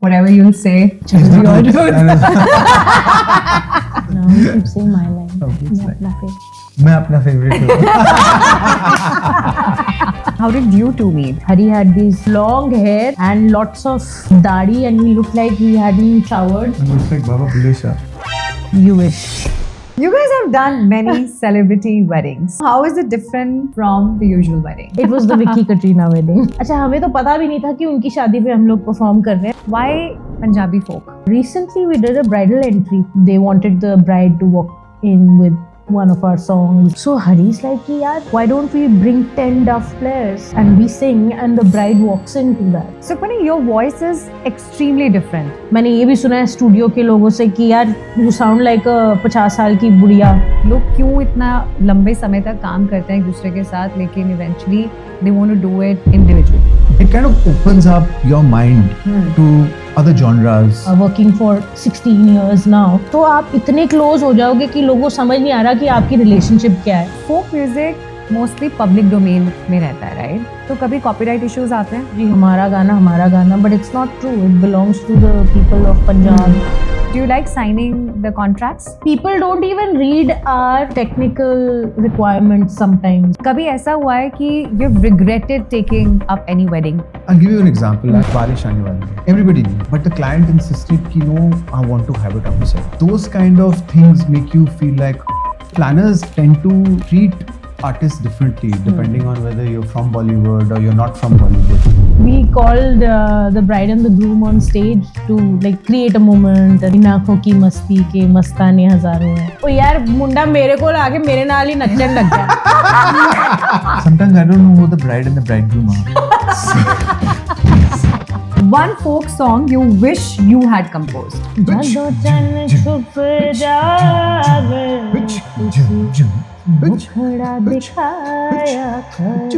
whatever you'll say, just be your truth. No, you keep saying my line. Okay, मैं अपना favorite. मैं अपना favorite हूँ. How did you two meet? Hari had this long hair and lots of dadi, and we looked like we hadn't showered. It looks like Baba Bulle Shah. You wish. You guys have done many celebrity weddings. How is it different from the usual wedding? It was the Vicky Katrina wedding. अच्छा हमें तो पता भी नहीं था कि उनकी शादी पे हम लोग perform कर रहे हैं. Why Punjabi folk? Recently we did a bridal entry. They wanted the bride to walk in with one of our songs. So Hari's like कि यार, why don't we bring 10 duff players and we sing and the bride walks into that. Sukhmani, your voice is extremely different. मैंने ये भी सुना है studio के लोगों से कि यार you sound like a 50 साल की बुढ़िया. लोग क्यों इतना लंबे समय तक काम करते हैं एक दूसरे के साथ, लेकिन eventually they want to do it individually. It kind of opens up your mind to other genres. Working for 16 years now, तो आप इतने क्लोज हो जाओगे कि लोगों को समझ नहीं आ रहा कि आपकी रिलेशनशिप क्या है. Folk music mostly public domain में रहता है, right? तो कभी copyright issues आते हैं? जी हमारा गाना, but it's not true. It belongs to the people of Punjab. Do you like signing the contracts? People don't even read our technical requirements sometimes. कभी ऐसा हुआ है कि you've regretted taking up any wedding? I'll give you an example. Like बारिश आने वाली है. Everybody knew, but the client insisted कि no, I want to have it outside. Those kind of things make you feel like planners tend to treat artists differently depending on whether you're from Bollywood or you're not from Bollywood. We called the bride and the groom on stage to like create a moment. इन आँखों की मस्ती के मस्ताने हजारों हैं. ओ यार मुंडा मेरे को आके मेरे नाल ही नचने लग गया. Sometimes I don't know who the bride and the bridegroom are. One folk song you wish you had composed. जदों चन छुप जावे मुखड़ा दिखाया कर.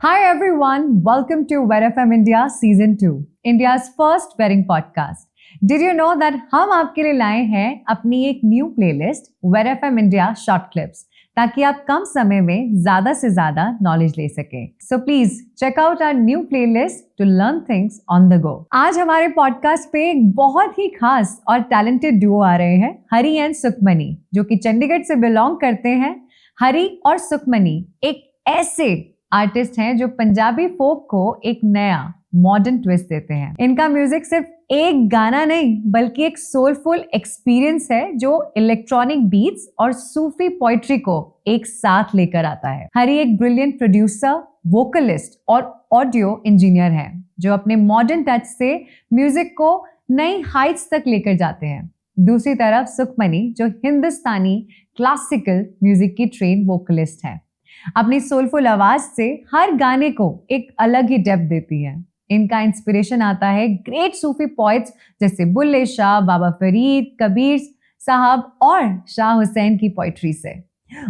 Hi everyone, welcome to WedFM India Season 2, India's first wedding podcast. Did you know that हम आपके लिए लाए हैं अपनी एक new playlist WedFM India Short Clips, ताकि आप कम समय में ज़्यादा से ज़्यादा नॉलेज ले सकें. So please check out our new playlist to learn things on the go. आज हमारे पॉडकास्ट पे एक बहुत ही खास और टैलेंटेड डुओ आ रहे हैं, हरी एंड सुखमनी, जो कि चंडीगढ़ से बिलोंग करते हैं. हरी और सुखमनी एक ऐसे आर्टिस्ट हैं जो पंजाबी फोक को एक नया मॉडर्न ट्विस्ट देते हैं. इनका म्यूजिक सिर्फ एक गाना नहीं बल्कि एक सोलफुल एक्सपीरियंस है जो इलेक्ट्रॉनिक बीट्स और सूफी पोइट्री को एक साथ लेकर आता है. हरी एक ब्रिलियंट प्रोड्यूसर, वोकलिस्ट और ऑडियो इंजीनियर हैं जो अपने मॉडर्न टच से म्यूजिक को नई हाइट्स तक लेकर जाते हैं. दूसरी तरफ सुखमनी जो हिंदुस्तानी क्लासिकल म्यूजिक की ट्रेन वोकलिस्ट है, अपनी सोलफुल आवाज से हर गाने को एक अलग ही डेप्थ देती है. इनका इंस्पिरेशन आता है ग्रेट सूफी पोइट्स जैसे बुल्ले शाह, बाबा फरीद, कबीर साहब और शाह हुसैन की पोइट्री से.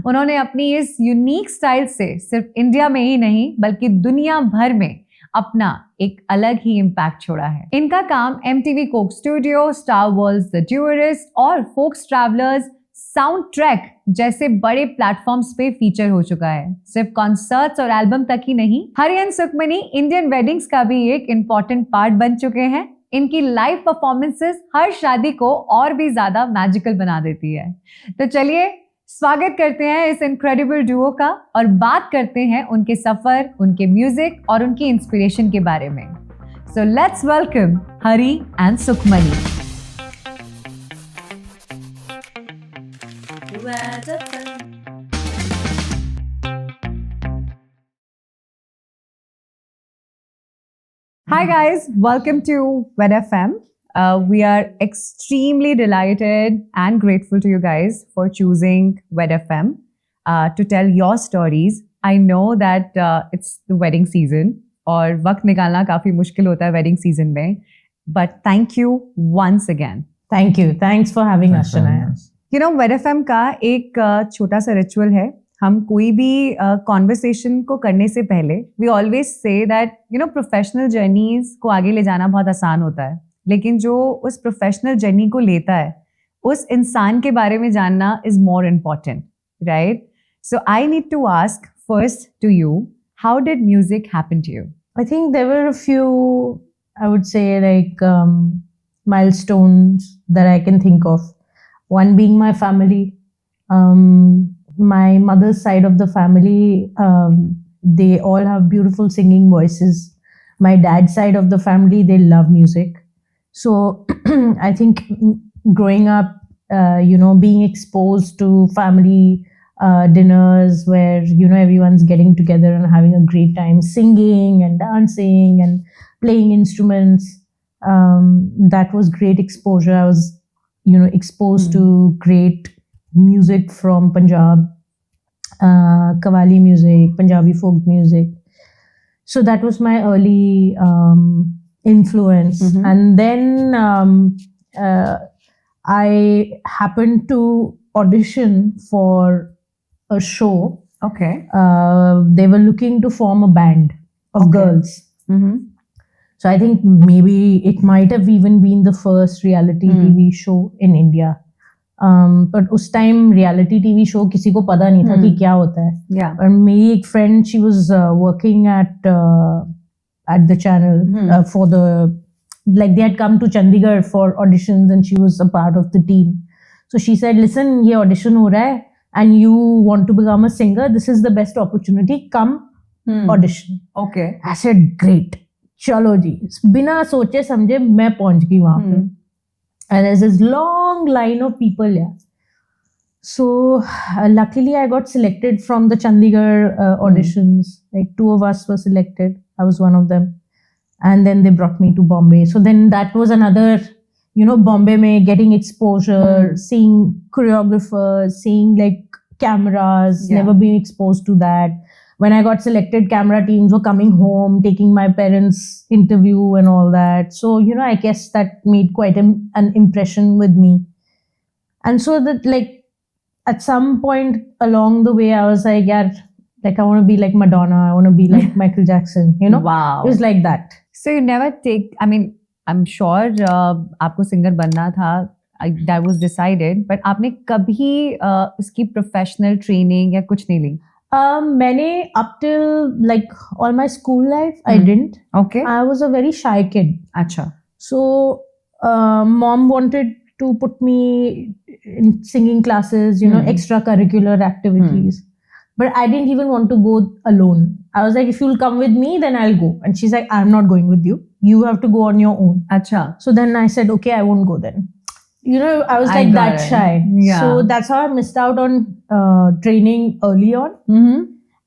उन्होंने अपनी इस यूनिक स्टाइल से सिर्फ इंडिया में ही नहीं बल्कि दुनिया भर में अपना एक अलग ही इम्पैक्ट छोड़ा है. इनका काम MTV Coke studio, star world, the tourist और फोक्स ट्रैवलर्स साउंड ट्रैक जैसे बड़े प्लेटफॉर्म्स पे फीचर हो चुका है. सिर्फ कॉन्सर्ट्स और एल्बम तक ही नहीं, हरी एंड सुखमनी इंडियन वेडिंग्स का भी एक इम्पॉर्टेंट पार्ट बन चुके हैं. इनकी लाइव परफॉर्मेंसेस हर शादी को और भी ज्यादा मैजिकल बना देती है. तो चलिए स्वागत करते हैं इस इनक्रेडिबल डुओ का और बात करते हैं उनके सफर, उनके म्यूजिक और उनकी इंस्पिरेशन के बारे में. So let's welcome Hari and Sukhmani. Hi guys, welcome to WedFM. We are extremely delighted and grateful to you guys for choosing WedFM to tell your stories. I know that it's the wedding season और वक्त निकालना काफी मुश्किल होता है wedding season में, but thank you once again. Thank you. Thanks for having us, Shanaya. You know, WedFM का एक छोटा सा रिचुअल है. हम कोई भी कॉन्वर्सेशन को करने से पहले we always say that you know professional journeys को आगे ले जाना बहुत आसान होता है, लेकिन जो उस प्रोफेशनल जर्नी को लेता है उस इंसान के बारे में जानना is more important, right? So I need to ask first to you, how did music happen to you? I think there were a few, I would say, like milestones that I can think of. One being my family. My mother's side of the family, they all have beautiful singing voices. My dad's side of the family, they love music. So I think growing up, being exposed to family dinners where, everyone's getting together and having a great time singing and dancing and playing instruments. That was great exposure. I was, exposed to great music from Punjab, Qawwali music, Punjabi folk music. So that was my early influence. And then I happened to audition for a show. Okay. They were looking to form a band of girls. So I think maybe it might have even been the first reality TV show in India. But उस time reality TV show किसी को पता नहीं था कि क्या होता है. Yeah. And मेरी एक friend, she was working at the channel for they had come to Chandigarh for auditions and she was a part of the team. So she said, listen, ये audition हो रहा है and you want to become a singer, this is the best opportunity, come audition. Okay. I said, great. चलो जी, बिना सोचे समझे मैं पहुंच गई वहां पे. And there's this long line of people, yeah. So luckily I got selected from the Chandigarh auditions. Like 2 of us were selected. I was one of them. And then they brought me to Bombay. So then that was another, Bombay mein getting exposure, seeing choreographers, seeing like cameras, never been exposed to that. When I got selected, camera teams were coming home, taking my parents' interview and all that. So, I guess that made quite an impression with me. And so that at some point along the way, I was like, yeah, I want to be like Madonna. I want to be like Michael Jackson, Wow. It was like that. So you never I'm sure आपको singer बनना था, that was decided, but आपने कभी उसकी professional training या कुछ नहीं ली? मैंने up till all my school life, I didn't. Okay. I was a very shy kid. अच्छा. So mom wanted to put me in singing classes, extracurricular activities. But I didn't even want to go alone. I was like, if you'll come with me, then I'll go. And she's like, I'm not going with you. You have to go on your own. Acha. So then I said, okay, I won't go then. I was like that shy. Yeah. So that's how I missed out on training early on.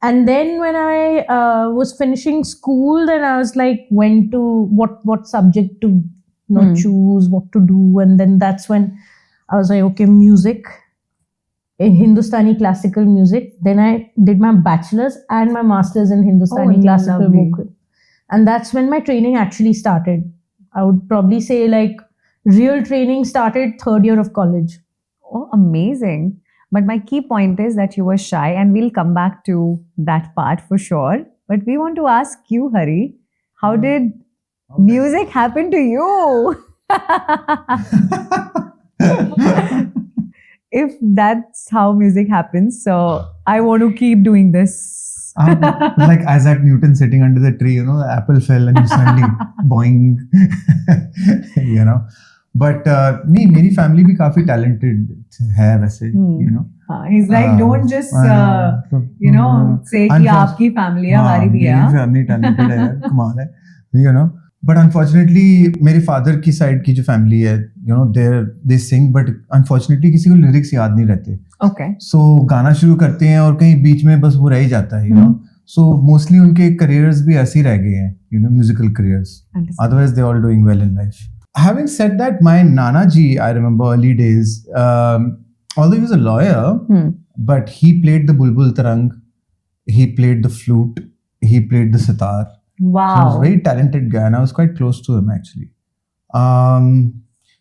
And then when I was finishing school, then I was like, when to, what subject to choose, what to do. And then that's when I was like, okay, music. In Hindustani classical music. Then I did my bachelor's and my master's in Hindustani classical vocal. And that's when my training actually started. I would probably say real training started 3rd year of college. Oh, amazing. But my key point is that you were shy, and we'll come back to that part for sure. But we want to ask you, Hari, how did music happen to you? If that's how music happens, so I want to keep doing this. Like Isaac Newton sitting under the tree, the apple fell and you suddenly boing, But नहीं, मेरी family भी काफी talented है वैसे, He's like, don't just, say कि आपकी family है, हमारी भी है. मेरी family talented है यार, कमाल है, But unfortunately, मेरे father की side की जो family है, they sing, but unfortunately किसी को lyrics याद नहीं रहते. Okay. So गाना शुरू करते हैं और कहीं बीच में बस वो रह ही जाता है, So mostly उनके careers भी ऐसे ही रह गए हैं, musical careers. Otherwise, they're all doing well in life. Having said that, my Nana ji, I remember early days, although he was a lawyer, but he played the bulbul tarang, he played the flute, he played the sitar. Wow. So he was a very talented guy and I was quite close to him actually.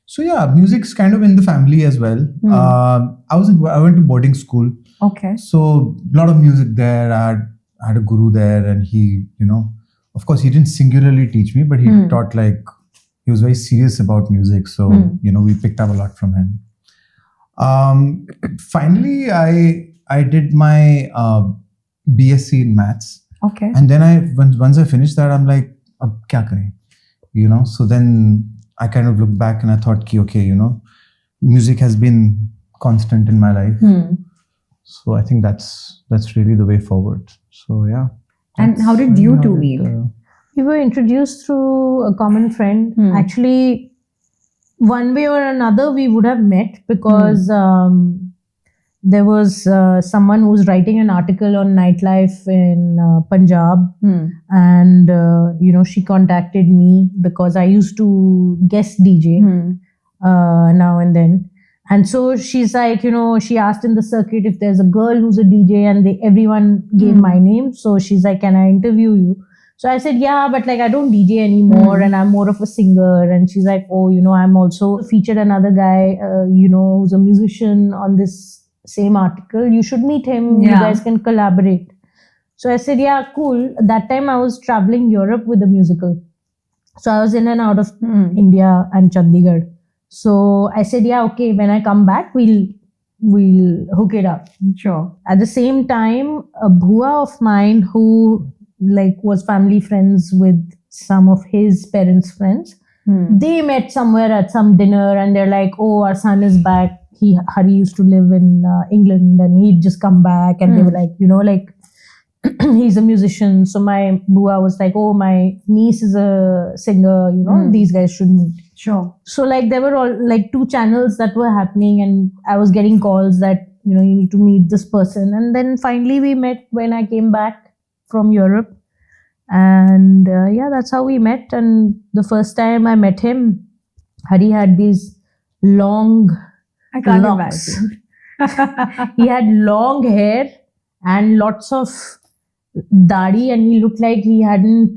So yeah, music's kind of in the family as well. I went to boarding school. Okay. So a lot of music there. I had a guru there and he, of course he didn't singularly teach me, but he taught he was very serious about music. So, we picked up a lot from him. Finally, I did my BSc in maths. Okay. And then once I finished that, I'm like, ab kya kare? You know, so then I kind of looked back and I thought, okay, you know, music has been constant in my life. So I think that's really the way forward. So yeah. And how did you two meet? We were introduced through a common friend. Actually, one way or another, we would have met because there was someone who was writing an article on nightlife in Punjab, and you know, she contacted me because I used to guest DJ now and then. And so she's like, you know, she asked in the circuit if there's a girl who's a DJ, and everyone gave my name. So she's like, can I interview you? So I said, yeah, but like I don't DJ anymore and I'm more of a singer. And she's like, oh, you know, I'm also featured another guy, you know, who's a musician on this same article. You should meet him. You guys can collaborate. So I said, yeah, cool. That time I was traveling Europe with a musical. So I was in and out of India and Chandigarh. So I said, yeah, okay, when I come back, we'll hook it up. Sure. At the same time, a bhua of mine who like was family friends with some of his parents' friends, they met somewhere at some dinner and they're like, oh, our son is back. Hari used to live in England and he'd just come back. And they were like, you know, like, he's a musician. So my bua was like, oh, my niece is a singer, you know, these guys should meet. Sure. So like there were all like 2 channels that were happening and I was getting calls that, you know, you need to meet this person. And then finally we met when I came back from Europe. And yeah, that's how we met. And the first time I met him, Hari had these long locks. He had long hair and lots of dadi, and he looked like he hadn't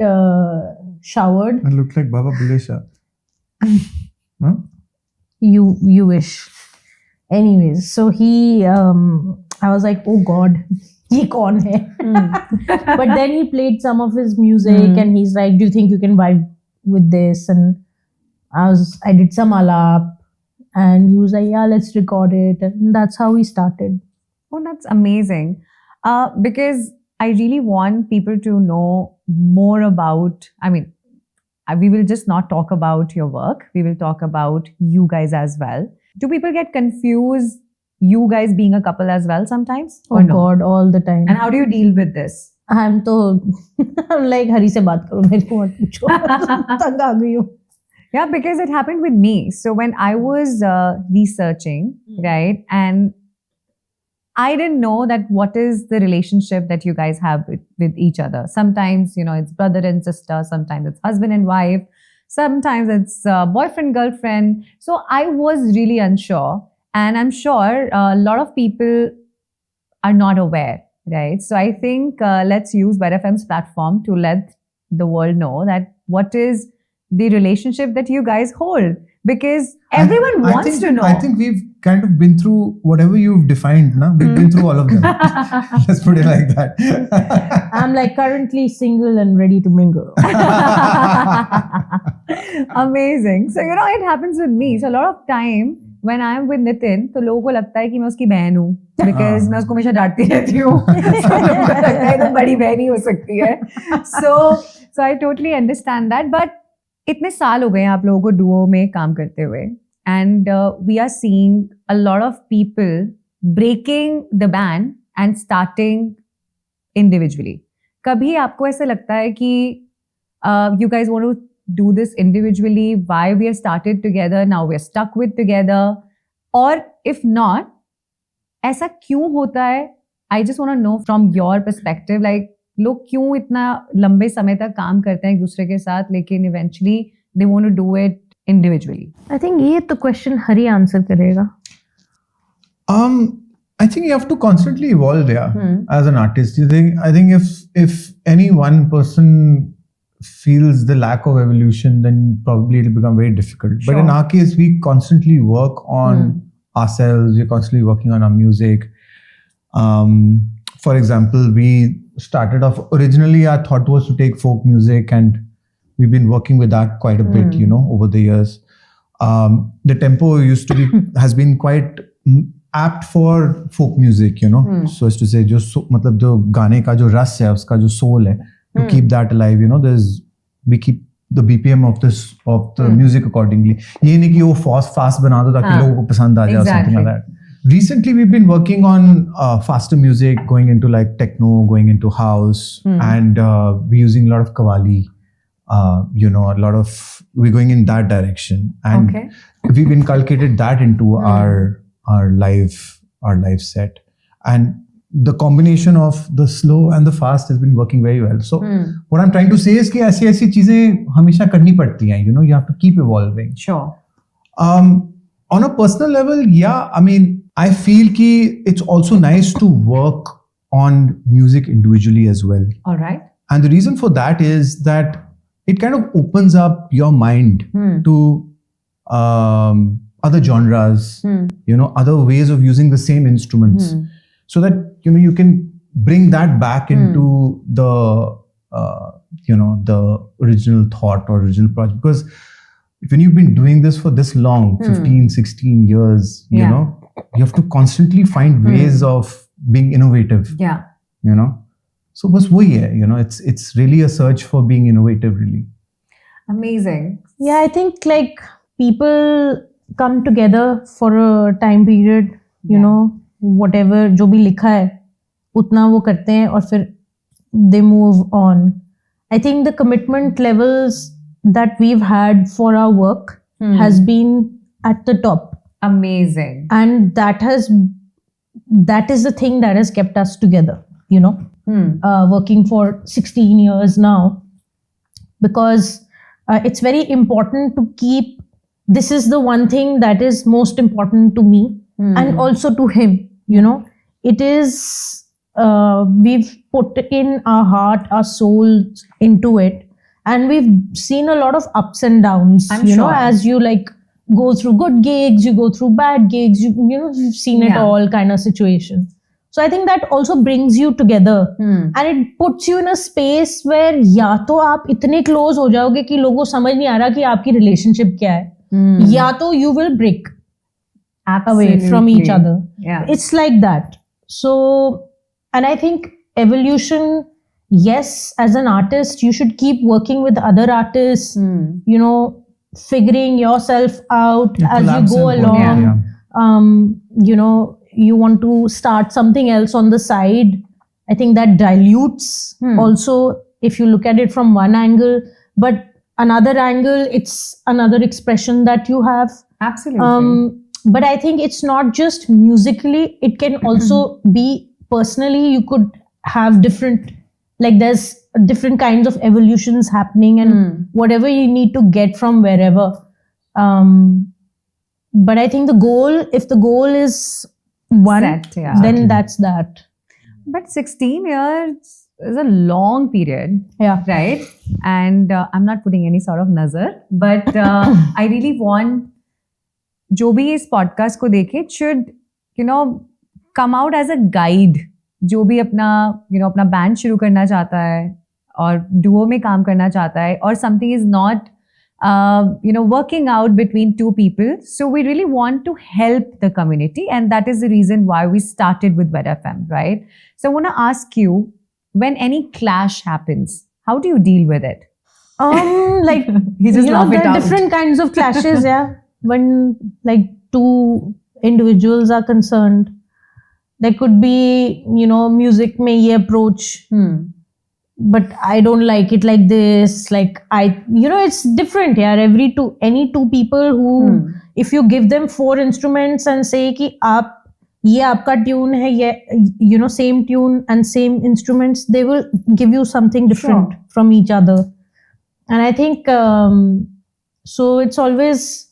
showered. I looked like Baba Bulle Shah. Huh? You wish. Anyways, so I was like, oh God, ye kaun hai? But then he played some of his music and he's like, do you think you can vibe with this? And I did some alap and he was like, yeah, let's record it. And that's how we started. Oh, that's amazing. Because I really want people to know more about, I mean, we will just not talk about your work. We will talk about you guys as well. Do people get confused, you guys being a couple as well sometimes? Oh no? God, all the time. And how do you deal with this? I'm like, Hari se baat karo, mere ko mat pucho. Tang aa gayi hu. Yeah, because it happened with me. So when I was researching, right, and I didn't know that what is the relationship that you guys have with each other. Sometimes, you know, it's brother and sister. Sometimes it's husband and wife. Sometimes it's boyfriend, girlfriend. So I was really unsure. And I'm sure a lot of people are not aware, right? So I think let's use WedFM's platform to let the world know that what is the relationship that you guys hold. Because everyone wants to know. I think we've kind of been through whatever you've defined, na? We've been through all of them. Let's put it like that. I'm like currently single and ready to mingle. Amazing. So, you know, it happens with me. So a lot of time when I'm with Nitin, तो लोगों को लगता है कि मैं उसकी बहन हूँ. Because मैं उसको हमेशा डांटती रहती हूँ. So लोगों को लगता है तो बड़ी बहन ही हो सकती है. So I totally understand that. But इतने साल हो गए हैं आप लोगों को डुओ में काम करते हुए, and we are seeing a lot of people breaking the band and starting individually. कभी आपको ऐसा लगता है कि you guys want to do this individually, why we are started together, now we are stuck with together, or if not, ऐसा क्यों होता है? I just want to know from your perspective, like लोग क्यों इतना लंबे समय तक काम करते हैं एक दूसरे के साथ, लेकिन eventually they want to do it individually. I think ये तो question हरी answer करेगा. I think you have to constantly evolve, as an artist. I think if any one person feels the lack of evolution, then probably it'll become very difficult. Sure. But in our case, we constantly work on ourselves. We're constantly working on our music. For example, we started off, originally our thought was to take folk music, and we've been working with that quite a bit, you know, over the years. The tempo used to be, has been quite apt for folk music, you know. So as to say, मतलब जो गाने का जो रस है, उसका जो soul है, to keep that alive, you know, we keep the BPM of the music accordingly. ये नहीं कि वो fast बना दो ताकि लोगों को पसंद आ जाए, something like that. Recently, we've been working on faster music, going into like techno, going into house, and we're using a lot of qawwali. You know, we're going in that direction, and we've inculcated that into our live set, and the combination of the slow and the fast has been working very well. So what I'm trying to say is कि ऐसी चीजें हमेशा करनी पड़ती हैं. You know, you have to keep evolving. Sure. On a personal level, yeah, I mean, I feel कि it's also nice to work on music individually as well. All right. And the reason for that is that it kind of opens up your mind to other genres, you know, other ways of using the same instruments, so that, you know, you can bring that back into the, you know, the original thought or original project. Because when you've been doing this for this long, 15, 16 years, you know, you have to constantly find ways of being innovative. Yeah. You know? So bas wohi hai, you know, it's really a search for being innovative, really. Amazing. Yeah, I think like people come together for a time period, you know, whatever जो भी लिखा है उतना वो करते हैं और फिर they move on. I think the commitment levels that we've had for our work has been at the top. Amazing. And that is the thing that has kept us together, you know, working for 16 years now, because it's very important to keep, this is the one thing that is most important to me and also to him, you know. It is, we've put in our heart, our soul into it, and we've seen a lot of ups and downs, you know, as you like go through good gigs, you go through bad gigs, you know, you've seen it all kind of situation. So I think that also brings you together and it puts you in a space where या तो आप इतने close हो जाओगे कि लोगों को समझ नहीं आ रहा कि आपकी relationship क्या है, या तो you will break away from each other. Yeah. It's like that. So, and I think evolution, yes, as an artist, you should keep working with other artists, you know, figuring yourself out as you go along. You know, you want to start something else on the side. I think that dilutes also if you look at it from one angle, but another angle, it's another expression that you have. Absolutely. But I think it's not just musically, it can also be personally. You could have different, like there's different kinds of evolutions happening and whatever you need to get from wherever. But I think the goal, if the goal is one, then that's that. But 16 years is a long period, right? And I'm not putting any sort of nazar, but I really want जो भी इस podcast को देखे, it should, you know, come out as a guide. जो भी अपना, you know, अपना band शुरू करना चाहता है और duo में काम करना चाहता है, or something is not, you know, working out between two people. So we really want to help the community, and that is the reason why we started with WedFM, right? So I want to ask you, when any clash happens, how do you deal with it? Like, you just laugh it there are out. different kinds of clashes, when like two individuals are concerned. There could be, you know, music mein ye approach, but I don't like it like this. Like you know, it's different. Any two people who, if you give them 4 instruments and say ki ye aapka tune hai, you know, same tune and same instruments, they will give you something different from each other. And I think, so it's always,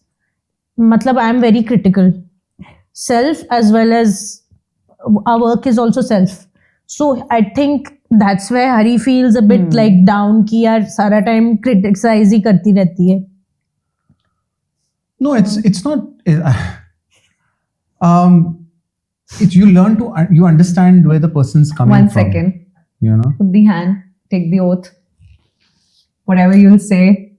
matlab, I am very critical. Self as well as our work is also self. So I think that's where Hari feels a bit like down ki yaar sara time criticize hi karti rehti hai. No, it's not. It's you learn to you understand where the person's coming from. 1 second. You know. Put the hand. Take the oath. Whatever you'll say.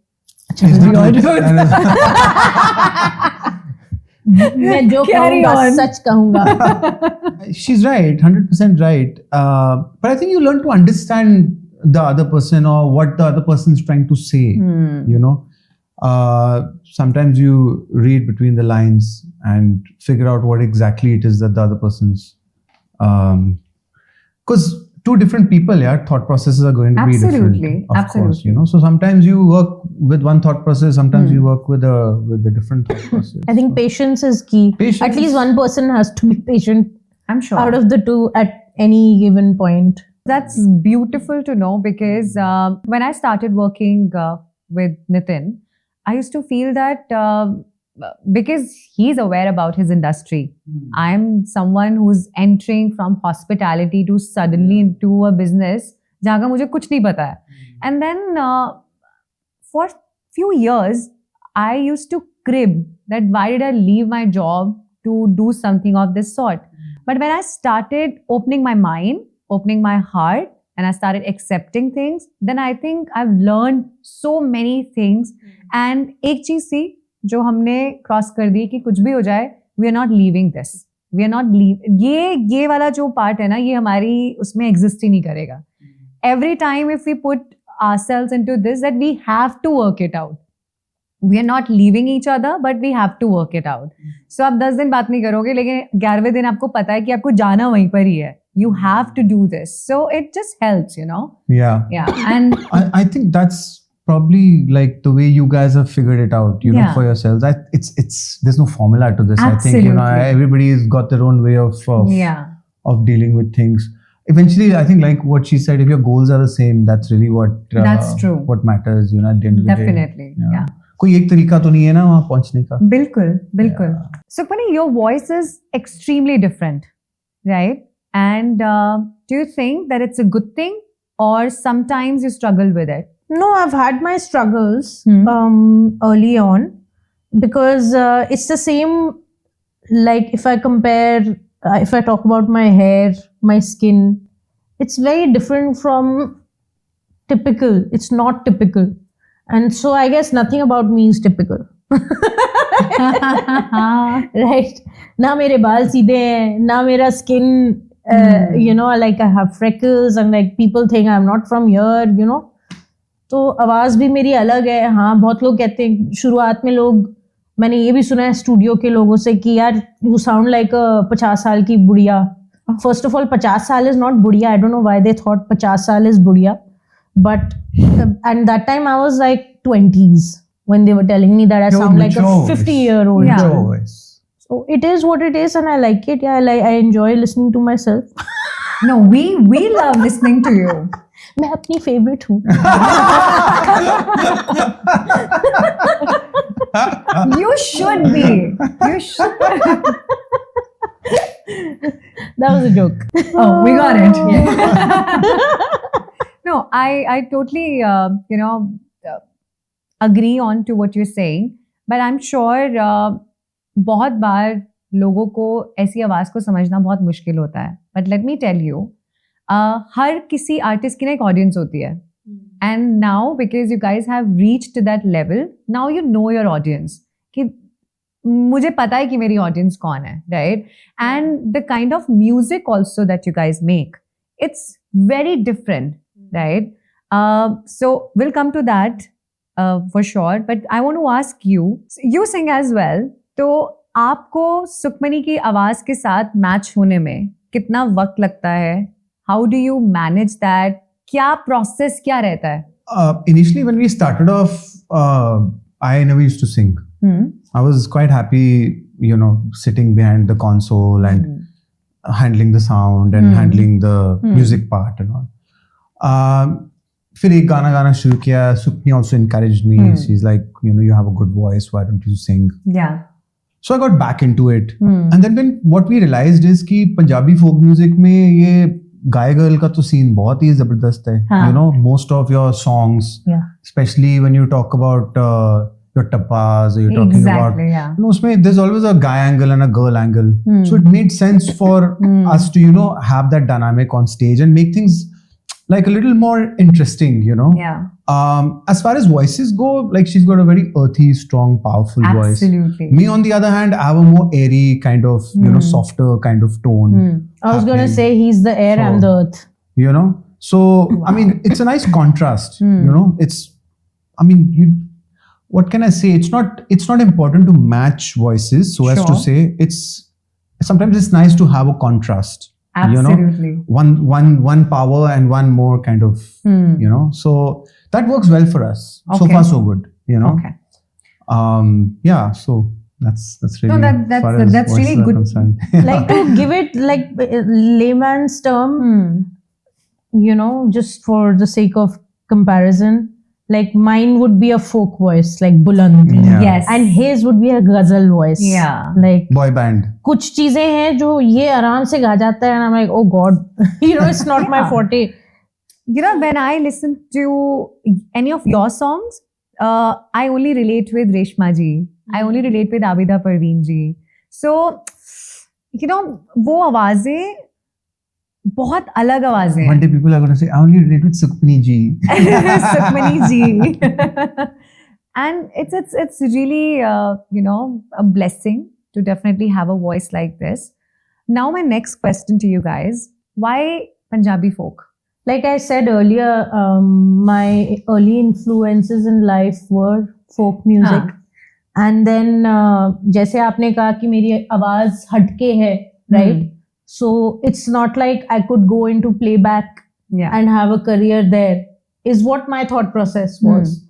मैं जो Carry कहूँगा on. सच कहूँगा. She's right, 100% right. But I think you learn to understand the other person or what the other person is trying to say. You know, sometimes you read between the lines and figure out what exactly it is that the other person's. Because two different people, thought processes are going to be different. Of course, you know. So sometimes you work with one thought process, sometimes you work with a different thought process. I think patience is key. Patience. At least one person has to be patient I'm sure. out of the two at any given point. That's beautiful to know because when I started working with Nitin, I used to feel that because he's aware about his industry, I'm someone who's entering from hospitality to suddenly into a business जहाँ का मुझे कुछ नहीं पता है. And then for few years, I used to crib that why did I leave my job to do something of this sort. But when I started opening my mind, opening my heart, and I started accepting things, then I think I've learned so many things. And एक चीज थी जो हमने cross कर दी कि कुछ भी हो जाए, we are not leaving this. We are not leave. ये वाला जो पार्ट है ना, ये हमारी उसमें एग्जिस्ट ही नहीं करेगा. Every time if we put ourselves into this, that we have to work it out. We are not leaving each other, but we have to work it out. So आप 10 दिन बात नहीं करोगे, लेकिन 11वें दिन आपको पता है कि आपको जाना वहीं पर ही है. You have to do this. So it just helps, you know. Yeah. And I think that's probably like the way you guys have figured it out, you know, for yourselves. It's there's no formula to this. Absolutely. I think, you know, everybody's got their own way of dealing with things. Eventually, I think like what she said, if your goals are the same, that's really that's true. What matters, you know, at the end of the definitely, day. yeah. कोई एक तरीका तो नहीं है ना वहाँ पहुँचने का. बिल्कुल. Sukhmani, your voice is extremely different, right? And do you think that it's a good thing or sometimes you struggle with it? No, I've had my struggles early on because it's the same, like if I compare, if I talk about my hair, my skin, it's very different from typical. It's not typical. And so I guess nothing about me is typical. Right? ना मेरे बाल सीधे हैं, ना मेरा skin, you know, like I have freckles and like people think I'm not from here, you know. तो आवाज़ भी मेरी अलग है. हाँ, बहुत लोग कहते हैं शुरुआत में मैंने ये भी सुना है स्टूडियो के लोगों से कि यार you sound like a 50 साल की बुढ़िया. First of all, 50 साल is not बुढ़िया. I don't know why they thought 50 साल is बुढ़िया. But and that time I was like 20s when they were telling me that I sound like a 50-year-old. Yeah. So it is what it is and I like it. Yeah, I enjoy listening to myself. No, we love listening to you. मैं अपनी favorite हूँ. You should be. You should. That was a joke. Oh, we got it. Yeah. No, I totally, you know, agree on to what you're saying. But I'm sure बहुत बार लोगों को ऐसी आवाज़ को समझना बहुत मुश्किल होता है. But let me tell you, हर किसी आर्टिस्ट की ना एक ऑडियंस होती है. And now, because you guys have reached that level, now you know your audience. कि मुझे पता है कि मेरी audience कौन है, right? And the kind of music also that you guys make, it's very different. Right. So we'll come to that for sure. But I want to ask you, you sing as well. तो आपको सुखमनी की आवाज़ के साथ match होने में कितना वक्त लगता है? How do you manage that? क्या process क्या रहता है? Initially, when we started off, I never used to sing. I was quite happy, you know, sitting behind the console and handling the sound and handling the music part and all. फिर एक गाना गाना शुरू किया. Sukhmani also encouraged me. She's like, you know, you have a good voice. Why don't you sing? Yeah. So I got back into it. And then when what we realized is कि Punjabi folk music में ये guy girl का तो scene बहुत ही जबरदस्त है. You know, most of your songs, especially when you talk about your tapas, or you're talking about, you know, उसमें there's always a guy angle and a girl angle. So it made sense for us to, you know, have that dynamic on stage and make things like a little more interesting, you know. Yeah. As far as voices go, like she's got a very earthy, strong, powerful voice. Absolutely. Me, on the other hand, I have a more airy kind of, you know, softer kind of tone. I was going to happening. say he's the air and the earth. You know, so I mean, it's a nice contrast. You know, what can I say? It's not important to match voices, so as to Sure. say. Sometimes it's nice to have a contrast. Absolutely. You know, one power and one more kind of, you know, so that works well for us. So Okay. far, so good. You know. Okay. Yeah. So that's really. No, as far as that's voices really are good. concerned. Like to give it like layman's term, you know, just for the sake of comparison, like mine would be a folk voice, like Buland. Yeah. Yes. And his would be a ghazal voice. Yeah. Like Boy band. कुछ चीजें हैं जो ये आराम से गा जाता है and I'm like, oh God, you know, it's not my Yeah. forte. You know, when I listen to any of your songs, I only relate with Reshma ji. I only relate with Abida Parveen ji. So, you know, वो आवाजें बहुत अलग आवाजें हैं. One day people are going to say, I only relate with Sukhmani ji. Sukhmani ji. And it's really, you know, a blessing to definitely have a voice like this. Now, my next question to you guys, why Punjabi folk? Like I said earlier, my early influences in life were folk music. हाँ. And then जैसे आपने कहा कि मेरी आवाज हटके है, right? So it's not like I could go into playback Yeah. and have a career there, is what my thought process was.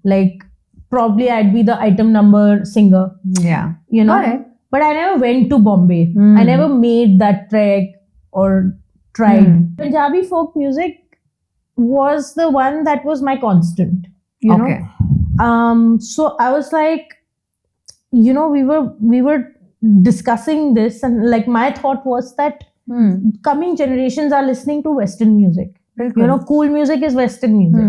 Like probably I'd be the item number singer, Yeah. you know. Got it. But I never went to Bombay. I never made that trek or tried. Punjabi folk music was the one that was my constant, you Okay. know. So I was like, you know, we were discussing this, and like my thought was that coming generations are listening to Western music. You know, cool music is Western music.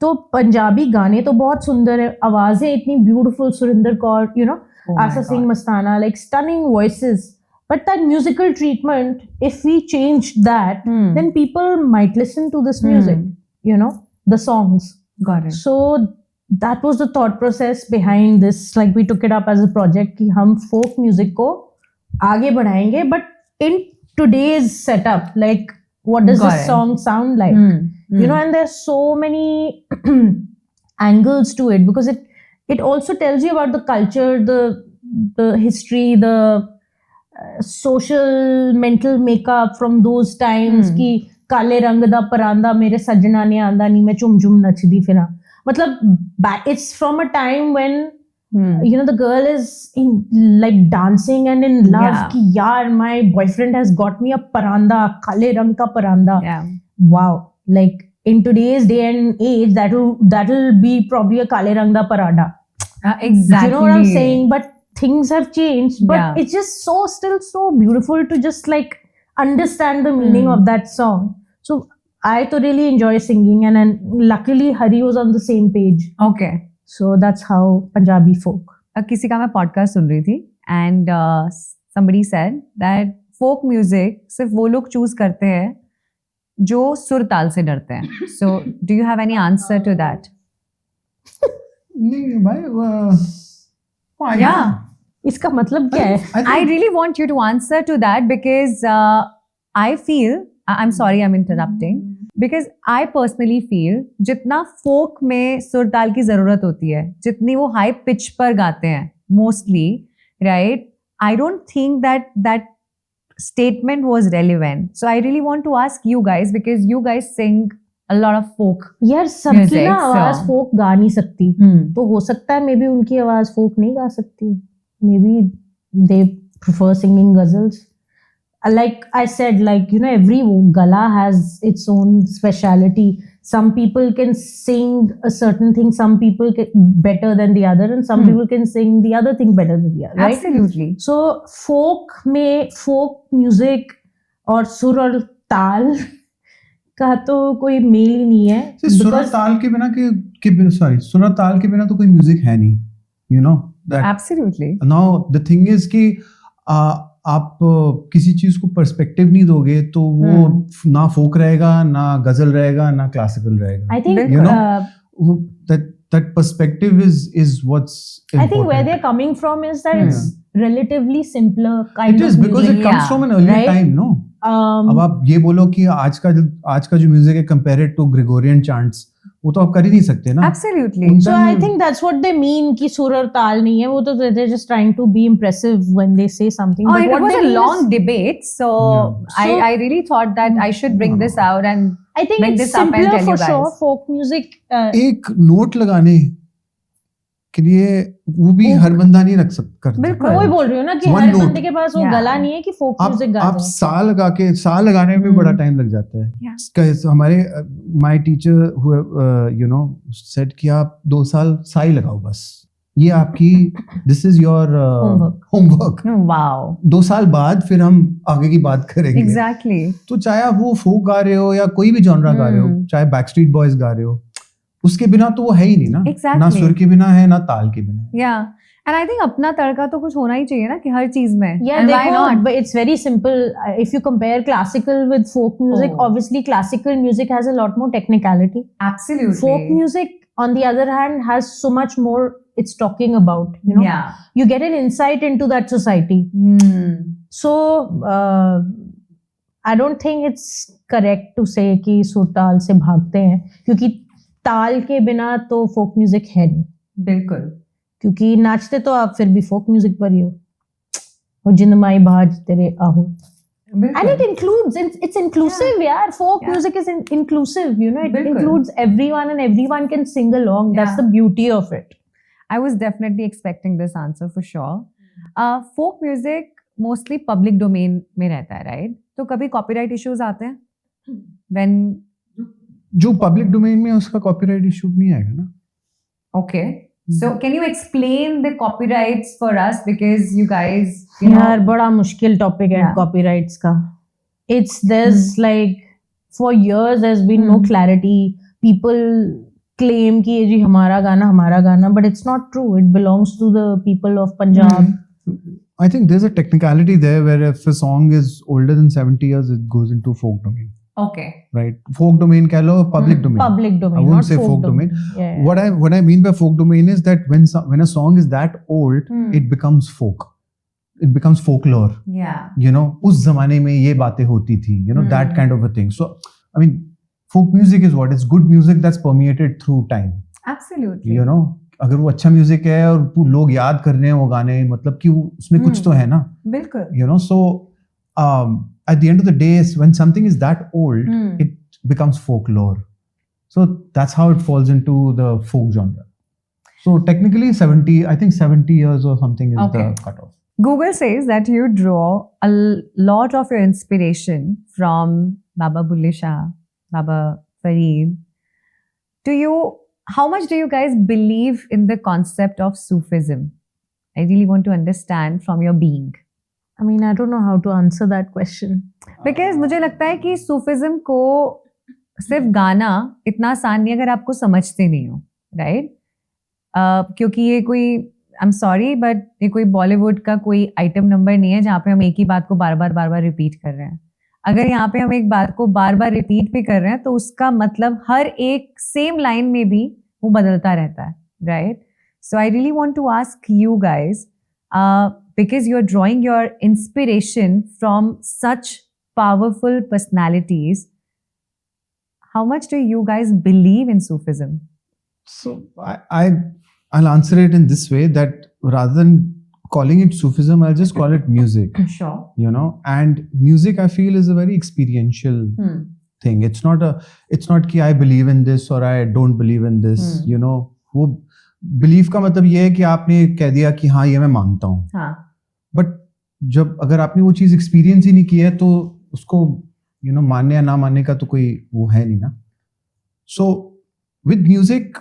तो पंजाबी गाने तो बहुत सुंदर है, आवाजें इतनी beautiful, Surinder Kaur, you know, Asa Singh Mastana, like stunning voices. But that musical treatment, if we changed that, then people might listen to this music, you know, the songs. Got it. So that was the thought process behind this. Like we took it up as a project कि हम folk music को आगे बढ़ाएंगे, but in today's setup, like what does Got this it. song sound like? You know, and there's so many angles to it, because it also tells you about the culture, the history, the social mental makeup from those times कि काले रंग दा परांदा मेरे सजना ने आंदा नी मैं झुम झुम नचदी फिरा. मतलब it's from a time when you know, the girl is in like dancing and in love. Yeah. कि यार, my boyfriend has got me a paranda, काले रंग का paranda. Yeah. Wow, like in today's day and age, that'll be probably a kale rang da parada. Exactly. You know what I'm saying? But things have changed. But Yeah. it's just still so beautiful to just like understand the meaning of that song. So I really enjoy singing, and then luckily Hari was on the same page. Okay. So that's how Punjabi folk. किसी का मैं podcast सुन रही थी, and somebody said that folk music सिर्फ वो लोग choose करते हैं जो सुर ताल से डरते हैं. So do you have any answer to that? नहीं भाई, why? Yeah. इसका मतलब क्या है? I really want you to answer to that, because I feel, I'm sorry I'm interrupting, because I personally feel जितना folk में सुर ताल की जरूरत होती है, जितनी वो high pitch पर गाते हैं mostly, right? I don't think that statement was relevant. So I really want to ask you guys, because you guys sing a lot of folk. यार सबकी Music, ना आवाज so- folk गा नहीं सकती. तो हो सकता है मे बी उनकी आवाज folk नहीं गा सकती. Maybe they prefer singing ghazals. Like I said, like, you know, every gala has its own speciality. Some people can sing a certain thing, some people better than the other, and some people can sing the other thing better than the other, right? Absolutely. So folk music और सुर और ताल का तो कोई mail ही नहीं है. सुर ताल के बिना sorry, सुर ताल के बिना तो कोई म्यूजिक है नहीं, you know that. Absolutely. Now the thing is कि आप किसी चीज को पर्सपेक्टिव नहीं दोगे तो वो ना फोक रहेगा, ना गजल रहेगा, ना क्लासिकल रहेगा. I think you know that perspective is what's important. I think where they're coming from is that it's relatively simpler kind it of is because music. it comes from an earlier right? time, no? अब आप ये बोलो कि आज का जो music है compared to Gregorian chants, वो तो आप कर ही नहीं सकते ना. Absolutely. So I think that's what they mean कि सुर और ताल नहीं है, वो तो they're just trying to be impressive when they say something. Oh, But it what was they a mean long is, debate, so Yeah. I really thought that I should bring this out and I think bring it's this up and simpler tell for you guys. sure. Folk music. एक note लगाने के लिए वो भी हर बंदा नहीं रख सकता. बिल्कुल. मैं वही बोल रही हूँ ना कि One हर note. बंदे के पास वो Yeah. गला नहीं है कि folk music गा आप जाए. साल लगाने में बड़ा टाइम लग जाता है. Yeah. इसका हमारे माय टीचर सेड कि आप 2 साल सा ही लगाओ बस. ये आपकी this is your homework. Wow. 2 साल बाद फिर हम आगे की बात करेंगे. Exactly. तो चाहे आप वो फोक गा रहे हो या कोई भी जॉनरा गा रहे हो, चाहे बैकस्ट्रीट बॉयज गा रहे हो, उसके बिना तो वो है ही नहीं ना. Exactly. ना सुर के बिना है, ना ताल के बिना. Yeah. And I think अपना तड़का तो कुछ होना ही चाहिए ना कि हर चीज में. Yeah, And why देखो, not? but it's very simple. If you compare classical with folk music, Oh. obviously classical music has a lot more technicality. Absolutely. Folk music, on the other hand, has so much more it's talking about. You know, Yeah. you get an insight into that society. So I don't think it's correct to say कि सुर ताल से भागते हैं, क्योंकि ताल के बिना तो folk music है नहीं. बिल्कुल. क्योंकि नाचते तो आप फिर भी folk music पर ही हो. और जिंदमाई बाज तेरे आहो. And it includes, it's inclusive, yeah. Folk music is inclusive, you know, it Bilkul. includes everyone and everyone can sing along. That's Yeah. the beauty of it. I was definitely expecting this answer for sure. Folk music mostly public domain में रहता है, right? तो कभी copyright issues आते हैं? When जो public domain में उसका कॉपीराइट इशू नहीं आएगा ना. okay, so can you explain the copyrights for us because you guys, you know, यार बड़ा मुश्किल topic है Yeah. copyrights का. There's like for years there's been no clarity. People claim कि ये जी हमारा गाना, but it's not true. It belongs to the people of Punjab. I think there's a technicality there where if a song is older than 70 years, it goes into folk domain, okay, right? Folk domain कह लो, public domain. Public domain, I wouldn't not say folk folk domain. Yeah. What I mean by folk domain is that when a song is that old, it becomes folk. It becomes folklore. yeah, You know, उस जमाने में ये बातें होती थी. You know, that kind of a thing. So, I mean, folk music is what? It's good music that's permeated through time. absolutely. You know, अगर वो अच्छा म्यूजिक है और लोग याद कर रहे हैं वो गाने, मतलब कि उसमें कुछ तो है ना. बिल्कुल. You know, so at the end of the day, when something is that old, it becomes folklore. So that's how it falls into the folk genre. So technically 70 years or something is Okay. the cutoff. Google says that you draw a lot of your inspiration from Baba Bulle Shah, Baba Farid. How much do you guys believe in the concept of Sufism? I really want to understand from your being. I mean, I don't know how to answer that question. Because मुझे लगता है कि Sufism को सिर्फ गाना इतना आसान नहीं अगर आपको समझते नहीं हो, राइट? क्योंकि ये कोई I'm sorry but ये कोई बॉलीवुड का कोई आइटम नंबर नहीं है जहाँ पे हम एक ही बात को बार बार रिपीट कर रहे हैं. अगर यहाँ पे हम एक बात को बार बार रिपीट भी कर रहे हैं तो उसका मतलब हर एक सेम लाइन में भी वो बदलता रहता है, right? So I really want to ask you guys because you're drawing your inspiration from such powerful personalities, how much do you guys believe in Sufism? So I'll answer it in this way, that rather than calling it Sufism, I'll just call it music. Sure. You know, and music I feel is a very experiential thing. It's not कि I believe in this or I don't believe in this. You know, वो belief का मतलब ये है कि आपने कह दिया कि हाँ ये मैं मानता हूँ. हाँ. But जब अगर आपने वो चीज एक्सपीरियंस ही नहीं की है तो उसको you know मानने या ना मानने का तो कोई वो है नहीं ना. So with music,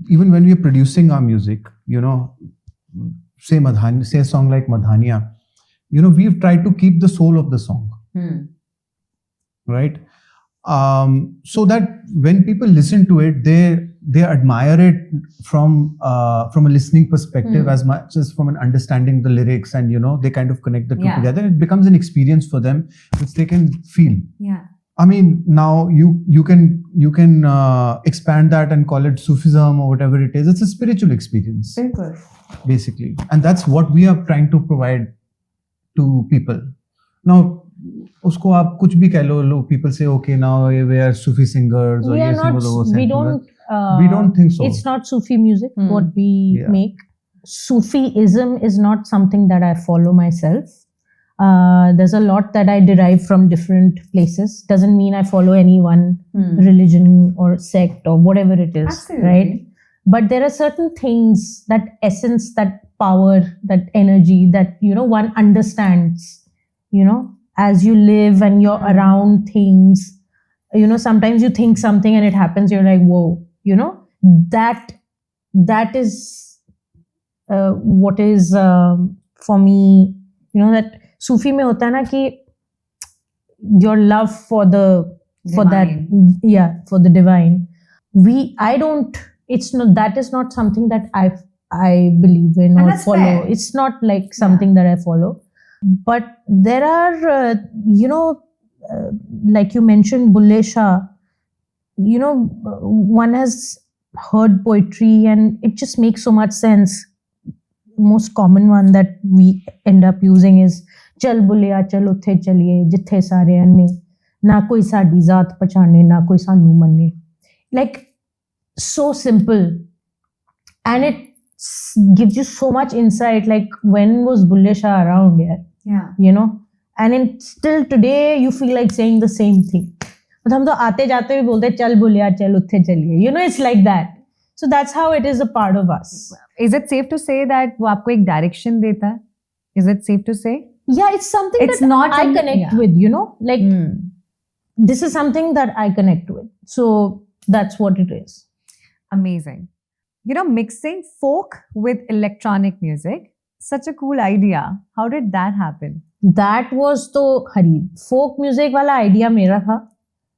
even when we are producing our music, you know, say a song like Madhaniya, you know, we've tried to keep the soul of the song, right? So that when people listen to it, they admire it from a listening perspective as much as from an understanding the lyrics, and they kind of connect the two together. It becomes an experience for them which they can feel. Yeah. I mean, now you can expand that and call it Sufism or whatever it is. It's a spiritual experience, basically, and that's what we are trying to provide to people. Now, usko aap kuch bhi keh lo, people say, okay, now we are Sufi singers, or we are not. We don't think so. It's not Sufi music what we make. Sufism is not something that I follow myself. There's a lot that I derive from different places. Doesn't mean I follow any one religion or sect or whatever it is. Absolutely. Right? But there are certain things, that essence, that power, that energy that one understands. As you live and you're around things, sometimes you think something and it happens. You're like, whoa, that is what is for me. That Sufi mein hota hai na ki your love for the divine. For the divine. That is not something that I believe in or follow. Fair. It's not like something that I follow. But there are, like you mentioned, Bulle Shah, one has heard poetry and it just makes so much sense. Most common one that we end up using is Chal Bulliya chal uthe chaliye jithe sare anne na koi saadi zaat pachane na koi sanu manne. Like, so simple, and it gives you so much insight. Like, when was Bulle Shah around here? Yeah. And still today you feel like saying the same thing. But hum to aate jate bhi bolte chal Bulliya chal uthe chaliye. It's like that. So that's how it is a part of us. Is it safe to say that वो आपको एक direction देता है? Is it safe to say? Yeah, it's something that I connect with, like this is something that I connect with. So that's what it is. Amazing. Mixing folk with electronic music, such a cool idea. How did that happen? That was the folk music wala idea mera tha,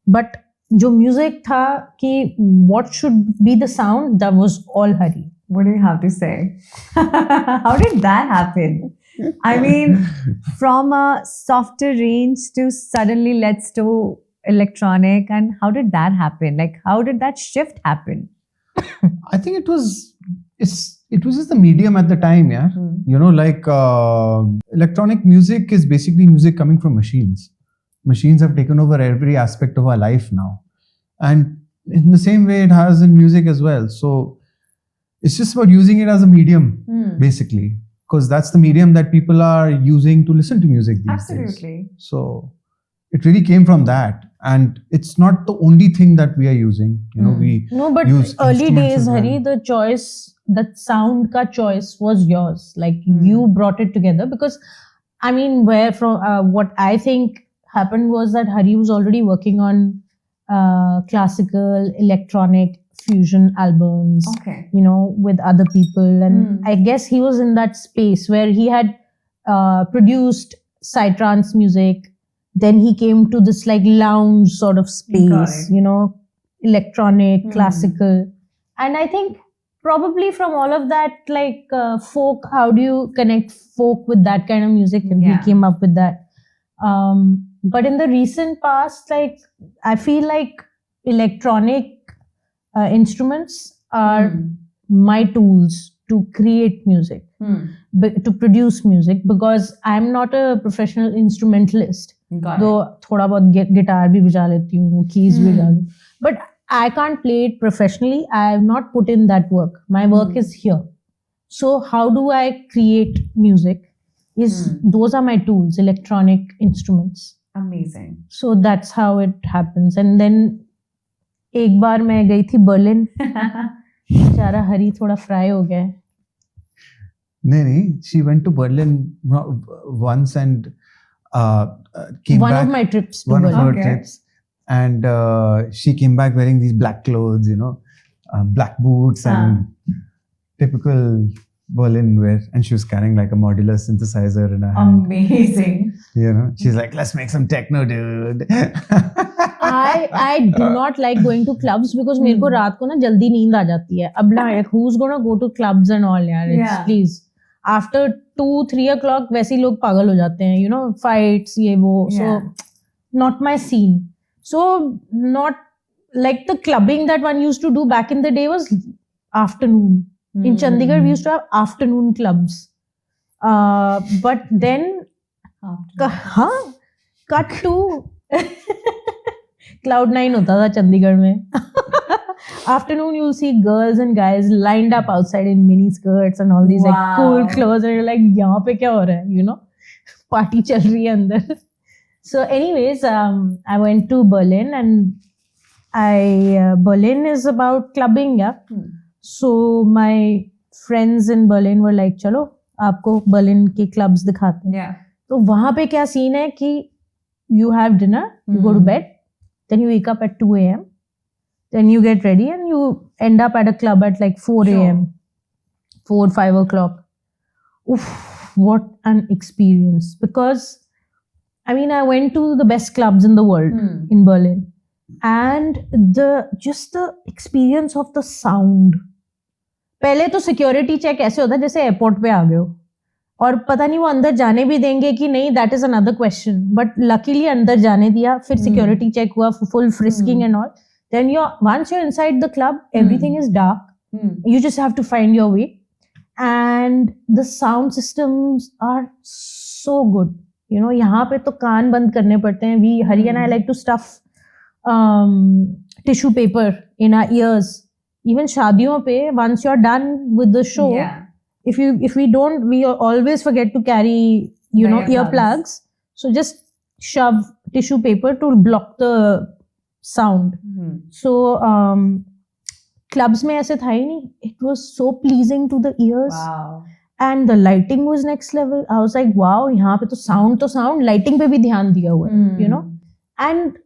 but जो music था कि what should be the sound, that was all Hari. What do you have to say? How did that happen? I mean, from a softer range to suddenly let's do electronic, and how did that happen? Like, how did that shift happen? I think it was just the medium at the time, yeah. Like electronic music is basically music coming from machines. Machines have taken over every aspect of our life now. And in the same way it has in music as well. So it's just about using it as a medium, basically. Because that's the medium that people are using to listen to music these days. So it really came from that. And it's not the only thing that we are using. But use early days, well. Hari, the choice, that sound ka choice was yours. Like you brought it together. Because, I mean, what I think happened was that Hari was already working on classical, electronic, fusion albums, with other people. And I guess he was in that space where he had produced psytrance music. Then he came to this like lounge sort of space, electronic, classical. And I think probably from all of that, like folk, how do you connect folk with that kind of music? And he came up with that. But in the recent past, like, I feel like electronic instruments are my tools to create music, to produce music, because I'm not a professional instrumentalist. Though thoda bahut guitar bhi baja leti hu, keys bhi baja leti hu. But I can't play it professionally. I have not put in that work. My work is here. So how do I create music? Those are my tools, electronic instruments. Amazing. So that's how it happens. And then एक बार मैं गई थी Berlin, बेचारा हरी थोड़ा fry हो गया है. नहीं, she went to Berlin once and came one back. One of my trips to Berlin. Berlin. One of her trips. And she came back wearing these black clothes, black boots and typical Berlin wear. And she was carrying like a modular synthesizer in her hand. Amazing. She's like, let's make some techno, dude. I do not like going to clubs because मेरे को रात को ना जल्दी नींद आ जाती है. अब ना who's gonna go to clubs and all यार? It's please. After 2-3 o'clock वैसे ही लोग पागल हो जाते हैं, you know, fights ये वो. So not my scene. So not like the clubbing that one used to do back in the day was afternoon. In Chandigarh we used to have afternoon clubs. But then cut to Cloud9 होता था चंडीगढ़ में. Afternoon you'll see girls and guys lined up outside in mini skirts and all these like cool clothes and you're like यहाँ पे क्या हो रहा है, you know, party चल रही है अंदर. So anyways, I went to Berlin and Berlin is about clubbing, yeah. So my friends in Berlin were like चलो आपको बर्लिन के क्लब्स दिखाते हैं. तो वहाँ पे क्या सीन है कि you have dinner, you go to bed, then you wake up at 2 a.m. Then you get ready and you end up at a club at like 4 a.m. 4-5 o'clock. Oof, what an experience. Because I mean I went to the best clubs in the world in Berlin. And just the experience of the sound. पहले तो security check ऐसे होता है जैसे airport पे आ गए हो और पता नहीं वो अंदर जाने भी देंगे कि नहीं, that is another question. But luckily अंदर जाने दिया. फिर सिक्योरिटी चेक हुआ, full frisking and all. Then once you're inside the club, everything is dark. You just have to find your way. And the sound systems are so good. You know, यहाँ पे तो कान बंद करने पड़ते हैं. Hari and I like to stuff tissue paper in our ears. Even शादियों पे, once you're done with the show, if we don't, we always forget to carry, you know, earplugs. So just shove tissue paper to block the sound. So clubs में ऐसे था ही नहीं. It was so pleasing to the ears. Wow. And the lighting was next level. I was like, wow, यहाँ पे तो sound, lighting पे भी ध्यान दिया हुआ है, you know. And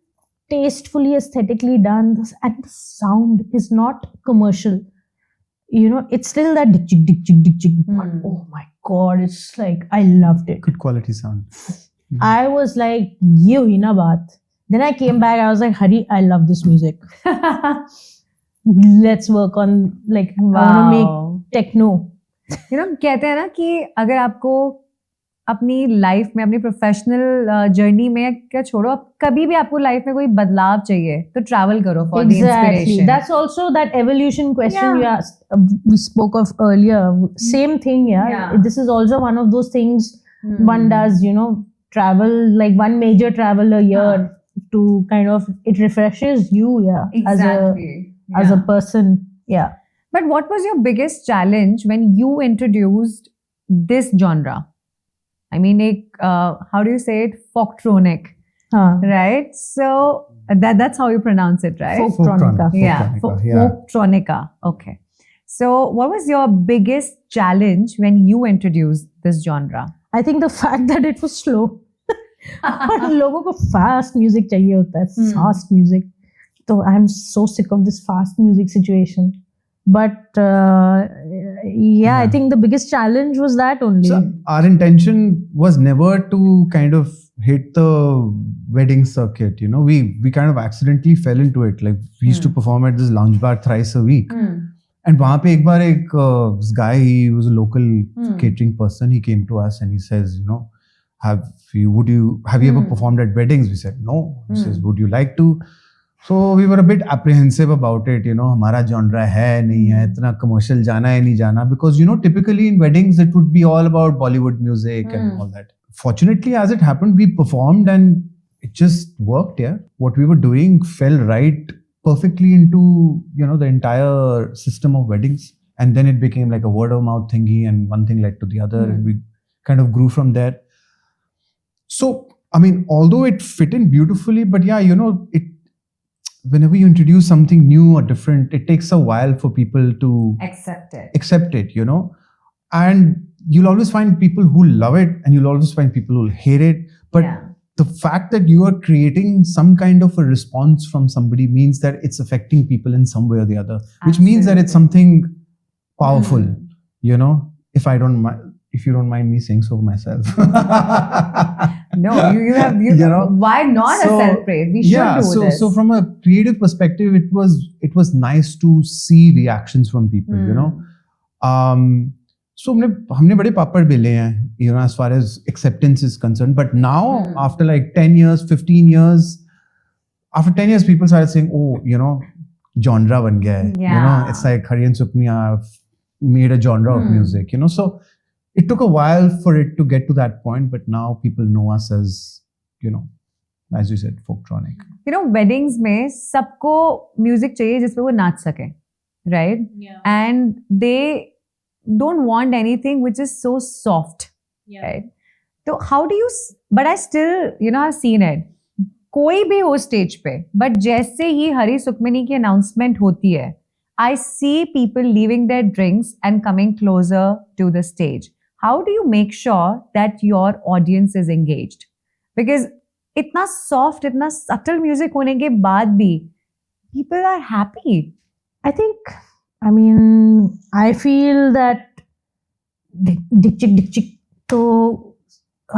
tastefully, aesthetically done, and the sound is not commercial. You know, it's still that dick, but oh my god, it's like I loved it. Good quality sound. I was like, ye hui na baat. Then I came back. I was like, Hari, I love this music. Let's work on like I want to make techno. You know, कहते हैं ना कि अगर आपको अपनी life में, अपनी professional journey में क्या छोड़ो, अब कभी भी आपको लाइफ में कोई बदलाव चाहिए तो ट्रैवल करो for the inspiration. That's also that evolution question you asked, we spoke of earlier. Same thing, yeah. This is also one of those things one does, you know, travel, like one major travel a year to kind of, it refreshes you, as a person, yeah. But what was your biggest challenge when you introduced this genre? I mean, how do you say it? Folktronic, right? So that's how you pronounce it, right? Folktronica. Folktronica. Okay. So what was your biggest challenge when you introduced this genre? I think the fact that it was slow. और लोगों को fast music चाहिए होता है, fast music. So I'm so sick of this fast music situation. But I think the biggest challenge was that only. So our intention was never to kind of hit the wedding circuit, you know. We kind of accidentally fell into it. Like we used to perform at this lounge bar thrice a week. And वहाँ पे एक बार this guy, he was a local catering person. He came to us and he says, you know, have you ever performed at weddings? We said no. He says, would you like to? So we were a bit apprehensive about it, you know, हमारा genre है नहीं है, इतना commercial जाना है नहीं जाना, because you know typically in weddings it would be all about Bollywood music and all that. Fortunately, as it happened, we performed and it just worked. Yeah, what we were doing fell right perfectly into, you know, the entire system of weddings, and then it became like a word of mouth thingy, and one thing led to the other, and we kind of grew from there. So I mean, although it fit in beautifully, but yeah, you know, whenever you introduce something new or different, it takes a while for people to accept it, you know. And you'll always find people who love it and you'll always find people who hate it. But the fact that you are creating some kind of a response from somebody means that it's affecting people in some way or the other, which means that it's something powerful, you know, if you don't mind me saying so myself. No, you have, You know, why not so, a self-praise? We should do this. So from a creative perspective, it was nice to see reactions from people, you know. So हमने बड़े पापड़ बेले हैं, you know, as far as acceptance is concerned. But now, after like 10 years, 15 years, after 10 years, people started saying, oh, you know, genre ban gaya hai. You know, it's like Hari and Sukhmani have made a genre of music, you know. So it took a while for it to get to that point, but now people know us as, you know, as you said, folktronic. You know, weddings में सबको music चाहिए जिसपे वो नाच सके, right? Yeah. And they don't want anything which is so soft, right? So how do you? But I still, you know, I've seen it. कोई भी हो स्टेज पे, but जैसे ही हरी सुखमनी की announcement होती है, I see people leaving their drinks and coming closer to the stage. How do you make sure that your audience is engaged? Because इतना soft, इतना subtle music होने के बाद भी people are happy. I mean, I feel that Dick चिक तो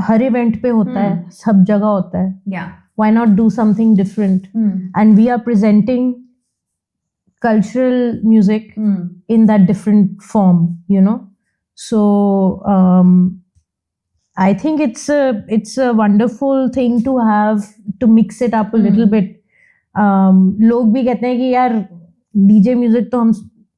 हर event पे होता है, सब जगह होता है. Yeah. Why not do something different? And we are presenting cultural music in that different form, you know. So I think it's a wonderful thing to have, to mix it up a little bit. लोग भी कहते हैं कि यार DJ music तो हम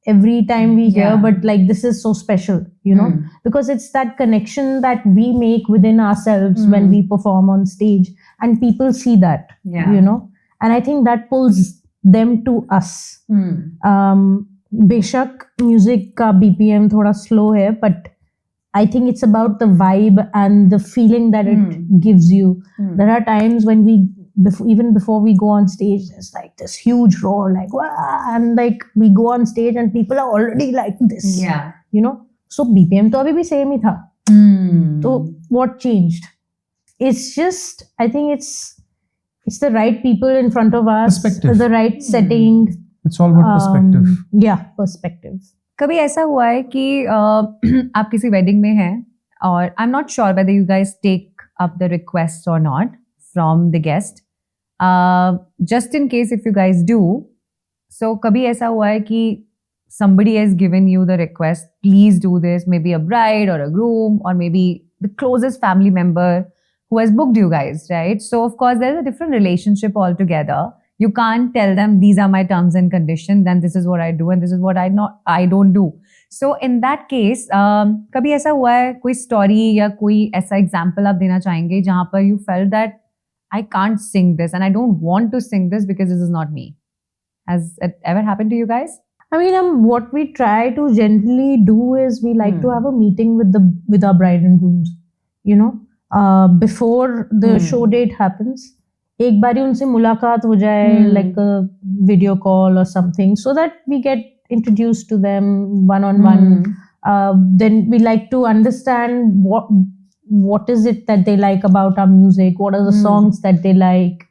every time we hear, but like this is so special, you know, because it's that connection that we make within ourselves when we perform on stage, and people see that, you know, and I think that pulls them to us. बेशक music का BPM थोड़ा slow है, but I think it's about the vibe and the feeling that it gives you. There are times when even before we go on stage, there's like this huge roar, like, wah, and like we go on stage and people are already like this, you know. So BPM तो अभी भी same ही था. So what changed? It's just, I think it's the right people in front of us, the right setting. It's all about perspective. Yeah, perspective. कभी ऐसा हुआ है कि आप किसी वेडिंग में हैं और I'm not sure whether you guys take up the request or not from the guest. Just in case if you guys do, so कभी ऐसा हुआ है कि somebody has given you the request, please do this, maybe a bride or a groom or maybe the closest family member who has booked you guys, right? So of course there's a different relationship altogether. You can't tell them these are my terms and conditions, then this is what I do and this is what I don't do. So in that case, कभी ऐसा हुआ है कोई story या कोई ऐसा example आप देना चाहेंगे जहाँ पर you felt that I can't sing this and I don't want to sing this because this is not me. Has it ever happened to you guys? I mean, what we try to generally do is we like to have a meeting with our bride and grooms, you know, before the show date happens. एक बारी उनसे मुलाकात हो जाए, like a video call or something, so that we get introduced to them one-on-one. Then we like to understand what is it that they like about our music, what are the songs that they like.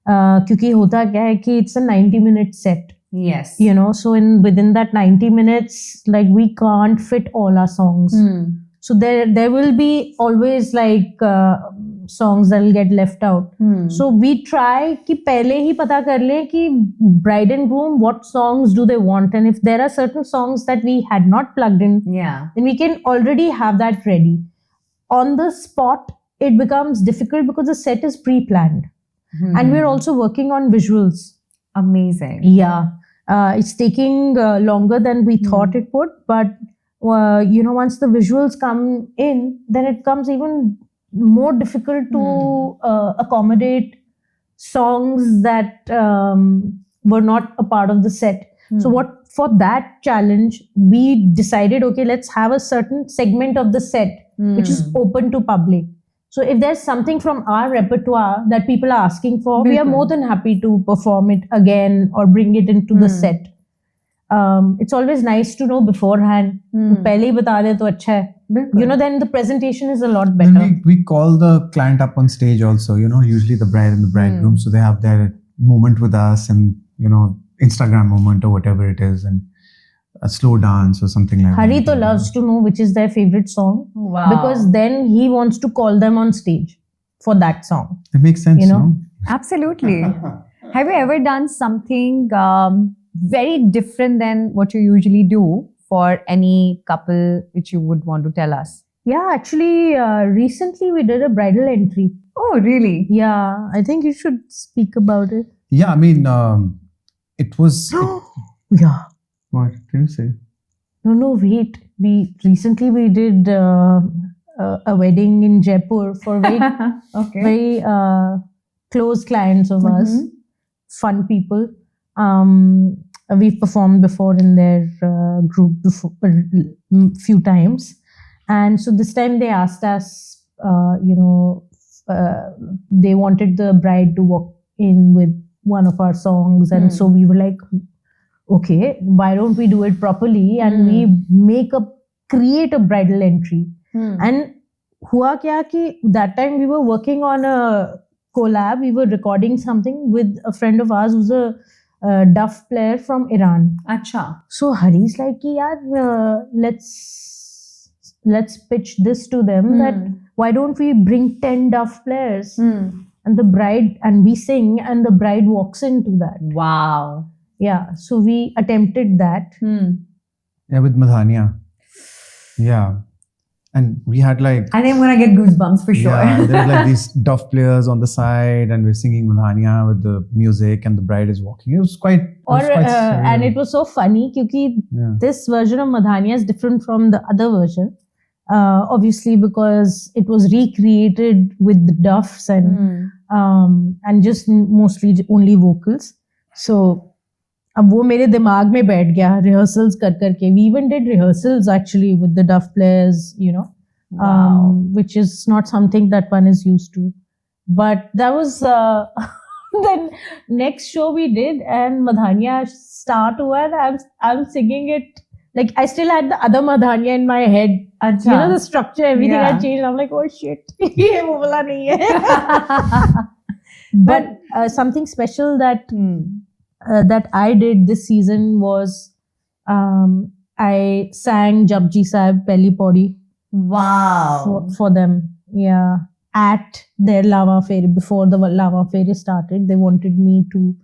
क्योंकि होता क्या है कि it's a 90-minute set. Yes. You know, so within that 90 minutes, like we can't fit all our songs. So there will be always like songs that will get left out. So we try कि पहले ही पता कर लें कि bride and groom what songs do they want, and if there are certain songs that we had not plugged in, then we can already have that ready. On the spot, it becomes difficult because the set is pre-planned, and we're also working on visuals. Amazing. Yeah, it's taking longer than we thought it would, but you know, once the visuals come in, then it becomes even more difficult to accommodate songs that were not a part of the set. So for that challenge, we decided, okay, let's have a certain segment of the set which is open to public. So if there's something from our repertoire that people are asking for, we are more than happy to perform it again or bring it into the set. It's always nice to know beforehand. पहले ही बता दे तो अच्छा है. You know, then the presentation is a lot better. Then we call the client up on stage also, you know, usually the bride and the bridegroom. So they have their moment with us and, you know, Instagram moment or whatever it is, and a slow dance or something like that. Harito loves to know which is their favorite song. Wow. Because then he wants to call them on stage. for that song. It makes sense, You know? no? Absolutely. Have you ever done something very different than what you usually do for any couple which you would want to tell us? Yeah, actually, recently we did a bridal entry. Oh, really? Yeah, I think you should speak about it. Yeah, I mean, it was. Yeah. What did you say? No, wait. We did a wedding in Jaipur for Okay. very close clients of us, Mhm. fun people. We've performed before in their group before few times, and so this time they asked us, they wanted the bride to walk in with one of our songs, and so we were like, okay, why don't we do it properly and we create a bridal entry. And hua kya ki that time we were working on a collab, we were recording something with a friend of ours who's a duff player from Iran. Acha. So Hari's like, yaar, let's pitch this to them that why don't we bring 10 duff players and we sing and the bride walks into that. Wow. Yeah, so we attempted that. Yeah, with Madhaniya. Yeah. And we had like. I think I'm gonna get goosebumps for sure. Yeah, there were like these duff players on the side, and we're singing Madhaniya with the music, and the bride is walking. It was quite. And it was so funny because this version of Madhaniya is different from the other version. Obviously, because it was recreated with the duffs and just mostly only vocals. So. अब वो मेरे दिमाग में बैठ गया rehearsals कर करके. We even did rehearsals actually with the duff players, which is not something that one is used to. But that was the next show we did, and Madhaniya start hua, and I'm singing it like I still had the other Madhaniya in my head. Achha. You know, the structure, everything had changed. I'm like, oh shit, ye wo wala nahi hai. But something special that I did this season was I sang Japji Sahib Pehli Paudi. Wow. For them. Yeah. At their Lava Fair, before the Lava Fair started, they wanted me to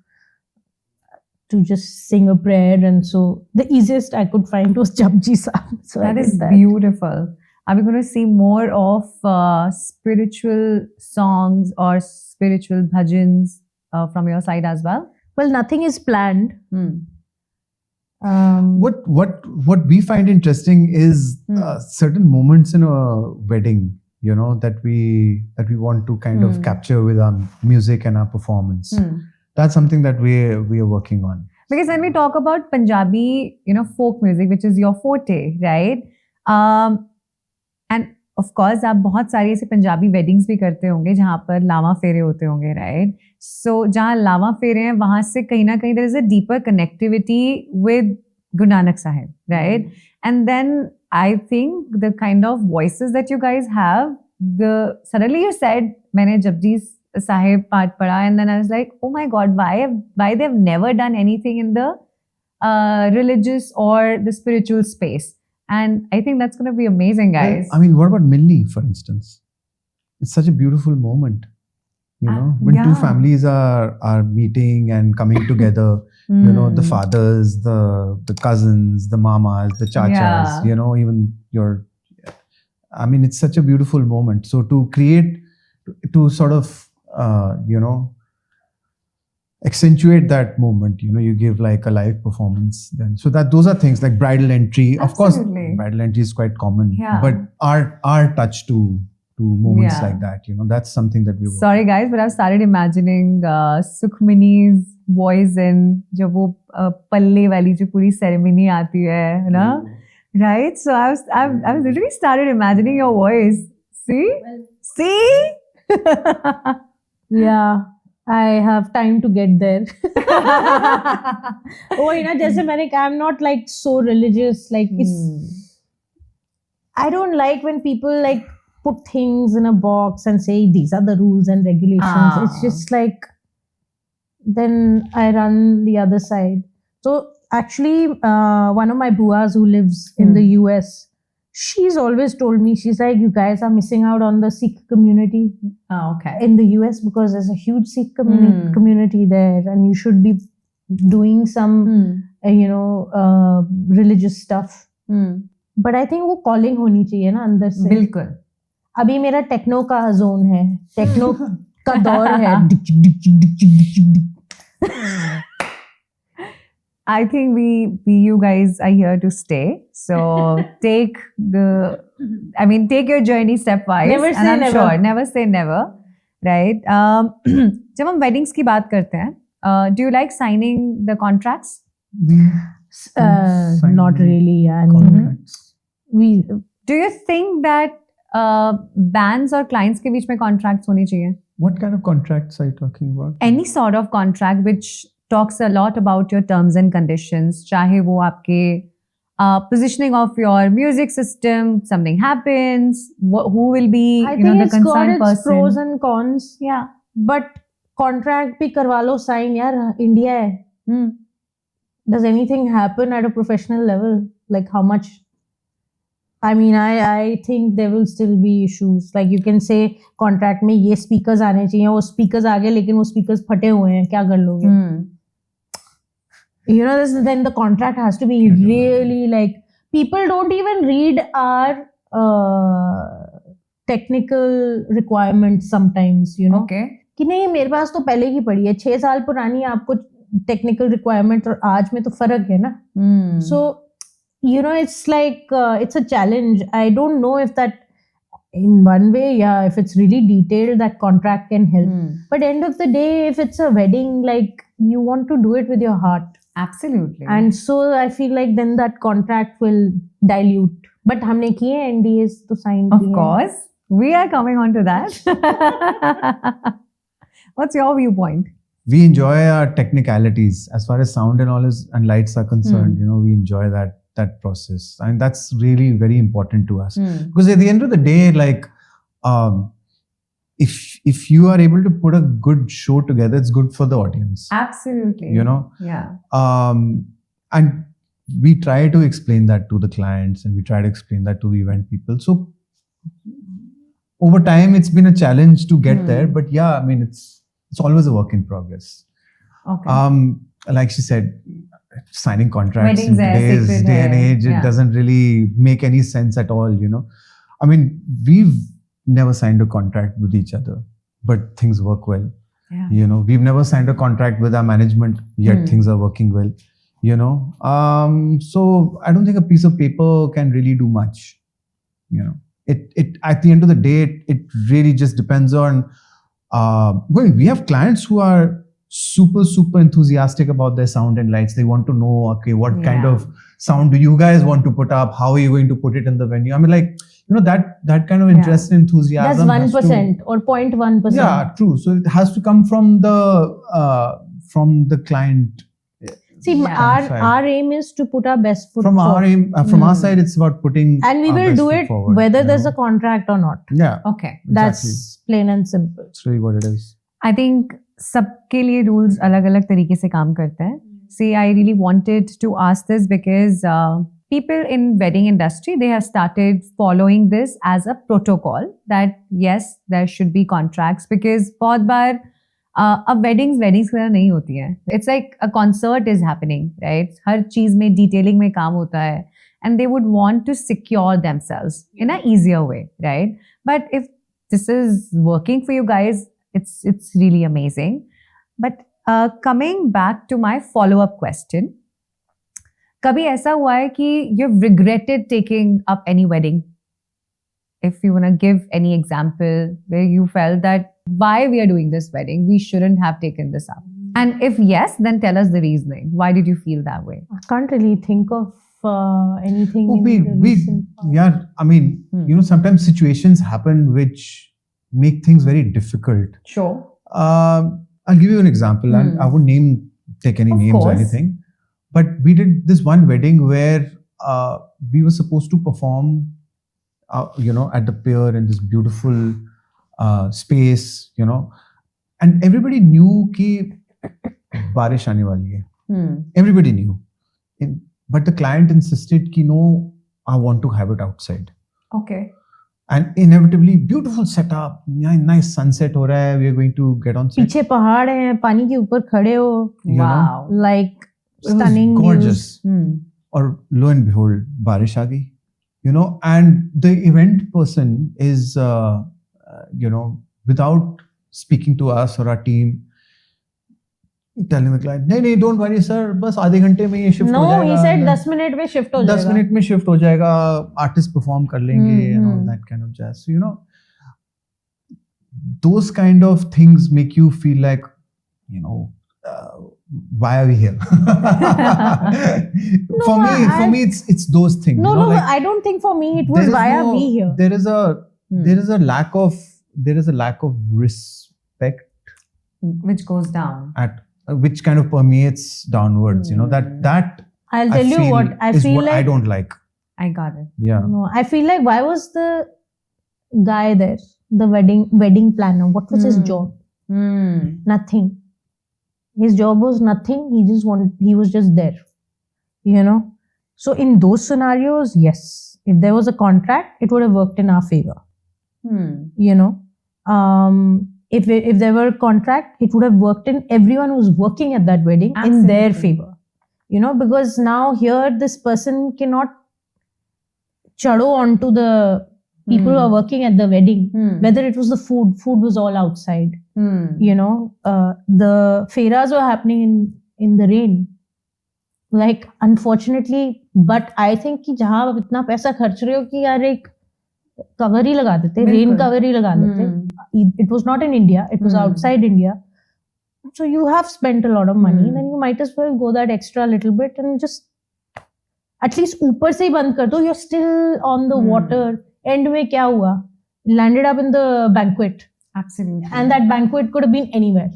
just sing a prayer, and so the easiest I could find was Japji Sahib. So that is beautiful. Are we going to see more of spiritual songs or spiritual bhajans from your side as well? Well, nothing is planned. What we find interesting is certain moments in a wedding, that we want to kind of capture with our music and our performance. That's something that we are working on. Because when we talk about Punjabi, folk music, which is your forte, right? And of course, आप बहुत सारी ऐसे Punjabi weddings भी करते होंगे जहाँ पर लावा फेरे होते होंगे, right? So जहाँ लावा फेरे हैं वहाँ से कहीं ना कहीं there is a deeper connectivity with Guru Nanak Sahib, right? And then I think the kind of voices that you guys have, suddenly you said मैंने Japji Sahib part पढ़ा, and then I was like, oh my God, why they've never done anything in the religious or the spiritual space. And I think that's going to be amazing, guys. I mean, what about Milni, for instance? It's such a beautiful moment, when two families are meeting and coming together. The fathers, the cousins, the mamas, the chachas. Even your. I mean, it's such a beautiful moment. So to sort of, accentuate that moment, you give like a live performance then. So those are things like bridal entry. Absolutely. Of course, bridal entry is quite common. Yeah. But our touch to moments like that, that's something that we work. Sorry guys, but I've started imagining Sukhmani's voice in जब वो पल्ले वाली जो पूरी ceremony आती है ना, right? So I've literally started imagining your voice. See? Yeah. I have time to get there. जैसे मैंने कहा, I'm not like so religious. Like I don't like when people like put things in a box and say these are the rules and regulations. It's just like, then I run the other side. So actually, one of my buas who lives in the US, She's always told me, she's like, you guys are missing out on the Sikh community Okay. in the US because there's a huge Sikh community there, and you should be doing some, religious stuff. But I think वो calling होनी चाहिए ना अंदर से. बिल्कुल. अभी मेरा techno का जोन है, टेक्नो का दौर है. I think you guys are here to stay. So take your journey stepwise. Never and say I'm never. sure, never say never, right? जब हम weddings की बात करते हैं, do you like signing the contracts? Not really. I mean, Do you think that bands or clients के बीच में contracts होनी चाहिए? What kind of contracts are you talking about? Any sort of contract which talks a lot about your terms and conditions, चाहे वो आपके positioning of your music system, something happens, who will be I the think it's got concerned its person. pros and cons. Yeah. But contract भी करवा लो sign यार, India है. Does anything happen at a professional level? Like how much? I mean, I think there will still be issues. Like you can say contract में ये speakers आने चाहिए, वो speakers आ गए लेकिन वो speakers फटे हुए हैं, क्या कर लोगे? Then the contract has to be really like, people don't even read our technical requirements sometimes, Okay. कि नहीं मेरे पास तो पहले ही पड़ी है, 6 साल पुरानी है, आपको technical requirement और आज में तो फर्क है ना. So it's like it's a challenge. I don't know if that in one way, if it's really detailed, that contract can help. But end of the day, if it's a wedding, like you want to do it with your heart. Absolutely. And so I feel like then that contract will dilute. But हमने किए NDAs तो sign Of किए. course. We are coming on to that. What's your viewpoint? We enjoy our technicalities as far as sound and lights are concerned. We enjoy that process, and that's really very important to us, because at the end of the day, like if you are able to put a good show together, it's good for the audience. Absolutely. Yeah. And we try to explain that to the clients, and we try to explain that to the event people. So over time, it's been a challenge to get there, but yeah, I mean, it's always a work in progress. Okay. Like she said, signing contracts Weddings in today's day and age, it doesn't really make any sense at all, I mean, we've never signed a contract with each other, but things work well. Yeah. We've never signed a contract with our management, yet things are working well. So I don't think a piece of paper can really do much. It at the end of the day, it really just depends on. We have clients who are super enthusiastic about their sound and lights. They want to know, okay, what kind of sound do you guys want to put up? How are you going to put it in the venue? I mean, like, that kind of interest and enthusiasm. That's 1% or 0.1%. Yeah, true. So it has to come from the client. See, our aim is to put our best foot from forward. From our side, it's about putting and we our will best do foot it forward, whether there's a contract or not. Yeah. Okay. That's plain and simple. That's really what it is. I think सबके लिए rules अलग-अलग तरीके से काम करते हैं. See, I really wanted to ask this because people in wedding industry, they have started following this as a protocol that yes, there should be contracts, because बहुत बार अब weddings की तरह नहीं होती हैं. It's like a concert is happening, right? हर चीज में detailing में काम होता है, and they would want to secure themselves in an easier way, right? But if this is working for you guys, it's really amazing. But coming back to my follow-up question, कभी ऐसा हुआ है कि you've regretted taking up any wedding? If you want to give any example where you felt that why we are doing this wedding, we shouldn't have taken this up. And if yes, then tell us the reasoning. Why did you feel that way? I can't really think of anything. I mean, sometimes situations happen which make things very difficult. Sure. I'll give you an example. I won't take any names or anything. But we did this one wedding where we were supposed to perform, at the pier in this beautiful space, and everybody knew कि बारिश आने वाली है. Everybody knew. But the client insisted कि no, I want to have it outside. Okay. And inevitably, beautiful setup, nice sunset हो रहा है, we are going to get on set. पीछे पहाड़ हैं, पानी के ऊपर खड़े हो. You know? Wow. Like It was stunning gorgeous. views. Or lo and behold, बारिश आ गई. You know, and the event person is, without speaking to us or our team, telling the client, नहीं, don't worry sir, बस आधे घंटे में ये shift हो जाएगा. No, he said 10 minute में shift हो जाएगा. 10 मिनट में shift हो जाएगा, artist perform कर लेंगे and all that kind of jazz. So, those kind of things make you feel like, why are we here? For me, it's those things. No, I don't think for me it was why are we here. There is a lack of respect Which goes down. Which kind of permeates downwards. That I'll tell you what I feel what like. I don't like. I got it. Yeah. No, I feel like why was the guy there, the wedding planner? What was his job? Nothing. His job was nothing. He was just there. So in those scenarios, yes, if there was a contract, it would have worked in our favor. If there were a contract, it would have worked in everyone who's working at that wedding in their favor. Because now here this person cannot chado onto the people who are working at the wedding. Whether it was the food was all outside. The fairas were happening in the rain. Like, unfortunately, but I think कि जहाँ आप इतना पैसा खर्च रहे हो कि यार एक cover ही लगा देते, rain cover ही लगा देते. It was not in India, it was outside India. So you have spent a lot of money, then you might as well go that extra little bit and just at least ऊपर से ही बंद कर दो. You're still on the water. End में क्या हुआ? Landed up in the banquet. Absolutely. And that banquet could have been anywhere.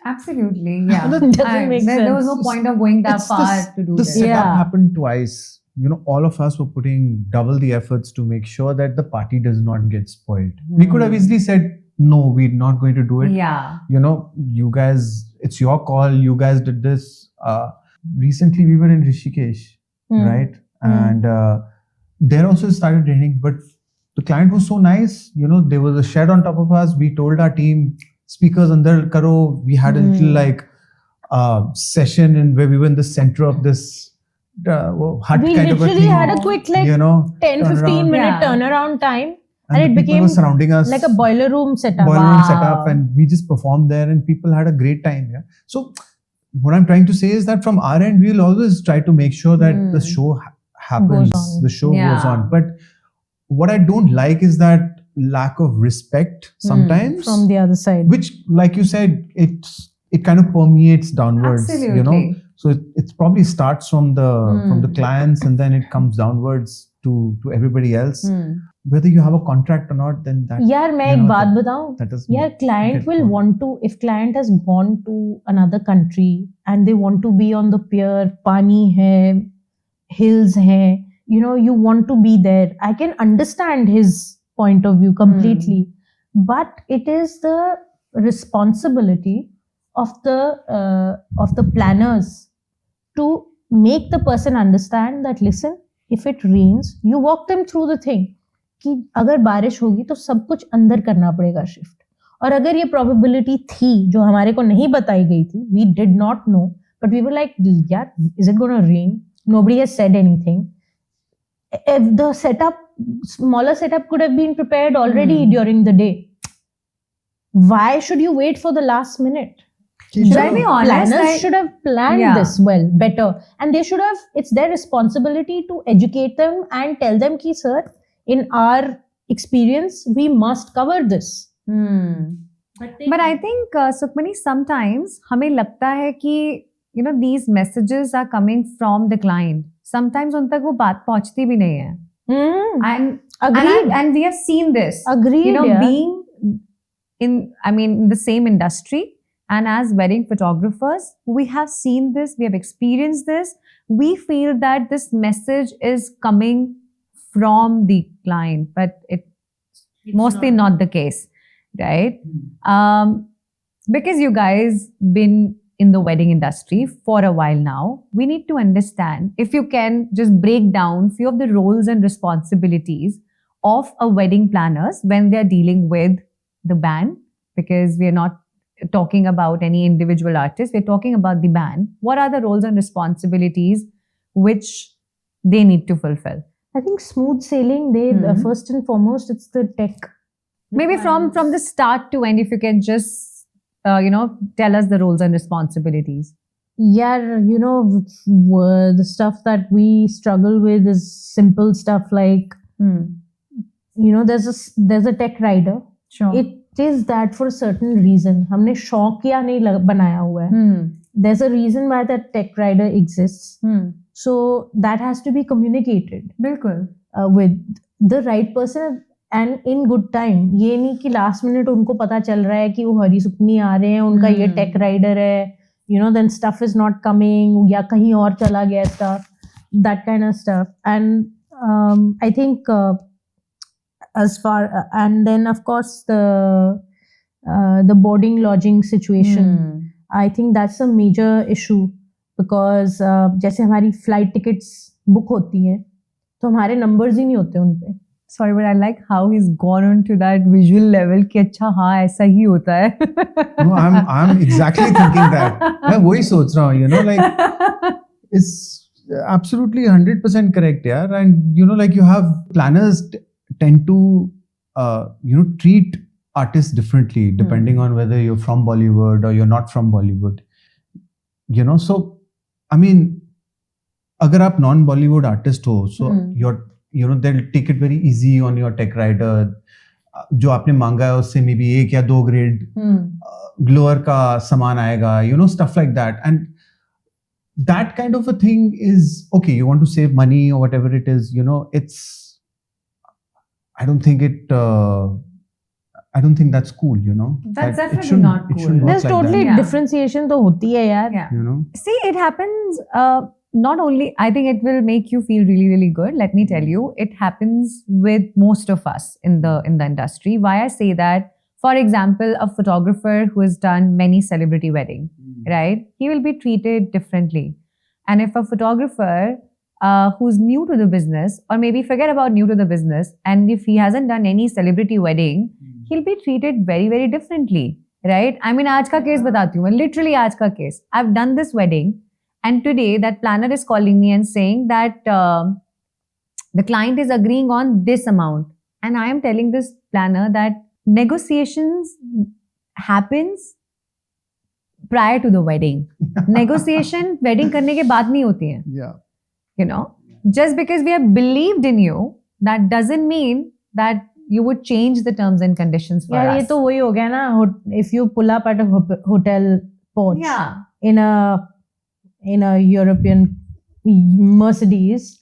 Absolutely, yeah. Doesn't make sense. There was no point of going that far to do the this. setup happened twice. All of us were putting double the efforts to make sure that the party does not get spoiled. We could have easily said, no, we're not going to do it. Yeah. You guys, it's your call. You guys did this. Recently, we were in Rishikesh, right? And there also started raining. But the client was so nice. There was a shed on top of us. We told our team, speakers andar karo. We had a little session where we were in the center of this hut We kind of a literally thing. had a quick 10-15 minute turnaround time. And it the people became were surrounding us like a boiler room setup. And we just performed there and people had a great time. Yeah. So what I'm trying to say is that from our end, we'll always try to make sure that the show happens, the show goes on. But what I don't like is that lack of respect sometimes From the other side. which, like you said, it kind of permeates downwards. Absolutely. So it probably starts from the clients and then it comes downwards to everybody else. Whether you have a contract or not, then that. यार मैं एक बात बताऊं. यार client will want to, if client has gone to another country and they want to be on the pier, पानी है, hills है, you want to be there. I can understand his point of view completely, but it is the responsibility of the planners to make the person understand that listen, if it rains, you walk them through the thing. कि अगर बारिश होगी तो सब कुछ अंदर करना पड़ेगा शिफ्ट. और अगर ये प्रोबेबिलिटी थी जो हमारे को नहीं बताई गई थी, we did not know, but we were like, यार, is it going to rain? Nobody has said anything. If the smaller setup could have been prepared already during the day, why should you wait for the last minute? Should I be honest? Planners should have planned this better, and they should have. It's their responsibility to educate them and tell them, "Ki sir, in our experience, we must cover this." But I think, Sukhmani, sometimes हमें लगता है कि these messages are coming from the client. Sometimes उन तक वो बात पहुंचती भी नहीं है. And we have seen this. Agreed. Being in the same industry and as wedding photographers, we have seen this. We have experienced this. We feel that this message is coming from the client, but it's mostly not the case, right? Because you guys been in the wedding industry for a while now, we need to understand, if you can just break down few of the roles and responsibilities of a wedding planners when they're dealing with the band, because we're not talking about any individual artist, we're talking about the band. What are the roles and responsibilities which they need to fulfill? I think smooth sailing, first and foremost, it's the tech. Maybe from the start to end, if you can just, tell us the roles and responsibilities. Yeah, the stuff that we struggle with is simple stuff like, there's a tech rider. Sure. It is that for a certain reason. हमने शौकिया नहीं बनाया हुआ है. There's a reason why that tech rider exists. So that has to be communicated. बिल्कुल. With the right person and in good time. ये नहीं कि last minute उनको पता चल रहा है कि वो हरी सुखनी आ रहे हैं, उनका ये tech rider है. Then stuff is not coming, या कहीं और चला गया stuff. That kind of stuff. And I think and then of course the boarding lodging situation. I think that's a major issue because जैसे हमारी flight tickets book होती हैं तो हमारे numbers ही नहीं होते उन पे. Sorry, but I like how he's gone on to that visual level कि अच्छा हाँ ऐसा ही होता है. No, I'm exactly thinking that. मैं वही सोच रहा हूँ, like it's absolutely 100% correct, yeah. And like you have planners tend to treat artists differently depending on whether you're from Bollywood or you're not from Bollywood. So I mean, अगर आप non-Bollywood artist हो, so you're they'll take it very easy on your tech rider. जो आपने मांगा है उससे maybe 1 या 2 grade lower का सामान आएगा, stuff like that. And that kind of a thing is okay. You want to save money or whatever it is, it's. I don't think that's cool, That's definitely not cool. There's totally differentiation तो होती है यार. Yeah. See, it happens. Not only, I think it will make you feel really, really good. Let me tell you, it happens with most of us in the industry. Why I say that? For example, a photographer who has done many celebrity weddings, right? He will be treated differently. And if a photographer who's new to the business, or maybe forget about new to the business, and if he hasn't done any celebrity wedding, he'll be treated very, very differently, right? I mean, आज का case बताती हूँ, literally आज का case. I've done this wedding, and today that planner is calling me and saying that the client is agreeing on this amount, and I am telling this planner that negotiations happens prior to the wedding. Negotiation wedding करने के बाद नहीं होती है. Yeah. Just because we have believed in you, that doesn't mean that you would change the terms and conditions for us. ये तो वही हो गया ना. If you pull up at a hotel porch in a European Mercedes,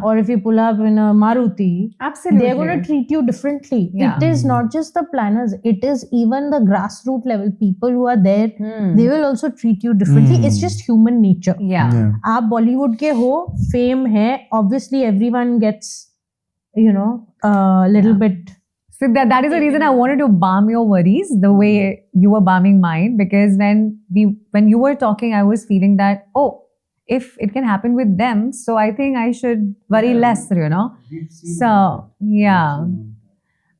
or if you pull up in a Maruti, absolutely, they're going to treat you differently. It is not just the planners; it is even the grassroots level people who are there. They will also treat you differently. It's just human nature. आप Bollywood के हो, fame है. Obviously, everyone gets, a little bit. So that is the reason I wanted to balm your worries the way you were balming mine, because when you were talking, I was feeling that, if it can happen with them, so I think I should worry less, So,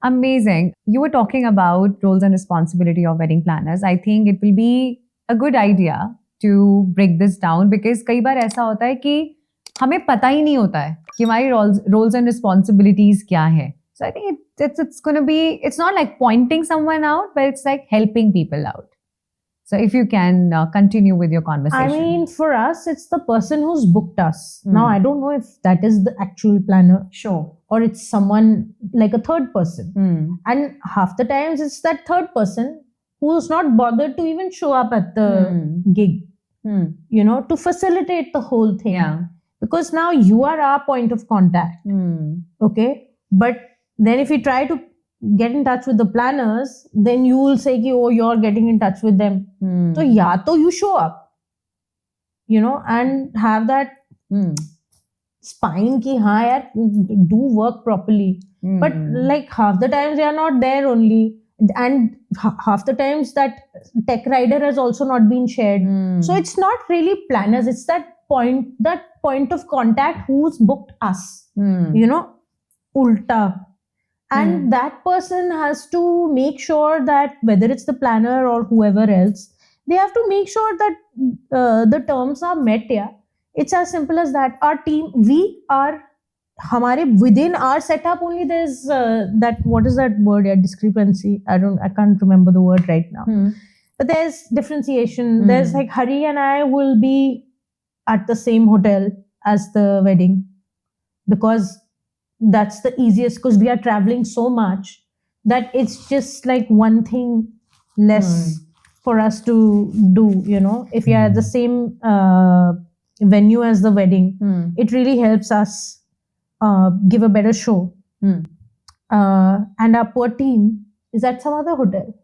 amazing. You were talking about roles and responsibility of wedding planners. I think it will be a good idea to break this down, because कई बार ऐसा होता है कि हमें पता ही नहीं होता है कि हमारी roles and responsibilities क्या है. So I think it's going to be, it's not like pointing someone out, but it's like helping people out. So if you can continue with your conversation. I mean, for us, it's the person who's booked us. Now, I don't know if that is the actual planner. Sure. Or it's someone like a third person. And half the times it's that third person who's not bothered to even show up at the gig, to facilitate the whole thing. Yeah. Because now you are our point of contact. Okay. But then if you try to get in touch with the planners, then you will say, you're getting in touch with them. So, to you show up, and have that spine ki, do work properly. But like half the times they are not there only. and half the times that tech rider has also not been shared. So it's not really planners, it's that point of contact who's booked us, ulta. And that person has to make sure that whether it's the planner or whoever else, they have to make sure that the terms are met. Yeah, it's as simple as that. Our team, we are within our setup only. There's that, what is that word? Yeah, discrepancy. I can't remember the word right now. But there's differentiation. There's like Hari and I will be at the same hotel as the wedding because that's the easiest, because we are traveling so much that it's just like one thing less for us to do. If you are at the same venue as the wedding, it really helps us give a better show. And our poor team is at some other hotel.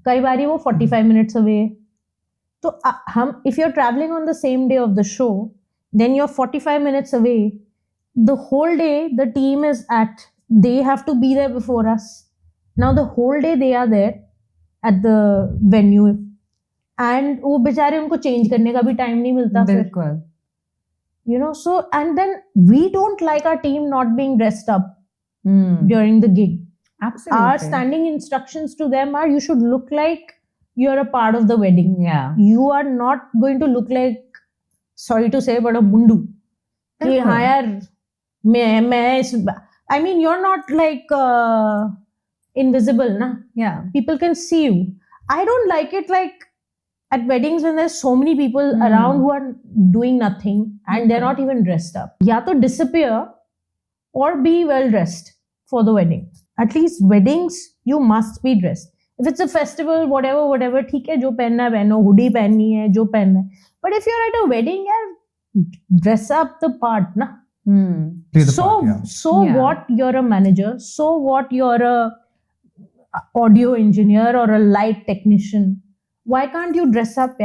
Kai bari wo 45 minutes away. So if you're traveling on the same day of the show, then you're 45 minutes away. The whole day the team they have to be there before us. Now the whole day they are there at the venue, and वो बेचारे उनको change करने का भी time नहीं मिलता फिर. So, and then we don't like our team not being dressed up during the gig. Absolutely. Our standing instructions to them are, you should look like you're a part of the wedding. Yeah. You are not going to look like, sorry to say, but a bundu. I mean, you're not like invisible, na? Yeah. People can see you. I don't like it like at weddings when there's so many people around who are doing nothing and they're not even dressed up. Ya to disappear or be well dressed for the wedding. At least weddings, you must be dressed. If it's a festival, whatever, theek hai, jo pehenna hai pehno, hoodie pehenni hai, jo pehenna hai. But if you're at a wedding, dress up the part, na? What you're a manager, so what you're a audio engineer or a light technician, why can't you dress up?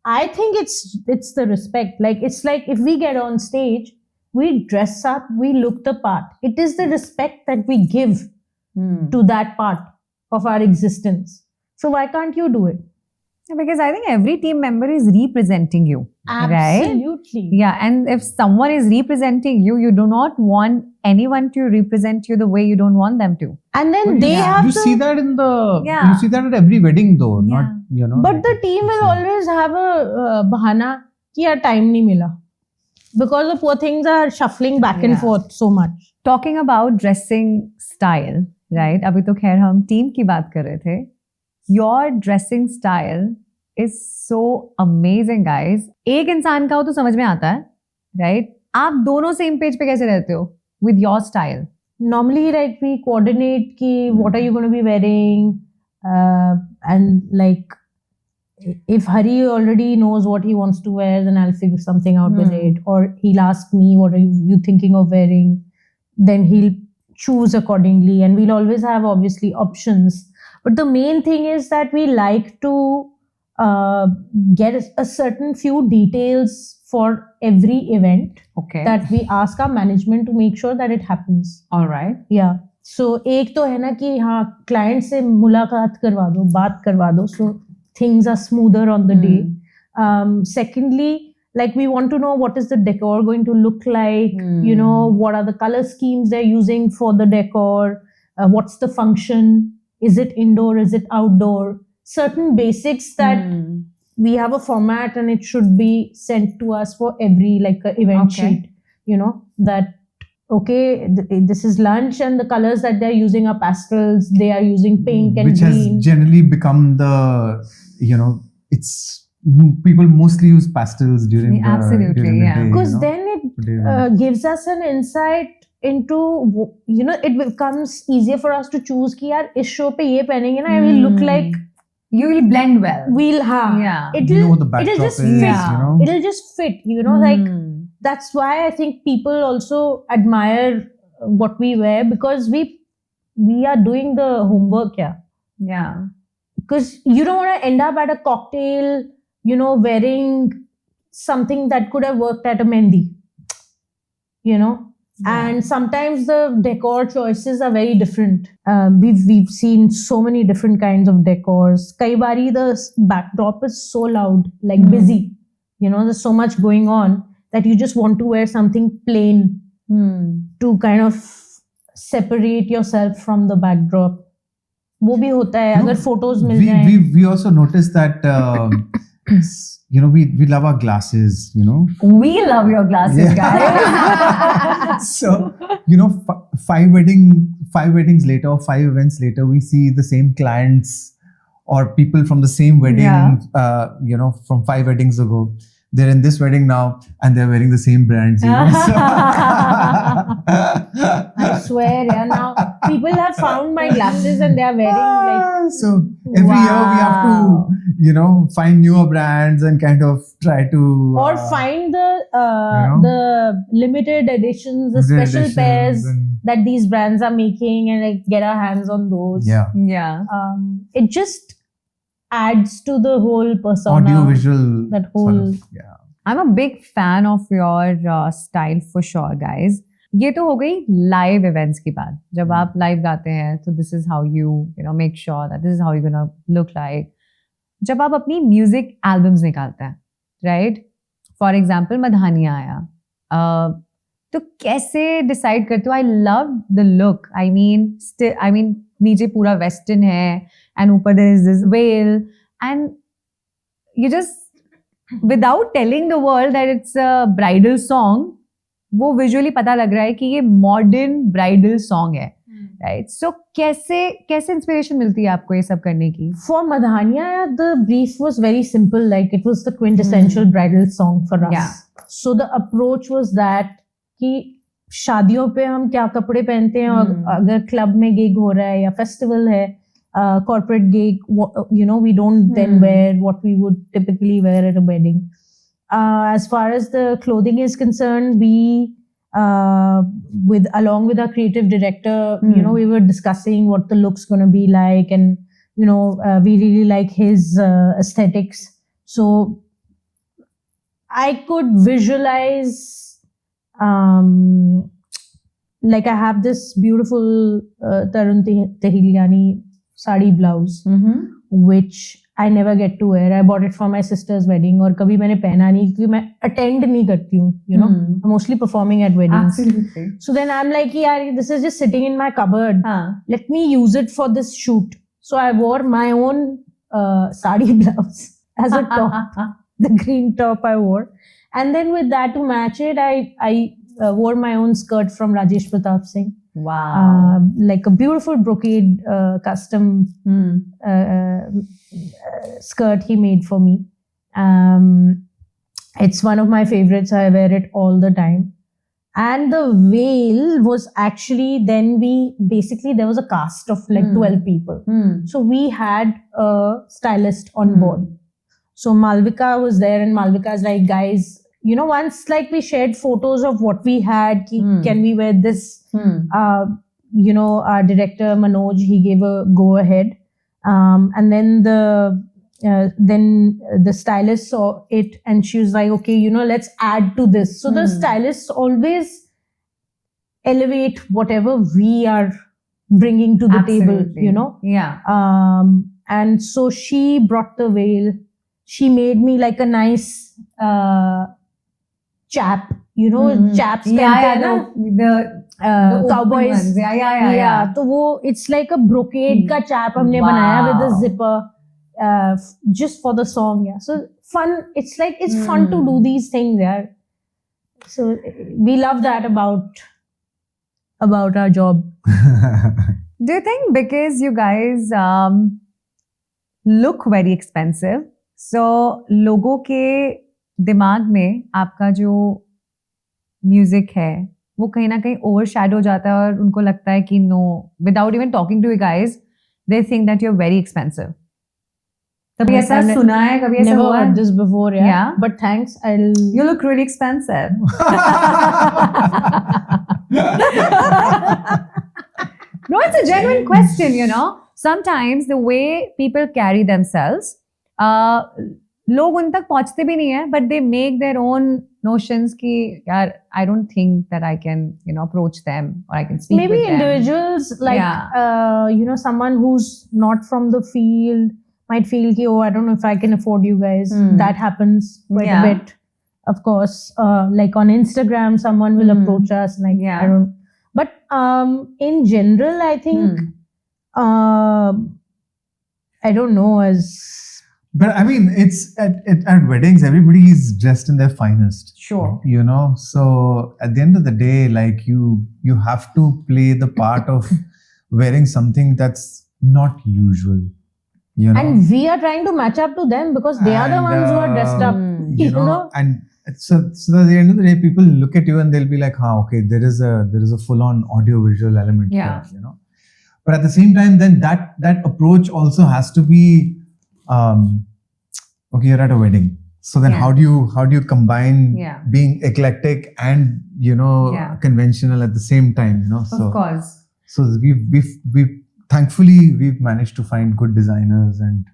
I think it's the respect. Like, it's like if we get on stage, we dress up, we look the part. It is the respect that we give to that part of our existence. So why can't you do it? Because I think every team member is representing you. Absolutely. Right? Yeah, and if someone is representing you, you do not want anyone to represent you the way you don't want them to. And then they have you to... see that you see that at every wedding though, not, But the team will always have a bahana ki yaar time nahi mila. Because the poor things are shuffling back and forth so much. Talking about dressing style, right? Abhi to khair hum team ki baat kar rahe the. Your dressing style is so amazing, guys. एक इंसान का हो तो समझ में आता है, right? आप दोनों same page पे कैसे रहते हो with your style? Normally, like, we coordinate ki what are you going to be wearing, and like if Hari already knows what he wants to wear, then I'll figure something out with it. Or he'll ask me, what are you thinking of wearing? Then he'll choose accordingly, and we'll always have obviously options. But the main thing is that we like to get a certain few details for every event that we ask our management to make sure that it happens. All right. Yeah. So, एक तो है ना कि हाँ client से मुलाकात करवा दो, बात करवा दो, so things are smoother on the day. Secondly, like, we want to know what is the decor going to look like, what are the color schemes they're using for the decor, what's the function, is it indoor, is it outdoor, certain basics that we have a format and it should be sent to us for every event sheet, that this is lunch and the colors that they're using are pastels, they are using pink and which green. Has generally become the, it's people mostly use pastels during Absolutely, during the day. Because then it gives us an insight into, it becomes easier for us to choose ki yaar is show pe ye pehenenge na, will look like, you will blend well. We'll have. Yeah. What the backdrop it'll just is, fit. It'll just fit, like, that's why I think people also admire what we wear, because we are doing the homework. Yeah. Because you don't want to end up at a cocktail, wearing something that could have worked at a mehndi, And sometimes the decor choices are very different. We've seen so many different kinds of decors. Kai bari the backdrop is so loud, like busy. You know, there's so much going on that you just want to wear something plain to kind of separate yourself from the backdrop. वो भी होता है अगर photos मिल जाएं. We also noticed that you know we love our glasses, you know. We love your glasses, guys. So you know, five weddings later, 5 events later, we see the same clients or people from the same wedding, you know, from 5 weddings ago. They're in this wedding now and they're wearing the same brands, you know. I swear, yeah. Now people have found my glasses and they are wearing like. So every year we have to, you know, find newer brands and kind of try to. Or find the limited editions, the special pairs that these brands are making, and like get our hands on those. Yeah. It just adds to the whole persona. Audio-visual. That whole. Sort of, yeah. I'm a big fan of your style for sure, guys. ये तो हो गई live events की बात. जब आप live गाते हैं, तो this is how you know make sure that this is how you're gonna look like. जब आप अपनी music albums निकालते हैं, right? For example, मधानिया आया. तो कैसे decide करते हो? I love the look. I mean नीचे पूरा western है and ऊपर there is this veil and you just without telling the world that it's a bridal song, वो visually पता लग रहा है कि ये modern bridal song है, right? So कैसे inspiration मिलती है आपको ये सब करने की? For Madhaniya, the brief was very simple. Like it was the quintessential bridal song for us. Yeah. So the approach was that कि शादियों पे हम क्या कपड़े पहनते हैं और अगर क्लब में गिग हो रहा है या फेस्टिवल है, corporate gig, you know, we don't then wear what we would typically wear at a wedding. As far as the clothing is concerned, we along with our creative director, you know, we were discussing what the look's going to be like, and you know, we really like his aesthetics. So I could visualize. Like I have this beautiful Tarun Tehiliani sari blouse, which I never get to wear. I bought it for my sister's wedding, और कभी मैंने पहना नहीं क्योंकि मैं attend नहीं करती हूँ. You know, I'm mostly performing at weddings. Absolutely. So then I'm like, यार, this is just sitting in my cupboard. Let me use it for this shoot. So I wore my own sari blouse as a top, the green top I wore. And then with that to match it, I wore my own skirt from Rajesh Pratap Singh. Wow. Like a beautiful brocade custom skirt he made for me. It's one of my favorites. I wear it all the time. And the veil was actually, then there was a cast of like 12 people. So we had a stylist on board. So Malvika was there, and Malvika's like, guys, you know, once like we shared photos of what we had, can we wear this? You know, our director Manoj, he gave a go ahead. And then the stylist saw it and she was like, okay, you know, let's add to this. So the stylists always elevate whatever we are bringing to the table, you know? Yeah. And so she brought the veil. She made me like a nice chap, you know, chaps. The cowboys. Ones. Yeah. So वो, it's like a brocade का chap हमने बनाया with a zipper, just for the song. Yeah. So fun. It's like, it's fun to do these things. Yeah. So we love that about our job. Do you think because you guys look very expensive, so लोगों के दिमाग में आपका जो music है वो कहीं ना कहीं ओवरशैडो जाता है और उनको लगता है कि no, without even talking to you guys, they think that you are very expensive. कभी ऐसा सुना है? कभी ऐसा हुआ? Never heard this before, yeah. But thanks. You look really expensive. No, it's a genuine question, you know. Sometimes the way people carry themselves, लोग उन तक पहुंचते भी नहीं है, but they make their own notions ki yaar, I don't think that I can, approach them or I can speak Maybe with them. individuals like someone who's not from the field might feel ki, oh, I don't know if I can afford you guys. That happens quite a bit, of course. Like on Instagram, someone will approach us like, I don't. But in general, I think I don't know, as But I mean, it's at weddings, everybody is dressed in their finest. Sure. So at the end of the day, like you have to play the part of wearing something that's not usual. And we are trying to match up to them because they are the ones who are dressed up. And so at the end of the day, people look at you and they'll be like, okay, there is a full-on audio-visual element here, But at the same time, then that approach also has to be, okay, you're at a wedding. So then how do you combine being eclectic and, conventional at the same time, So, of course. So we've thankfully we've managed to find good designers and,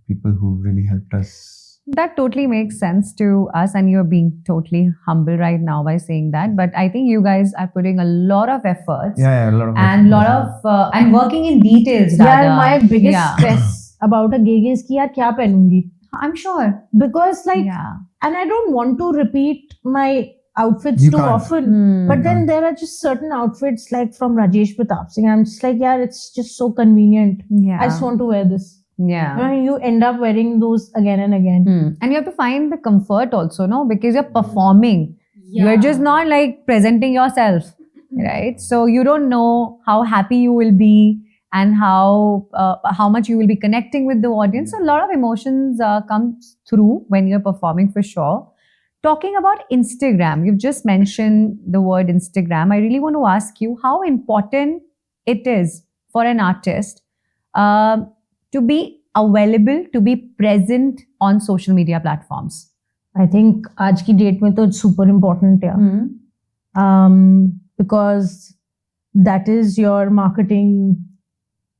people who really helped us. That totally makes sense to us, and you're being totally humble right now by saying that. But I think you guys are putting a lot of efforts. A lot of and lot of and working in details. Yeah, my biggest stress about a gig is ki yaar kya pehnungi. I'm sure because and I don't want to repeat my outfits too often. But then there are just certain outfits like from Rajesh Pratap Singh. I'm just like, it's just so convenient. I just want to wear this. You end up wearing those again and again. And you have to find the comfort also, no? Because you're performing. You're just not like presenting yourself, right? So you don't know how happy you will be and how much you will be connecting with the audience. So a lot of emotions come through when you're performing, for sure. Talking about Instagram, you've just mentioned the word Instagram. I really want to ask you how important it is for an artist to be available, to be present on social media platforms. I think आज की date में तो it's super important, because that is your marketing.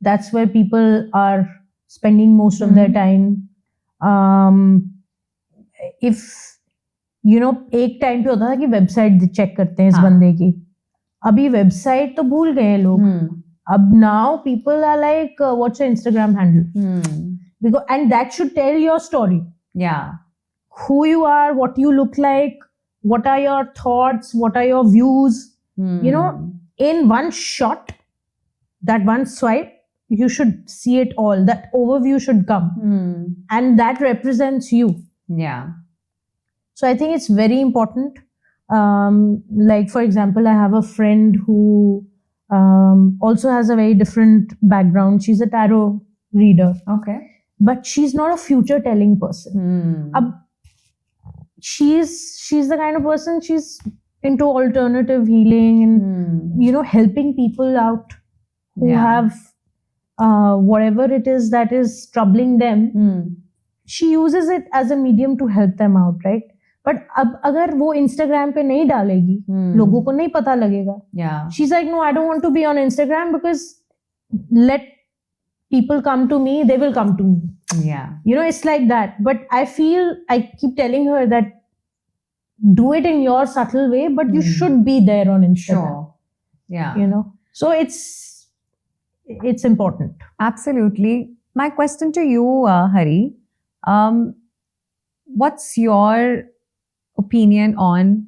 That's where people are spending most of their time. If एक time पे होता था कि website check करते हैं इस बंदे की, अभी वेबसाइट तो भूल गए हैं लोग. Now people are like, what's your Instagram handle? And that should tell your story. Who you are, what you look like, what are your thoughts, what are your views. In one shot, that one swipe, you should see it all. That overview should come. And that represents you. So I think it's very important. Like, for example, I have a friend who also has a very different background. She's a tarot reader. Okay. But she's not a future telling person. She's the kind of person, she's into alternative healing and helping people out who have whatever it is that is troubling them. She uses it as a medium to help them out, right? But अब अगर वो Instagram पे नहीं डालेगी, लोगों को नहीं पता लगेगा. She's like, no, I don't want to be on Instagram because let people come to me, they will come to me. It's like that. But I keep telling her that do it in your subtle way, but you should be there on Instagram. Sure. So it's important. Absolutely. My question to you, Hari, what's your opinion on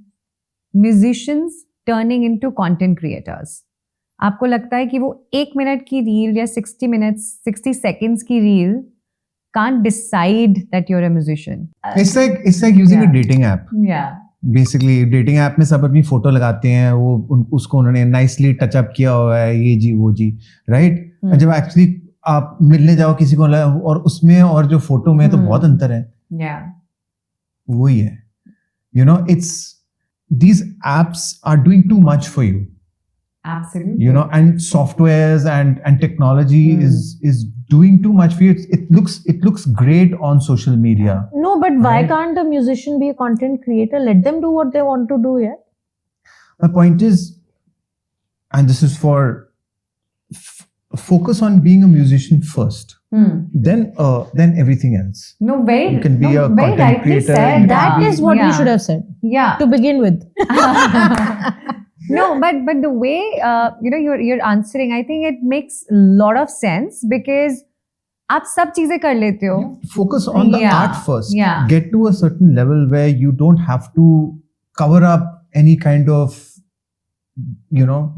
musicians turning into content creators? आपको लगता है कि वो 1 minute की reel या 60 seconds की reel can't decide that you're a musician? It's like using a dating app. Basically, dating app में सब अपनी फोटो लगाते हैं, वो उसको उन्होंने nicely touch up किया हुआ है, ये जी वो जी, right? जब actually आप मिलने जाओ किसी को और उसमें और जो फोटो में तो बहुत अंतर है. वही है. These apps are doing too much for you. Absolutely. And softwares and technology is doing too much for you. It looks great on social media. No, but why can't a musician be a content creator? Let them do what they want to do, My point is, and this is for focus on being a musician first. Then everything else. No, very. You can be a very content rightly creator. said. That is what Yeah. you should have said Yeah. to begin with. No, but the way you're answering, I think it makes a lot of sense because आप सब चीजें कर लेते हो. Focus on the Yeah. art first. Yeah. Get to a certain level where you don't have to cover up any kind of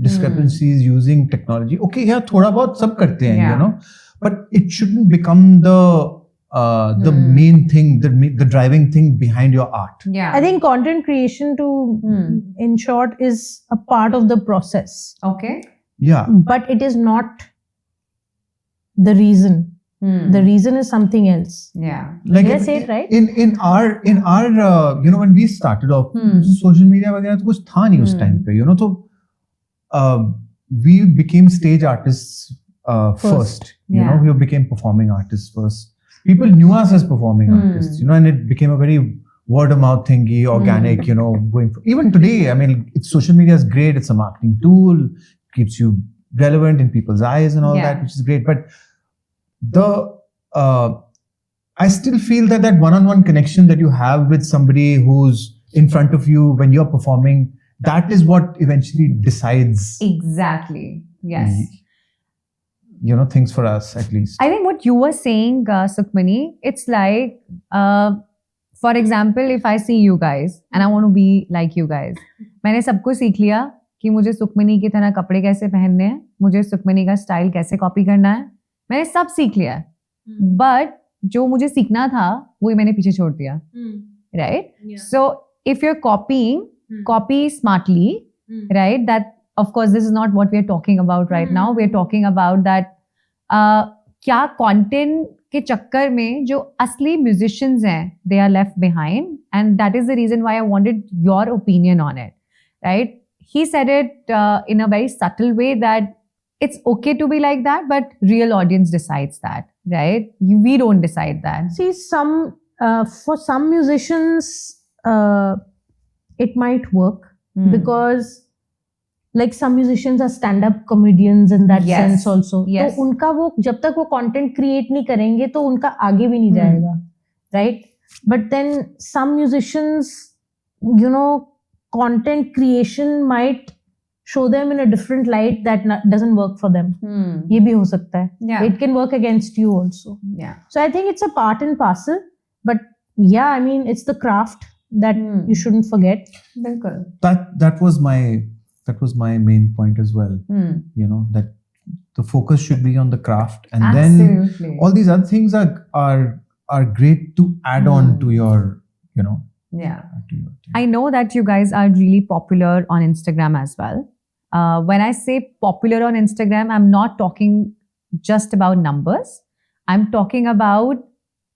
discrepancies using technology. Okay, yeah, thoda bahut sab karte hain, Yeah. but it shouldn't become the main thing, the driving thing behind your art. Yeah. I think content creation, in short, is a part of the process, Okay. Yeah. but it is not the reason. The reason is something else. Yeah. Like Did I say it right? in our when we started off, social media वगैरह तो कुछ था नहीं उस time पे, तो we became stage artists first. Yeah. We became performing artists first. People knew us as performing artists, and it became a very word of mouth thingy, organic, going for, even today. I mean, social media is great. It's a marketing tool, keeps you relevant in people's eyes and all Yeah. that, which is great. But I still feel that one-on-one connection that you have with somebody who's in front of you when you're performing, that is what eventually decides, Exactly. Yes. things for us, at least. I think what you were saying, Sukhmani, it's like, for example, if I see you guys and I want to be like you guys, मैंने सबको सीख लिया कि मुझे सुखमनी की तरह कपड़े कैसे पहनने हैं, मुझे सुखमनी का स्टाइल कैसे कॉपी करना है, मैंने सब सीख लिया है. बट जो मुझे सीखना था वही मैंने पीछे छोड़ दिया. Right? So if you're copying, copy smartly, right? That, of course, this is not what we are talking about right now. We are talking about that क्या content के चक्कर में जो असली musicians हैं, they are left behind, and that is the reason why I wanted your opinion on it, right? He said it in a very subtle way that it's okay to be like that, but real audience decides that, right? We don't decide that. See, for some musicians, it might work because, like, some musicians are stand-up comedians in that Yes. sense also. Yes. तो उनका वो जब तक वो content create नहीं करेंगे तो उनका आगे भी नहीं जाएगा, right? But then some musicians, content creation might show them in a different light that doesn't work for them. ये भी हो सकता है. Yeah. It can work against you also. Yeah. So I think it's a part and parcel. But yeah, I mean, it's the craft that you shouldn't forget. बिल्कुल. That was my main point as well. That the focus should be on the craft, and Absolutely. then all these other things are great to add on to your, Yeah. to your thing. I know that you guys are really popular on Instagram as well. When I say popular on Instagram, I'm not talking just about numbers. I'm talking about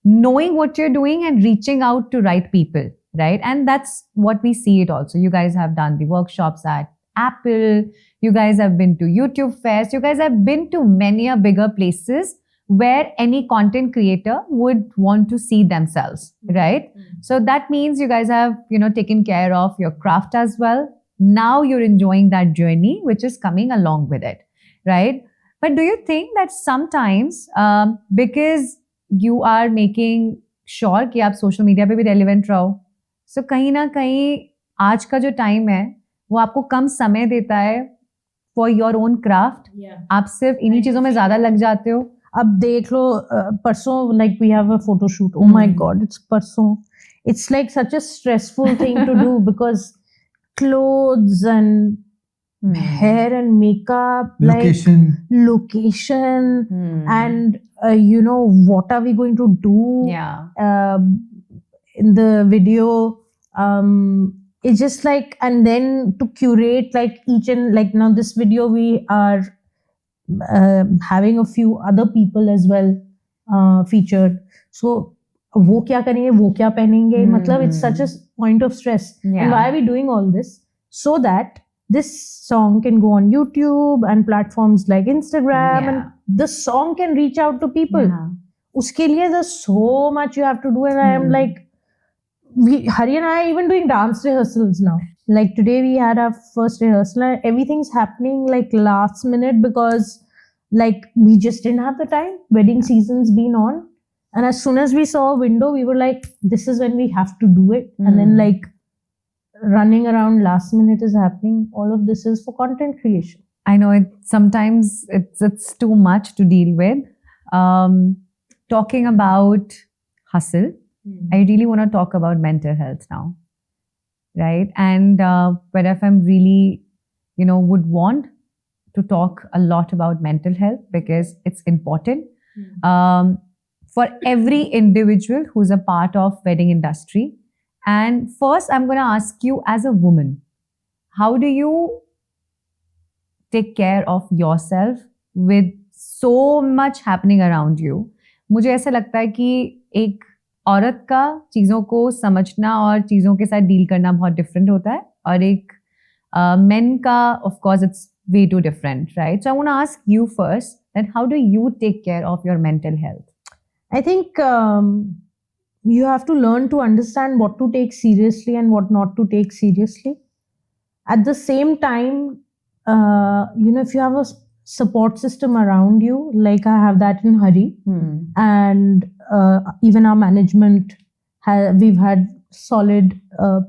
knowing what you're doing and reaching out to right people, right? And that's what we see it also. You guys have done the workshops at Apple. You guys have been to YouTube Fest. You guys have been to many bigger places where any content creator would want to see themselves, right? So that means you guys have, taken care of your craft as well. Now you're enjoying that journey, which is coming along with it, right? But do you think that sometimes, because you are making sure कि आप social media पे भी relevant रहो, so कहीं ना कहीं आज का जो time है, वो आपको कम समय देता है for your own craft. आप सिर्फ इन्हीं चीजों में ज़्यादा लग जाते हो. अब देख लो परसों, like we have a photo shoot. Oh my God, it's परसों. It's like such a stressful thing to do because clothes and hair and makeup, Location. and what are we going to do Yeah. in the video. It's just like, and then to curate like each and like now this video we are having a few other people as well featured. So वो क्या करेंगे, वो क्या पहनेंगे, मतलब it's such a point of stress. Yeah. And why are we doing all this? So that this song can go on YouTube and platforms like Instagram, Yeah. and the song can reach out to people. Yeah. उसके लिए there's so much you have to do, and I am like, Hari and I are even doing dance rehearsals now. Like today we had our first rehearsal and everything's happening like last minute because like we just didn't have the time. Wedding season's been on. And as soon as we saw a window, we were like, this is when we have to do it. And then like running around last minute is happening. All of this is for content creation. I know sometimes it's too much to deal with. Talking about hustle, I really want to talk about mental health now, right? And WedFM really, would want to talk a lot about mental health because it's important for every individual who's a part of wedding industry. And first, I'm going to ask you as a woman, how do you take care of yourself with so much happening around you? मुझे ऐसा लगता है कि एक औरत का चीज़ों को समझना और चीज़ों के साथ डील करना बहुत डिफरेंट होता है और एक men का of course it's way too different, right? So I want to ask you first that how do you take care of your mental health? I think you have to learn to understand what to take seriously and what not to take seriously. At the same time, if you have a support system around you, like I have that in Hari, and even our management, we've had solid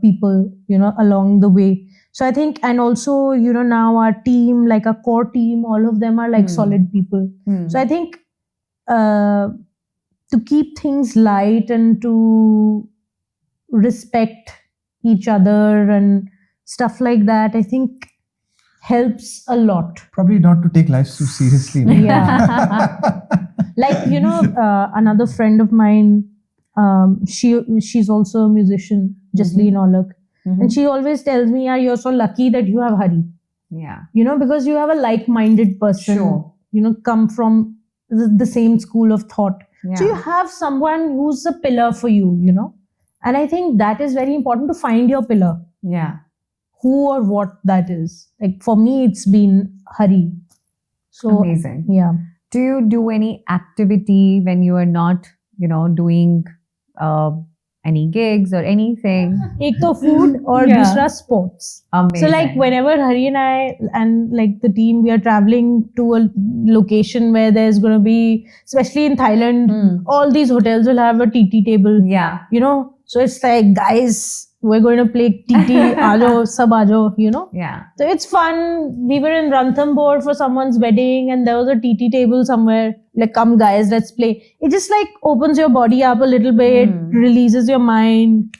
people, along the way. So I think, and also, now our team, like our core team, all of them are like solid people. So I think to keep things light and to respect each other and stuff like that, I think helps a lot. Probably not to take life too seriously. No? Yeah. Like, another friend of mine, she's also a musician, Jasleen Olak. And she always tells me, you're so lucky that you have Hari. Yeah. Because you have a like-minded person, Sure. Come from the same school of thought. Yeah. So you have someone who's a pillar for you, And I think that is very important to find your pillar. Yeah. Who or what that is. Like for me, it's been Hari. So amazing. Yeah. Do you do any activity when you are not, doing any gigs or anything? Ek to food or dusra sports. Amazing. So like whenever Hari and I and like the team, we are traveling to a location where there's going to be, especially in Thailand, all these hotels will have a TT table. Yeah. So it's like, guys, we're going to play TT, aajo, sab aajo, Yeah. So it's fun. We were in Ranthambore for someone's wedding and there was a TT table somewhere. Like, come guys, let's play. It just like opens your body up a little bit, releases your mind,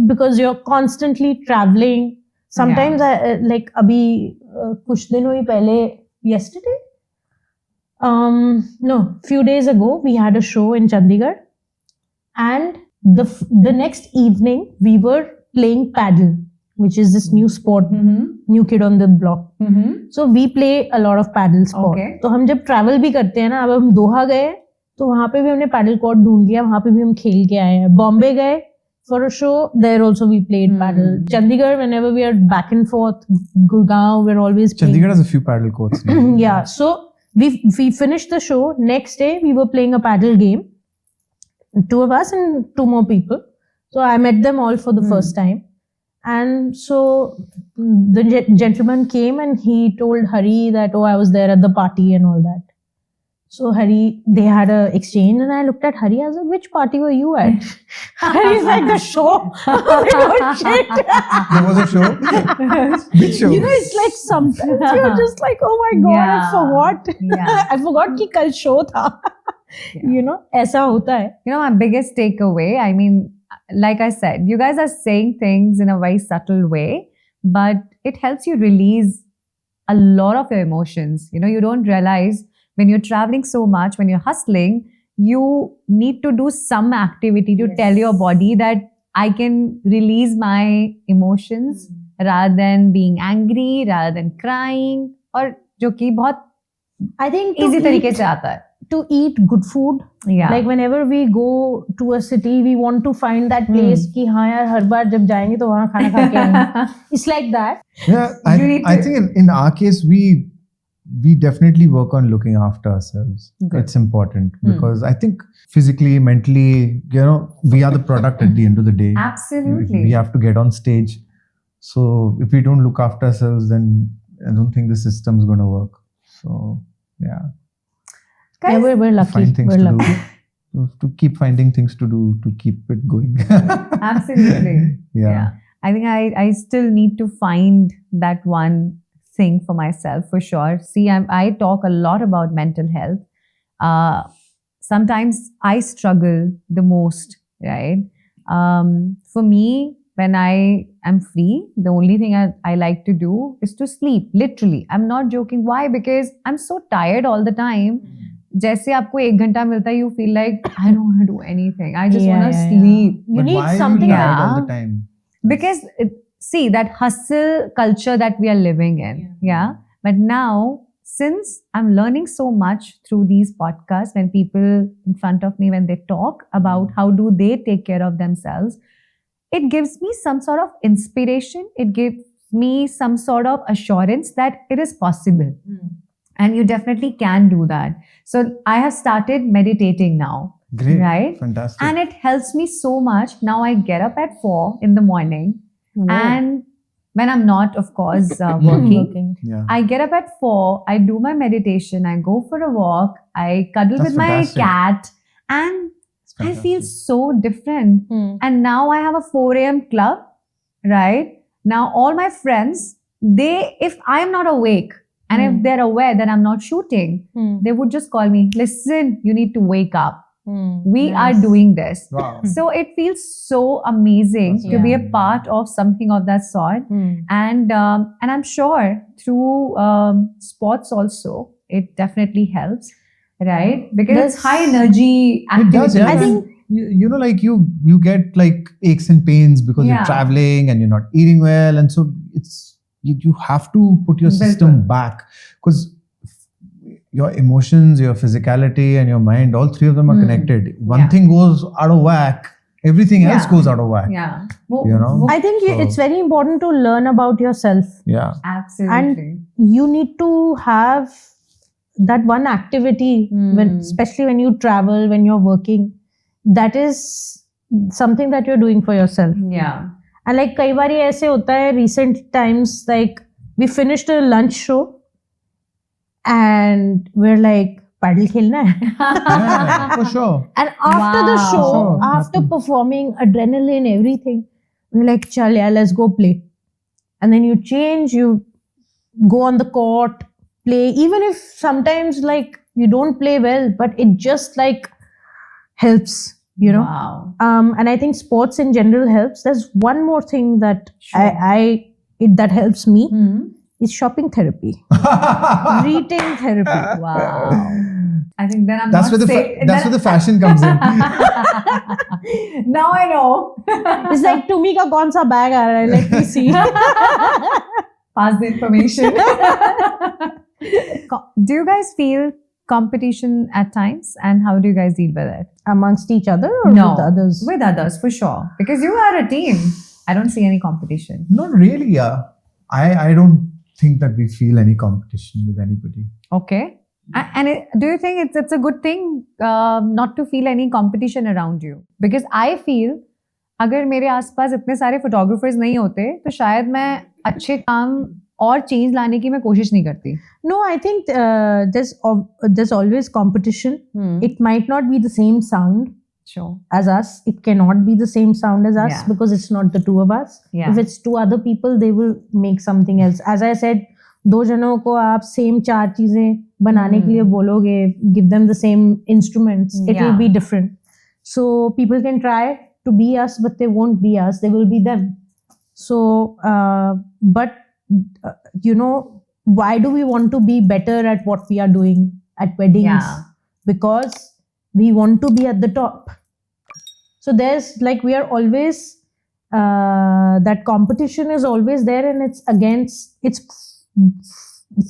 because you're constantly traveling. Sometimes like abhi kuch din hui pehle, yesterday? Few days ago, we had a show in Chandigarh. And the next evening, we were playing paddle, which is this new sport, new kid on the block. So we play a lot of paddle sport. Okay. तो हम जब travel भी करते हैं ना, अब हम दोहा गए, तो वहाँ पे भी हमने paddle court ढूंढ लिया, वहाँ पे भी हम खेल के आए हैं. Bombay गए for a show, there also we played paddle. Chandigarh, whenever we are back and forth, Gurgaon, we're always playing. Chandigarh has a few paddle courts. Yeah, so we finished the show. Next day, we were playing a paddle game. 2 of us and 2 more people. So I met them all for the first time. And so the gentleman came and he told Hari that, I was there at the party and all that. So Hari, they had an exchange and I looked at Hari. I was like, which party were you at? Hari's like, the show. Like, oh shit. There was a show? Which show? It's like sometimes you're just like, oh my God, I forgot. Yeah. I forgot कि कल show था. ऐसा होता है. My biggest takeaway, I mean, like I said, you guys are saying things in a very subtle way, but it helps you release a lot of your emotions. You don't realize when you're traveling so much, when you're hustling, you need to do some activity to tell your body that I can release my emotions rather than being angry, rather than crying, और जो कि बहुत I think easy तरीके से आता है. To eat good food. Yeah. Like whenever we go to a city, we want to find that place कि हाँ यार हर बार जब जाएंगे तो वहाँ खाना खा के आएंगे. It's like that. Yeah, I think in our case, we definitely work on looking after ourselves. Good. It's important because I think physically, mentally, we are the product at the end of the day. Absolutely. We have to get on stage. So if we don't look after ourselves, then I don't think the system's going to work. So yeah, Yeah, Guys, we're lucky. find things We're to lucky. do. To keep finding things to do to keep it going. absolutely. Yeah. I think I still need to find that one thing for myself for sure. See, I talk a lot about mental health. Sometimes I struggle the most, right? For me, when I am free, the only thing I like to do is to sleep, literally. I'm not joking. Why? Because I'm so tired all the time. जैसे आपको 1 घंटा मिलता है, you feel like I don't want to do anything. I just want to sleep. You But need why something. are you tired all Yeah. the time? Because see that hustle culture that we are living in, yeah. But now, since I'm learning so much through these podcasts, when people in front of me, when they talk about how do they take care of themselves, it gives me some sort of inspiration. It gives me some sort of assurance that it is possible. And you definitely can do that. So I have started meditating now. Great. Right? Fantastic. And it helps me so much. Now I get up at 4 in the morning. And when I'm not, of course, working, Yeah. I get up at 4, I do my meditation, I go for a walk, I cuddle That's with my fantastic. cat, and It's I feel fantastic. so different. And now I have a 4 a.m. club, right? Now all my friends, if I am not awake, and if they're aware that I'm not shooting, they would just call me, listen, you need to wake up. We are doing this. Wow. So it feels so amazing That's to be a amazing. part of something of that sort. And I'm sure through sports also, it definitely helps, right? Because it's high energy It does, activity. yeah. I man. think- you know, like you get like aches and pains because Yeah. you're traveling and you're not eating well, and so you have to put your system Bilkul. back, because your emotions, your physicality, and your mind, all three of them are connected. One Yeah. thing goes out of whack, everything else Yeah. goes out of whack. Yeah. You know? I think So- it's very important to learn about yourself. Yeah. Absolutely. You need to have that one activity when, especially when you travel, when you're working, that is something that you're doing for yourself. Yeah. And like कई बारी ऐसे होता है, recent times, like we finished a lunch show and we're like, paddle खेलना है. Yeah, for sure. And after the Wow. show, Sure, after happens. performing, adrenaline, everything, we're like, chal, yeah, let's go play. And then you change, you go on the court, play. Even if sometimes like you don't play well, but it just like helps, you know. Wow. And I think sports in general helps. There's one more thing that Sure. that helps me is shopping therapy, retail therapy. Wow. I think then I'm That's not where that's where the fashion comes in. Now I know. It's like Tumi ka kaun sa bag aa raha hai? Let me see. Pass the information. Do you guys feel competition at times, and how do you guys deal with it? Amongst each other or No, with others? with others for sure, because you are a team. I don't see any competition. Not really. Yeah. I don't think that we feel any competition with anybody. Okay. And do you think it's a good thing not to feel any competition around you? Because I feel अगर मेरे आसपास इतने सारे photographers नहीं होते तो शायद मैं अच्छे काम और चेंज लाने की मैं कोशिश नहीं करती. No, I think there's always competition. It might not be the same sound Sure. as us. It cannot be the same sound as us Yeah. because it's not the two of us. Yeah. If it's two other people, they will make something else. As I said, दो जनों को आप same 4 चीजें बनाने के लिए बोलोगे, give them the same instruments, it Yeah. will be different. So people can try to be us, but they won't be us. They will be them. So, you know, why do we want to be better at what we are doing at weddings? Yeah. Because we want to be at the top. So there's like, we are always, that competition is always there, and it's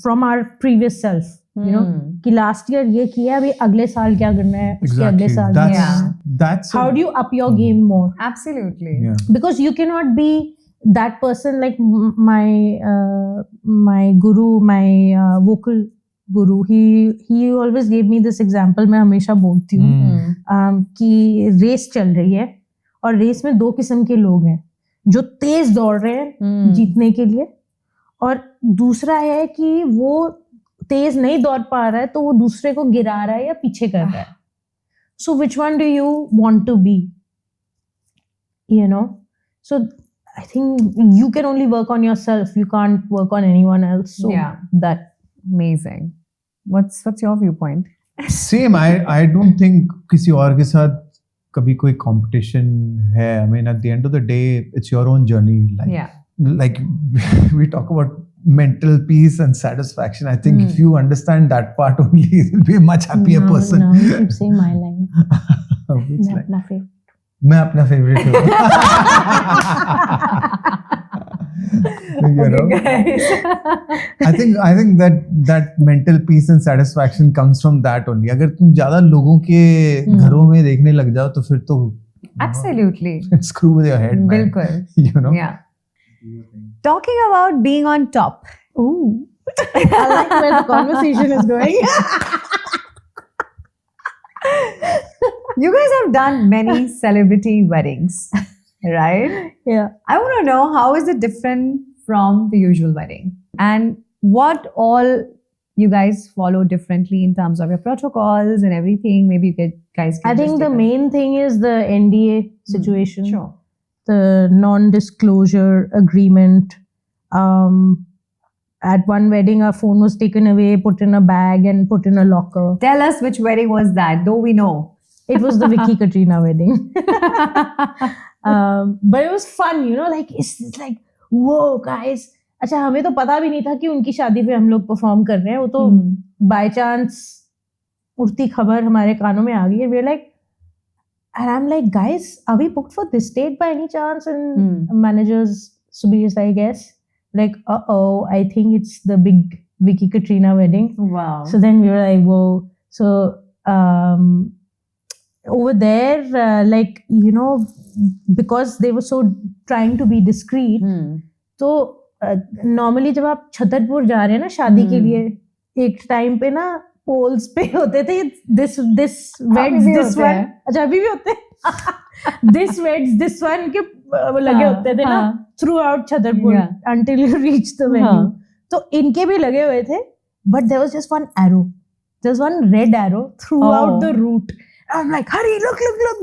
from our previous self. You know, कि last year ये किया, अभी अगले साल क्या करना है, उसके अगले Exactly. साल That's Yeah. that's how it. do you up your game more? Absolutely. Yeah. Because you cannot be that person like my guru, my vocal guru. He always gave me this example. मैं हमेशा बोलती हूँ कि race चल रही है और race में 2 किस्म के लोग हैं, जो तेज दौड़ रहे हैं जीतने के लिए, और दूसरा है कि वो तेज नहीं दौड़ पा रहा है तो वो दूसरे को गिरा रहा है या पीछे कर रहा है. So which one do you want to be? You know? So I think you can only work on yourself. You can't work on anyone else. So that amazing. What's your viewpoint? Same. I don't think किसी और के साथ कभी कोई competition है. I mean, at the end of the day, it's your own journey. Like we talk about mental peace and satisfaction. I think if you understand that part only, you'll be a much happier person. No, you keep saying my line. मैं अपना favorite हूँ. You know? I think that mental peace and satisfaction comes from that only. अगर तुम ज़्यादा लोगों के घरों में देखने लग जाओ तो फिर तो absolutely screw with your head, man. बिल्कुल. You know? Yeah. Talking about being on top. Ooh. I like where the conversation is going. You guys have done many celebrity weddings, right? Yeah. I want to know, how is it different from the usual wedding? And what all you guys follow differently in terms of your protocols and everything? Maybe you guys can I think the main thing is the NDA situation. Sure. The non-disclosure agreement. At one wedding, our phone was taken away, put in a bag and put in a locker. Tell us which wedding was that, though we know. It was the Vicky Katrina wedding. But it was fun, you know, like it's like, whoa guys. अच्छा, हमें तो पता भी नहीं था कि उनकी शादी पे हम लोग परफॉर्म कर रहे हैं. वो तो बाय चांस उड़ती खबर हमारे कानों में आ गई. We're like, and I'm like, guys, are we booked for this date by any chance? And managers, Subir, I guess, like, I think it's the big Vicky Katrina wedding. Wow. So then we were like, whoa. So over there, like, you know, because they were so trying to be discreet, तो normally जब आप छतरपुर जा रहे हैं ना शादी के लिए, एक टाइम पे ना पोल्स पे होते थे this weds this one. अच्छा अभी भी होते हैं. This weds this one के लगे होते थे ना throughout Chhatarpur until you reach the venue. तो इनके भी लगे हुए थे, but there was just one arrow. There was one red arrow throughout the route. I'm like, hurry, look,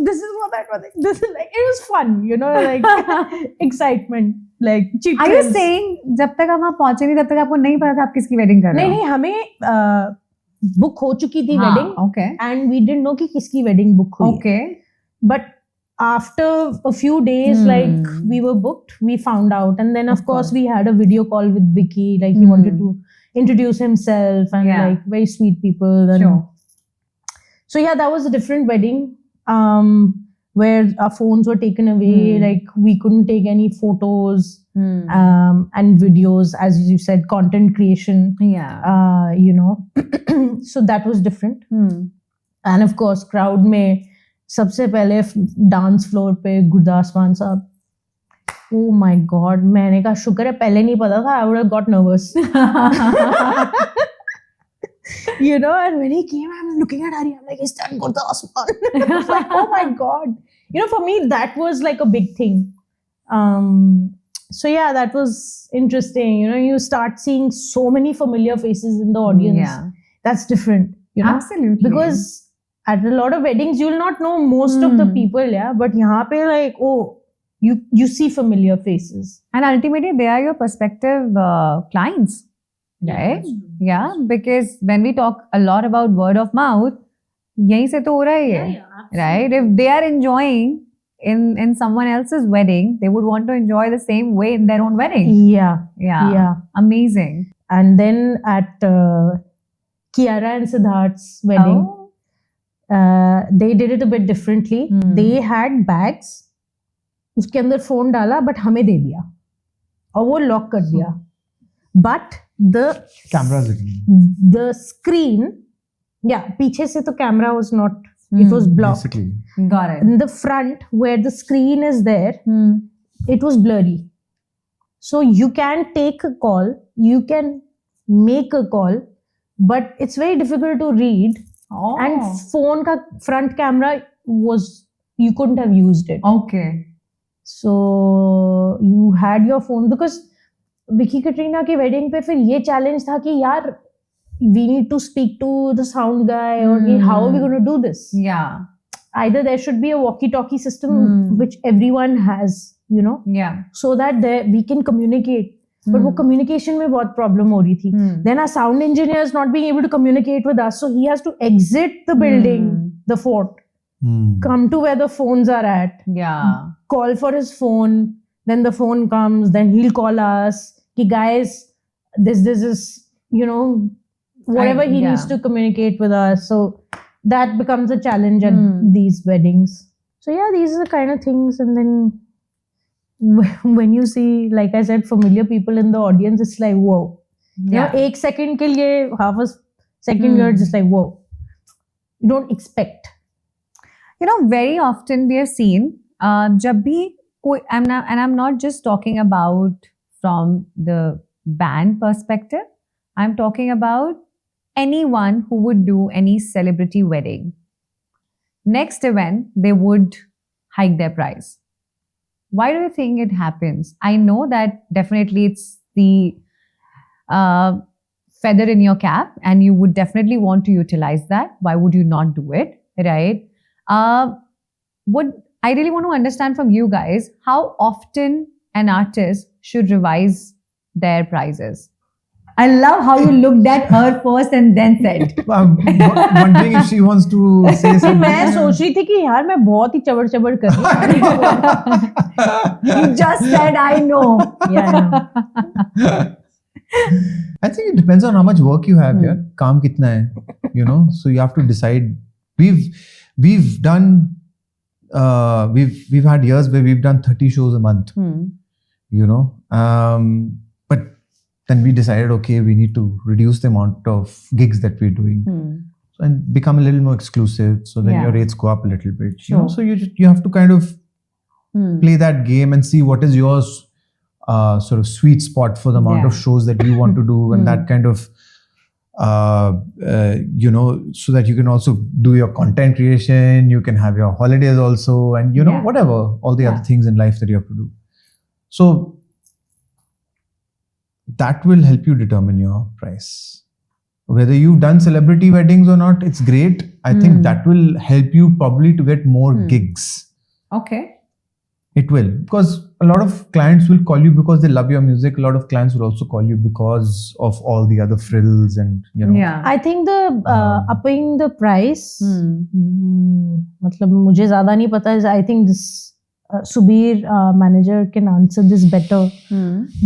this is what that was. This is like, it was fun, you know, like excitement, like cheap. Are you saying जब तक हम वहाँ पहुँचे नहीं तब तक आपको नहीं पता था आप किसकी वेडिंग कर रहे हो? नहीं, हमें बुक हो चुकी थी wedding. Okay. And we didn't know कि किसकी वेडिंग बुक हुई. Okay. But after a few days, like we were booked, we found out, and then of course we had a video call with Vicky. Like he wanted to introduce himself and like very sweet people. And sure. So yeah, that was a different wedding where our phones were taken away. Like we couldn't take any photos and videos, as you said, content creation. Yeah. You know, so that was different. And of course, crowd में सबसे पहले dance floor पे गुरदास मान साहब. Oh my God, मैंने कहा शुक्र है पहले नहीं पता था. I would have got nervous. You know, and when he came, I'm looking at Hari, I'm like, is that Gurdas man? I was like, oh my God. You know, for me, that was like a big thing. So yeah, that was interesting. You know, you start seeing so many familiar faces in the audience. Yeah. That's different. You know? Absolutely. Because at a lot of weddings, you'll not know most of the people, yeah. But यहाँ पे like, oh, you see familiar faces. And ultimately, they are your prospective clients. Right? Yeah, because when we talk a lot about word of mouth, यहीं से तो हो रहा ही है. Right? If they are enjoying in someone else's wedding, they would want to enjoy the same way in their own wedding. Yeah. Amazing. And then at Kiara and Siddharth's wedding, they did it a bit differently. They had bags. उसके अंदर phone डाला, but हमें दे दिया और वो lock कर दिया. But the screen, पीछे से तो camera was not, it was blocked. Basically. Got it. In the front where the screen is there, it was blurry. So you can take a call, you can make a call, but it's very difficult to read. And phone ka front camera was, you couldn't have used it. Okay. So you had your phone, because Vicky Katrina की wedding पे फिर ये challenge था कि यार we need to speak to the sound guy, or "Hey, how are we going to do this?" Yeah. Either there should be a walkie-talkie system which everyone has, Yeah. so that we can communicate. But वो communication में बहुत problem हो रही थी. Then our sound engineer is not being able to communicate with us, so he has to exit the building, the fort, come to where the phones are at, call for his phone, then the phone comes, then he'll call us, ki guys, this is, whatever he needs to communicate with us. So that becomes a challenge at these weddings. So yeah, these are the kind of things. And then when you see, like I said, familiar people in the audience, it's like, whoa. Ek second ke liye, half a second, you're just like, whoa. You don't expect. Very often we have seen, jab bhi and I'm not just talking about from the band perspective. I'm talking about anyone who would do any celebrity wedding. Next event, they would hike their price. Why do you think it happens? I know that definitely it's the feather in your cap and you would definitely want to utilize that. Why would you not do it, right? I really want to understand from you guys, how often an artist should revise their prices? I love how you looked at her first and then said. I'm wondering if she wants to say something. मैं सोच रही थी कि यार मैं बहुत ही चबड़ कर रही हूँ. You just said, I know. Yeah. I think it depends on how much work you have. Yeah, काम कितना है, so you have to decide. We've done. We've had years where we've done 30 shows a month. But then we decided, okay, we need to reduce the amount of gigs that we're doing and become a little more exclusive. So then your rates go up a little bit. Sure. So you have to kind of play that game and see what is your sort of sweet spot for the amount of shows that you want to do, and that kind of so that you can also do your content creation, you can have your holidays also, and whatever, all the other things in life that you have to do. So that will help you determine your price. Whether you've done celebrity weddings or not, it's great. I think that will help you probably to get more gigs. Okay. It will, because a lot of clients will call you because they love your music. A lot of clients will also call you because of all the other frills and Yeah. I think the upping the price, मतलब मुझे ज़्यादा नहीं पता है. I think this Subir manager can answer this better.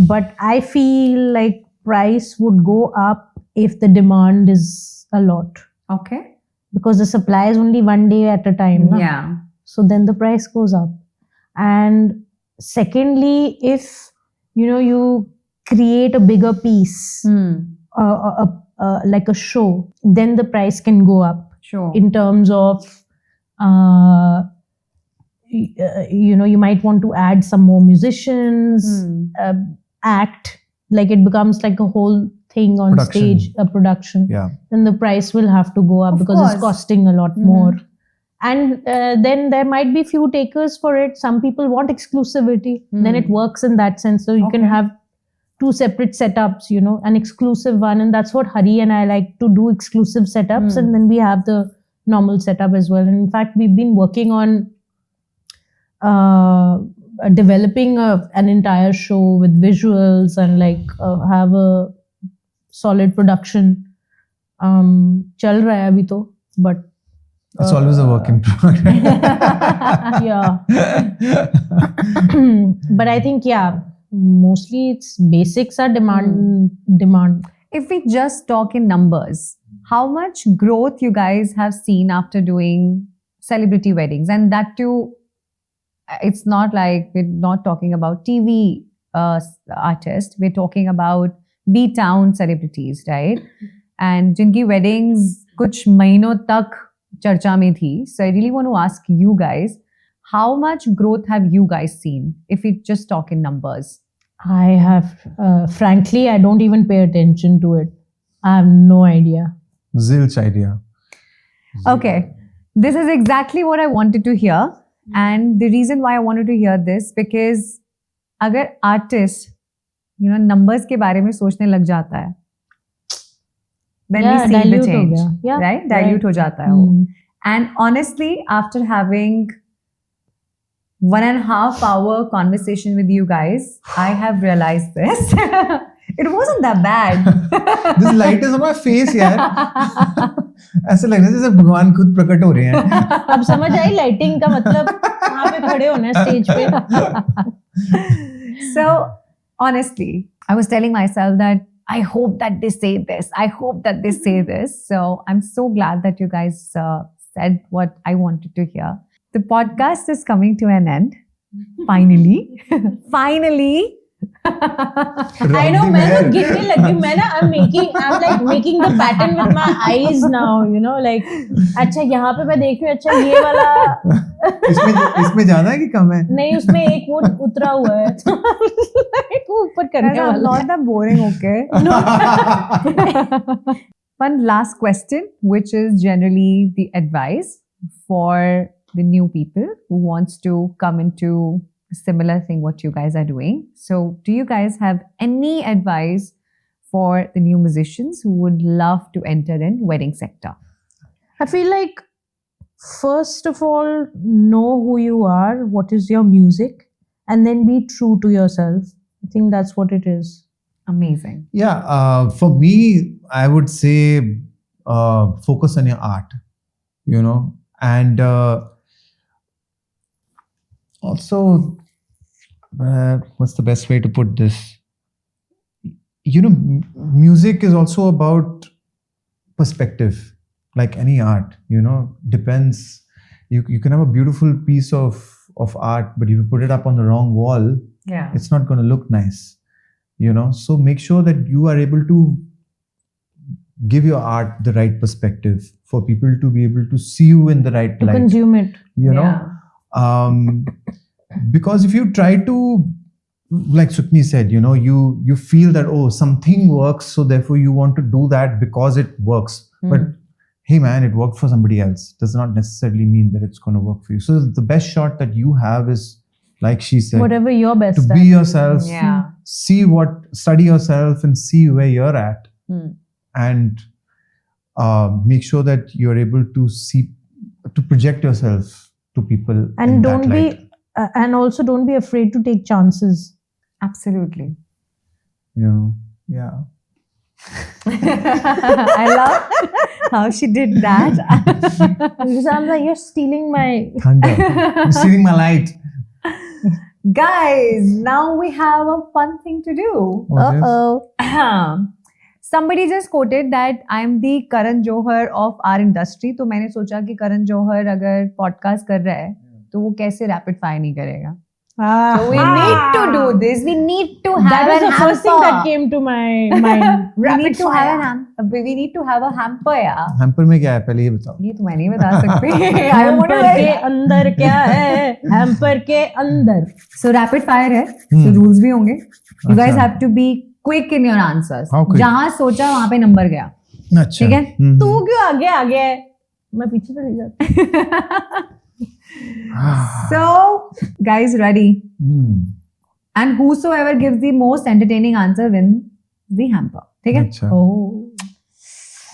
But I feel like price would go up if the demand is a lot. Okay. Because the supply is only one day at a time. Yeah. So then the price goes up. And secondly, if you create a bigger piece, like a show, then the price can go up. Sure. In terms of, you might want to add some more musicians, act, like it becomes like a whole thing on stage, a production. Yeah. Then the price will have to go up because it's costing a lot more. And then there might be few takers for it. Some people want exclusivity. Then it works in that sense. So you can have two separate setups, an exclusive one. And that's what Hari and I like to do, exclusive setups. And then we have the normal setup as well. And in fact, we've been working on developing an entire show with visuals and have a solid production. Chal raha hai abhi to, but it's always a work in progress. Yeah. But I think, mostly it's basics are demand. If we just talk in numbers, how much growth you guys have seen after doing celebrity weddings? And that too, it's not like we're not talking about TV artists, we're talking about B-town celebrities, right? And jinki weddings kuch mahino tak charcha mein thi. So I really want to ask you guys, how much growth have you guys seen if we just talk in numbers? I have, frankly, I don't even pay attention to it. I have no idea. Zilch idea. Okay, this is exactly what I wanted to hear. And the reason why I wanted to hear this, because agar artist, numbers के बारे में सोचने लग जाता है, then Yeah, we see the dilute हो change, गया. Yeah, right? Dilute हो जाता है वो. And honestly, after having 1.5 hour conversation with you guys, I have realized this. It wasn't that bad. This light is on my face, यार. ऐसा लग रहा है जैसे भगवान खुद प्रकट हो रहे हैं. अब समझ आई लाइटिंग का मतलब वहाँ पे खड़े होना है स्टेज पे. So honestly, I was telling myself that I hope that they say this. I hope that they say this. So I'm so glad that you guys said what I wanted to hear. The podcast is coming to an end. Finally. Finally. I know, मैं तो गिनने लगी. मैं ना I'm like making the pattern with my eyes now, you know, like अच्छा यहाँ पे मैं देख रही हूँ, अच्छा ये वाला इसमें ज्यादा है कि कम है? नहीं, उसमें एक वो उतरा हुआ है. वो ऊपर करने वाला. Not that boring, okay? One last question, which is generally the advice for the new people who wants to come into a similar thing what you guys are doing. So do you guys have any advice for the new musicians who would love to enter in wedding sector? I feel like first of all, know who you are, what is your music, and then be true to yourself. I think that's what it is. Amazing. Yeah, for me, I would say focus on your art, you know, and also, what's the best way to put this? You know, music is also about perspective, like any art, you know, depends. You can have a beautiful piece of art, but if you put it up on the wrong wall, Yeah. it's not going to look nice, you know. So make sure that you are able to give your art the right perspective for people to be able to see you in the right To light, consume it. you know. Because if you try to, like Sukhmani said, you know, you feel that, oh, something works, so therefore you want to do that because it works. But hey man, it worked for somebody else. Does not necessarily mean that it's going to work for you. So the best shot that you have is, like she said, Whatever you're best to at. be yourself, Yeah. study yourself and see where you're at, and make sure that you're able to project yourself to people. And in don't that light. be, and also don't be afraid to take chances. Absolutely. You know, yeah. I love how she did that. Because I'm like, you're stealing my... Thunder. I'm stealing my light. Guys, now we have a fun thing to do. What's this? Uh-oh. Somebody just quoted that I'm the Karan Johar of our industry. तो मैंने सोचा कि करण जौहर अगर podcast कर रहा है तो वो कैसे रैपिड फायर नहीं करेगा. So we need to do this. We need to have That was an the first thing hamper. that came to my mind. We need Rapid to fire. have we need to have a hamper, यार. Hamper में क्या है पहले ये बताओ. ये तो मैं नहीं बता सकती. I don't want to hamper के अंदर क्या है? हैम्पर के अंदर. So rapid fire है. So rules भी होंगे. You guys अच्छा. have to be quick in your answers. How quick? जहाँ सोचा वहाँ पे नंबर गया. अच्छा. ठीक है? तू क्यों आगे आ गया है? मैं पीछे चली जाती. So, guys, ready? And whosoever gives the most entertaining answer wins the hamper. ठीक है? अच्छा. Oh,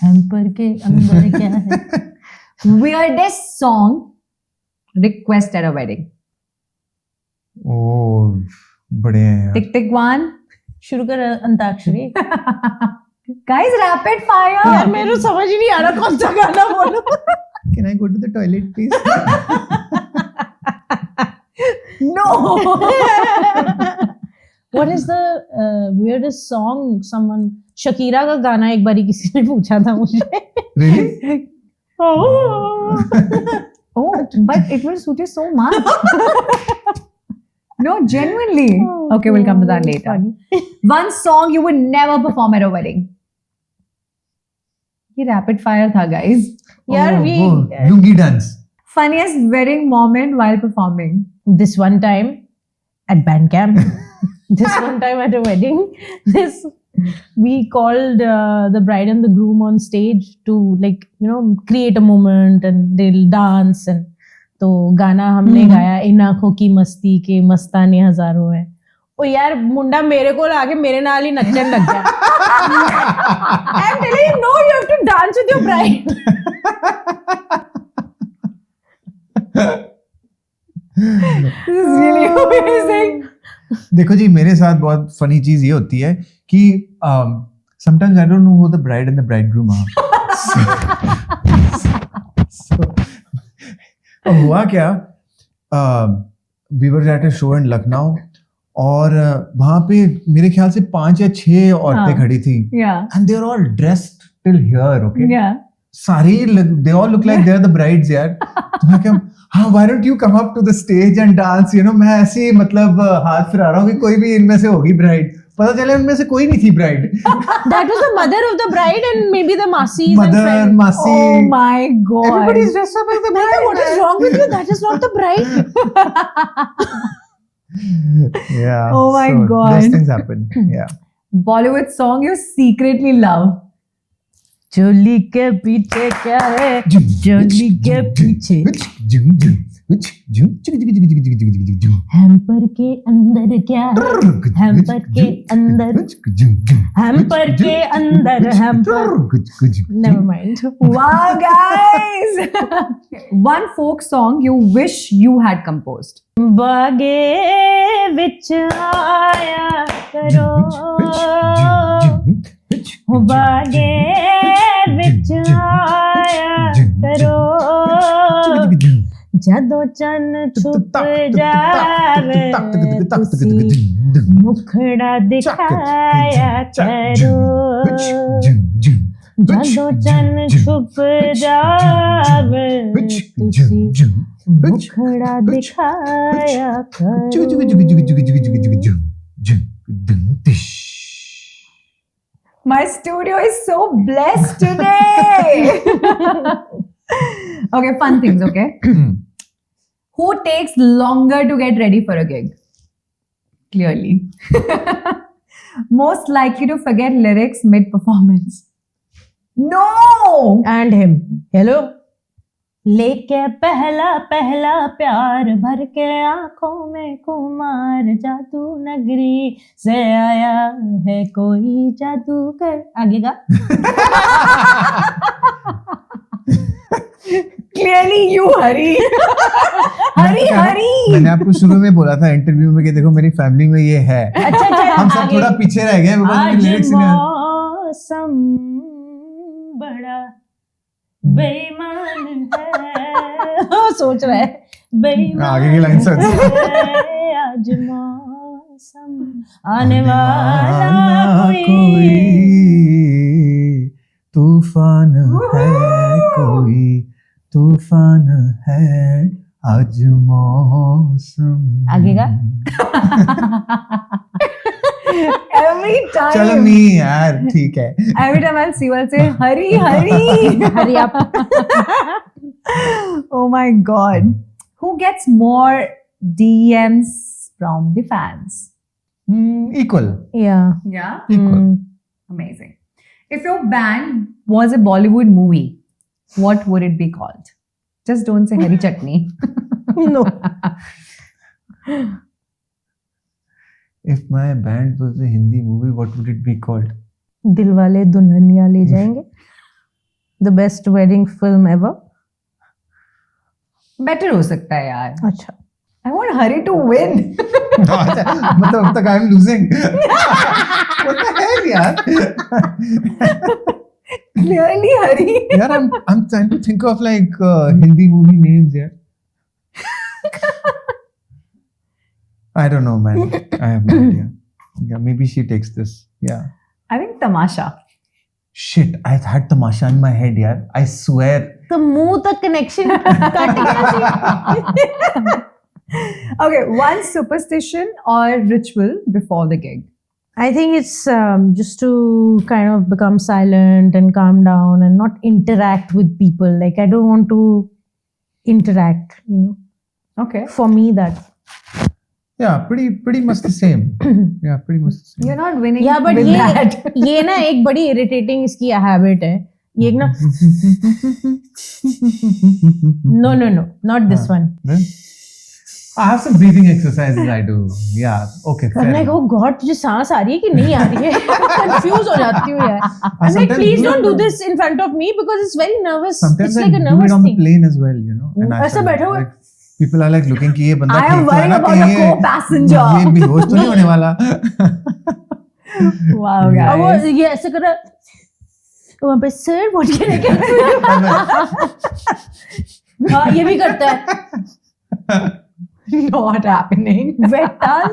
हैम्पर के अंदर क्या है? Weirdest song request at a wedding. Oh, बड़े हैं यार. Tick tick one. शुरू कर अंताक्षरी. Guys, rapid fire. यार मेरे को समझ ही नहीं आ रहा कौन सा गाना बोलूं. Can I go to the toilet, please? No. What is the weirdest song someone... Shakira का गाना एक बारी किसी ने पूछा था मुझे. Really? Oh. Oh, but it will suit you so much. No, genuinely. Okay, we'll come to that later. One song you would never perform at a wedding. ये rapid fire था, guys. यार we... lungi dance. Funniest wedding moment while performing. This one time at band camp. This one time at a wedding. We called the bride and the groom on stage to, like, you know, create a moment and they'll dance. And तो गाना हमने गाया इन आँखों की मस्ती के मस्ताने हजारों हैं. ओ यार मुंडा मेरे को आके मेरे नाल ही नचन लग गया. I'm telling you, no, you have to dance with your bride. This is really amazing. देखो जी, मेरे साथ बहुत फनी चीज ये होती है कि sometimes I don't know who the bride and the bridegroom are. So, हुआ क्या, we were at a show in Lucknow और वहां पे मेरे ख्याल से 5 या 6 औरतें खड़ी थी. Yeah. And they're all dressed till here, okay? Yeah. सारी they all look like they're the brides यार. तो मैं क्या, हाँ, why don't you come up to the stage and dance? You know, मैं ऐसे ही मतलब हाथ फिरा रहा हूँ कि कोई भी इनमें से होगी bride. पता चला उनमें से कोई नहीं थी bride. That was the mother of the bride and maybe the masis and Mother, friends. masi. Oh my God. Everybody's dressed up as the bride. What is wrong with you? That is not the bride. Yeah. Oh my God. Those things happen. Yeah. Bollywood song you secretly love. चोली के पीछे क्या है? चोली के पीछे hamper के अंदर क्या है? हैम्पर के अंदर, हैम्पर के अंदर hamper. Never mind. Wow, guys! One folk song you wish you had composed. बागे विच आया करो, हो बागे विच आया करो, जदों चन्न छुप जावे तुसी मुखड़ा दिखाया करो, जदों चन्न छुप जावे तुसी मुखड़ा दिखाया करो. My studio is so blessed today. Okay, fun things, okay? Who takes longer to get ready for a gig? Clearly. Most likely to forget lyrics mid-performance. No! And him. Hello. लेके पहला पहला प्यार भर के आंखों में कुमार, जादू नगरी से आया है कोई जादूगर. आगे का. Clearly you, Hari. Hari. मैंने आपको शुरू में बोला था इंटरव्यू में कि देखो मेरी फैमिली में ये है. अच्छा हम सब थोड़ा पीछे रह गए आज लिरिक्स में. मौसम बड़ा बेईमान है. सोच रहा है बेईमान. आगे की लाइन सोच. आज मौसम आने वाला कोई तूफान है, कोई तूफान है आज मौसम. आगे का. Every time. चलो नहीं यार, ठीक है. Every time I'll see, I'll say, Hari. Hurry up. Oh my God. Who gets more DMs from the fans? Equal. Yeah. Yeah. Equal. Amazing. If your band was a Bollywood movie, what would it be called? Just don't say Hari Chutney. No. If my band was a Hindi movie, what would it be called? Dilwale Dulhania ले जाएंगे. The best wedding film ever. Better हो सकता है यार. अच्छा. I want Hari to win. मतलब अब तक I'm losing. What the hell यार? Clearly Hari. यार I'm trying to think of like Hindi movie names यार. I don't know, man. I have no idea. Yeah, maybe she takes this. Yeah. I think Tamasha. Shit, I've had Tamasha in my head, yaar. I swear. तो मुंह तक connection cut गया. Okay, one superstition or ritual before the gig. I think it's just to kind of become silent and calm down and not interact with people. Like I don't want to interact, you know. Okay. For me, that. Yeah, pretty much the same. Yeah, pretty much the same. You're not winning Yeah, but with that. ये ना एक बड़ी irritating इसकी habit है. ये एक ना. No, not this one. Then? I have some breathing exercises I do. Yeah, okay. I'm like, oh God, तुझे सांस आ रही है कि नहीं आ रही है? Confused हो जाती हूँ यार. I'm like, please don't do this in front of me because it's very nervous. Sometimes it's like a I do nervous it on the thing. plane as well, you know. And ऐसा बैठा हुआ. People are like looking कि ये बंदा I am ठीक तो है worrying ना, about the co-passenger. ये बेहोश तो नहीं होने वाला. Wow, Yeah. अब वो guys. ये ऐसे कर रहा. वहाँ पे sir, what can I get for you? हाँ, ये भी करता है. Not happening. Wet towel.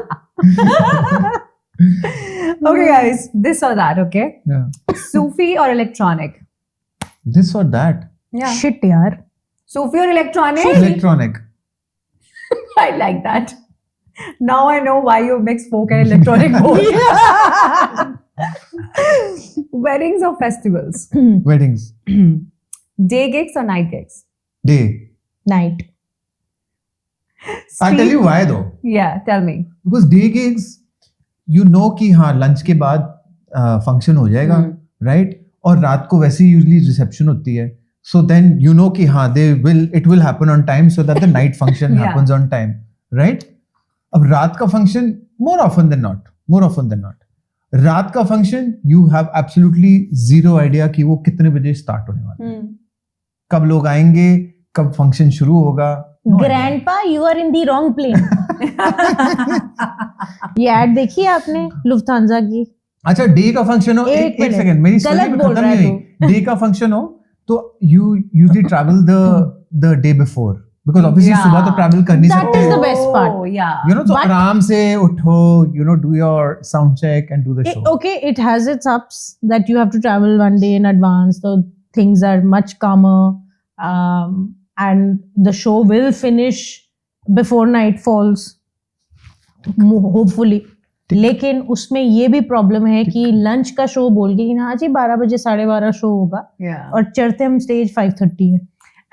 Okay, guys, this or that, okay? Yeah. Sufi or electronic? This or that. Yeah. Shit यार. Sufi or electronic? Electronic. I like that. Now I know why you mix folk and electronic both. Weddings or festivals? Weddings. Day gigs or night gigs? Day. Night. I'll tell you why though. Yeah, tell me. Because day gigs, you know कि हाँ lunch के बाद function हो जाएगा, right? और रात को वैसे ही usually reception होती है. So then you know कि हाँ it will happen on time so that the night function Yeah. happens on time, right? अब रात का function more often than not. रात का function you have absolutely zero idea कि वो कितने बजे start होने वाला है. कब लोग आएंगे, कब function शुरू होगा. No idea. Grandpa, you are in the wrong plane. ये ad देखी है आपने लुफ्थांसा की? अच्छा डे का फंक्शन हो एक सेकंड मेरी स्टोरी भी खत्म नहीं हुई डे का फंक्शन हो तो you usually travel the day before because obviously सुबह तो travel कर नहीं That सकते is the best part. Oh, yeah. you know so But- आराम से उठो you know do your sound check and do the show Okay, it has its ups that you have to travel one day in advance. So things are much calmer, and the show will finish before night falls. Hopefully. लेकिन उसमें ये भी problem है कि lunch का show बोल के हाँ जी 12 बजे 12:30 शो होगा Yeah. और चढ़ते हम स्टेज 5:30 है.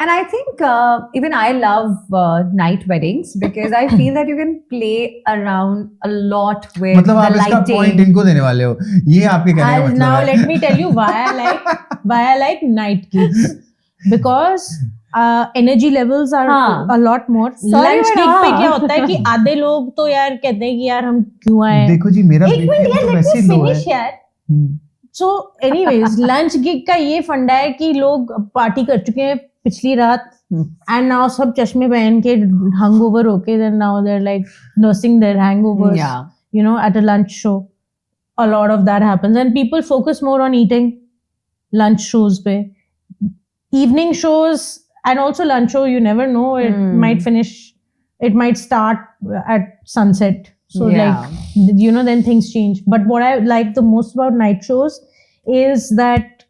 And I think even I love night weddings because I feel that you can play around a lot with मतलब the आप इसका lighting. पॉइंट इनको देने वाले हो ये आपके कहने का मतलब Now है let me tell you why I like night gigs because energy levels are हाँ. a lot more. Sorry, Lunch but gig पे हाँ. क्या होता है कि आधे लोग तो यार कहते हैं कि यार हम क्यों आए. देखो जी मेरा एक मिनट यार तो let वैसे me ही लो है finish यार. So anyways, lunch gig का ये फंडा है कि लोग पार्टी कर चुके हैं पिछली रात and now सब चश्मे पहन के hungover होके then now they're like nursing their hangovers. Yeah. You know, at a lunch show, a lot of that happens, and people focus more on eating. Lunch shows pe, evening shows, and also lunch show. You never know; it might finish. It might start at sunset. So Yeah. like you know, then things change. But what I like the most about night shows is that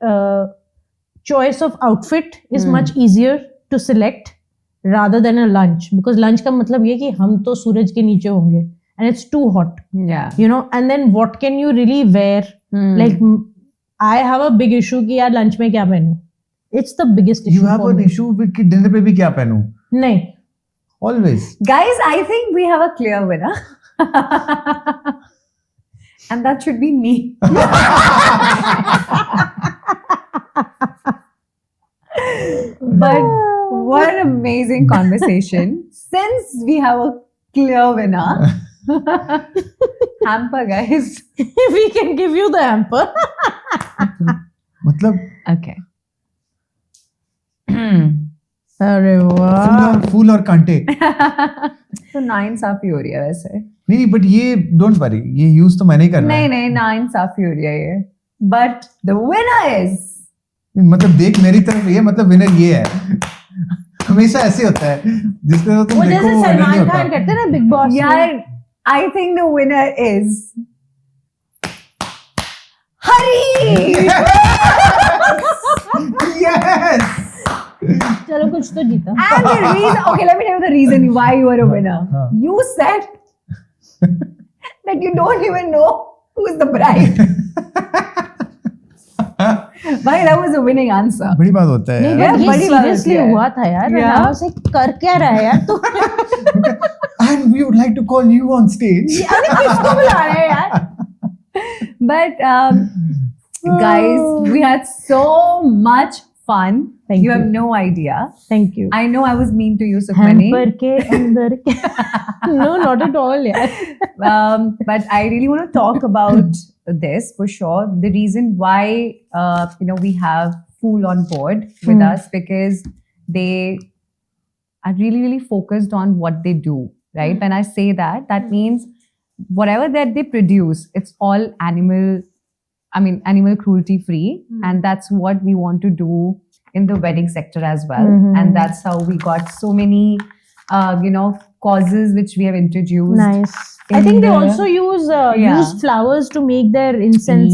choice of outfit is much easier to select rather than a lunch, because lunch का मतलब ये कि हम तो सूरज के नीचे होंगे and it's too hot, Yeah. you know, and then what can you really wear? Like I have a big issue कि यार lunch में क्या पहनूं. It's the biggest issue you have for an me. issue with कि dinner पे भी क्या पहनूं नहीं. always Guys, I think we have a clear winner. And that should be me. But what an amazing conversation. Since we have a clear winner, hamper, guys. We can give you the hamper. मतलब Okay. अरे वाह. फूल और कांटे तो नाइंसाफी हो रही है वैसे. नहीं बट ये डोंट वरी ये यूज तो मैंने ही करना नहीं है नहीं नाइंसाफी हो रही है ये. But the winner is. मतलब देख मेरी तरफ ये मतलब विनर ये है हमेशा ऐसे होता है जिस तरह तुम वो देखो जैसे वो winner नहीं सलमान होता खान करते हैं ना बिग बॉस. यार, I think the winner is Hari. yes चलो कुछ तो जीता. And the reason, okay, let me tell you the reason why you are a winner. You said that you don't even know who is the bride. Bhai, that was a winning answer. बड़ी बात होता है नहीं यार but ये बड़ी बात seriously होती है. हुआ था यार. Yeah. मैं उसे कर क्या रहा है यार तू. and we would like to call you on stage अरे किसको बुला रहा है यार. But guys, we had so much fun. Thank You have you. no idea. Thank you. I know I was mean to you, Sukhmani. Hamper ke andar ke. No, not at all. Yeah. But I really want to talk about this for sure. The reason why we have Fool on board with us, because they are really, really focused on what they do, right? When I say that, that means whatever that they produce, it's all animal cruelty free. And that's what we want to do in the wedding sector as well. And that's how we got so many, causes which we have introduced. Nice. I think they also use flowers to make their incense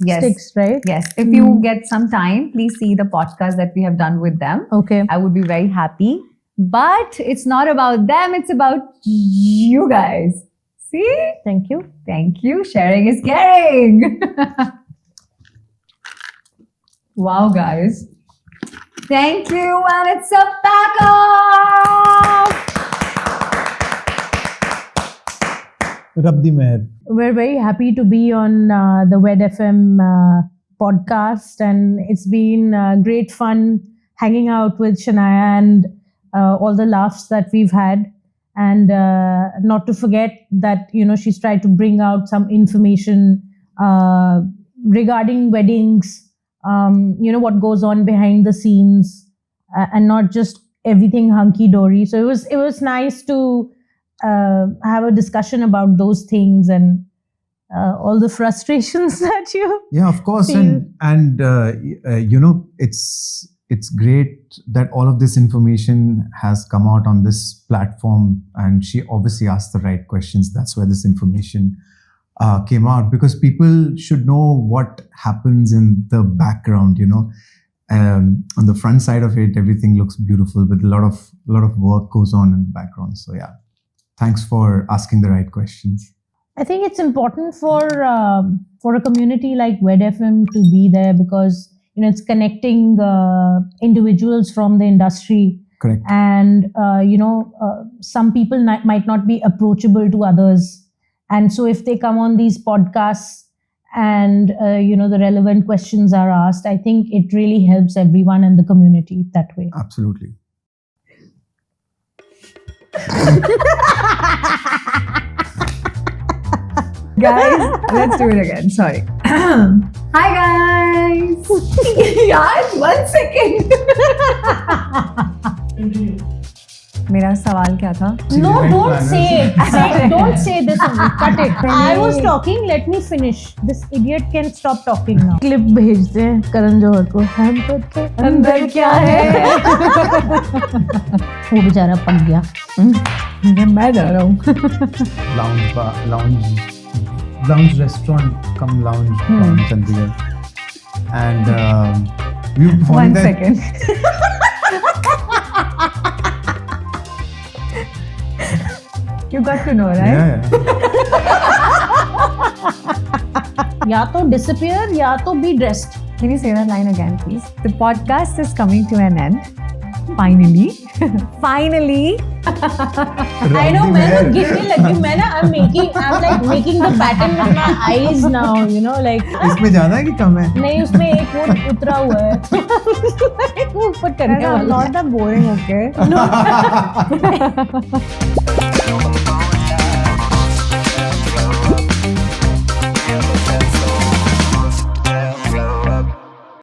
sticks, right? Yes. If you get some time, please see the podcast that we have done with them. Okay. I would be very happy. But it's not about them, it's about you guys. See? Thank you. Thank you. Sharing is caring. Wow, guys. Thank you. And it's a pack off. Rabdi Meher. We're very happy to be on the WedFM podcast, and it's been great fun hanging out with Shanaya and all the laughs that we've had. And not to forget that, she's tried to bring out some information regarding weddings, what goes on behind the scenes, and not just everything hunky-dory. So it was nice to have a discussion about those things and all the frustrations that you of course feel. and it's great that all of this information has come out on this platform, and she obviously asked the right questions. That's where this information came out, because people should know what happens in the background. On the front side of it, everything looks beautiful, but a lot of work goes on in the background. So thanks for asking the right questions. I think it's important for a community like WedFM to be there, because it's connecting individuals from the industry. Correct. And some people might not be approachable to others, and so if they come on these podcasts and the relevant questions are asked, I think it really helps everyone in the community that way. Absolutely. Guys, let's do it again. Sorry. Hi, guys. Yaar, 1 second. मेरा सवाल क्या था? No, don't say it. Don't say this. Cut it. I was talking. Let me finish. This idiot can stop talking now. Clip भेज दे करण जौहर को. हम पता अंदर क्या है? वो बेचारा पक गया. मैं जा रहा हूँ. Lounge restaurant come lounge from Chandigarh, and we were performing 1 there. second. You got to know, right? Yeah. या तो disappear या तो be dressed. Can you say that line again, please? The podcast is coming to an end. Finally. Finally. I know, मैं तो गिरने लगी. I'm making the pattern with my eyes now, like. इसमें ज्यादा है कि कम है? नहीं, उसमें एक वो उतरा हुआ है. ऊपर करने वाला. Not that boring, okay?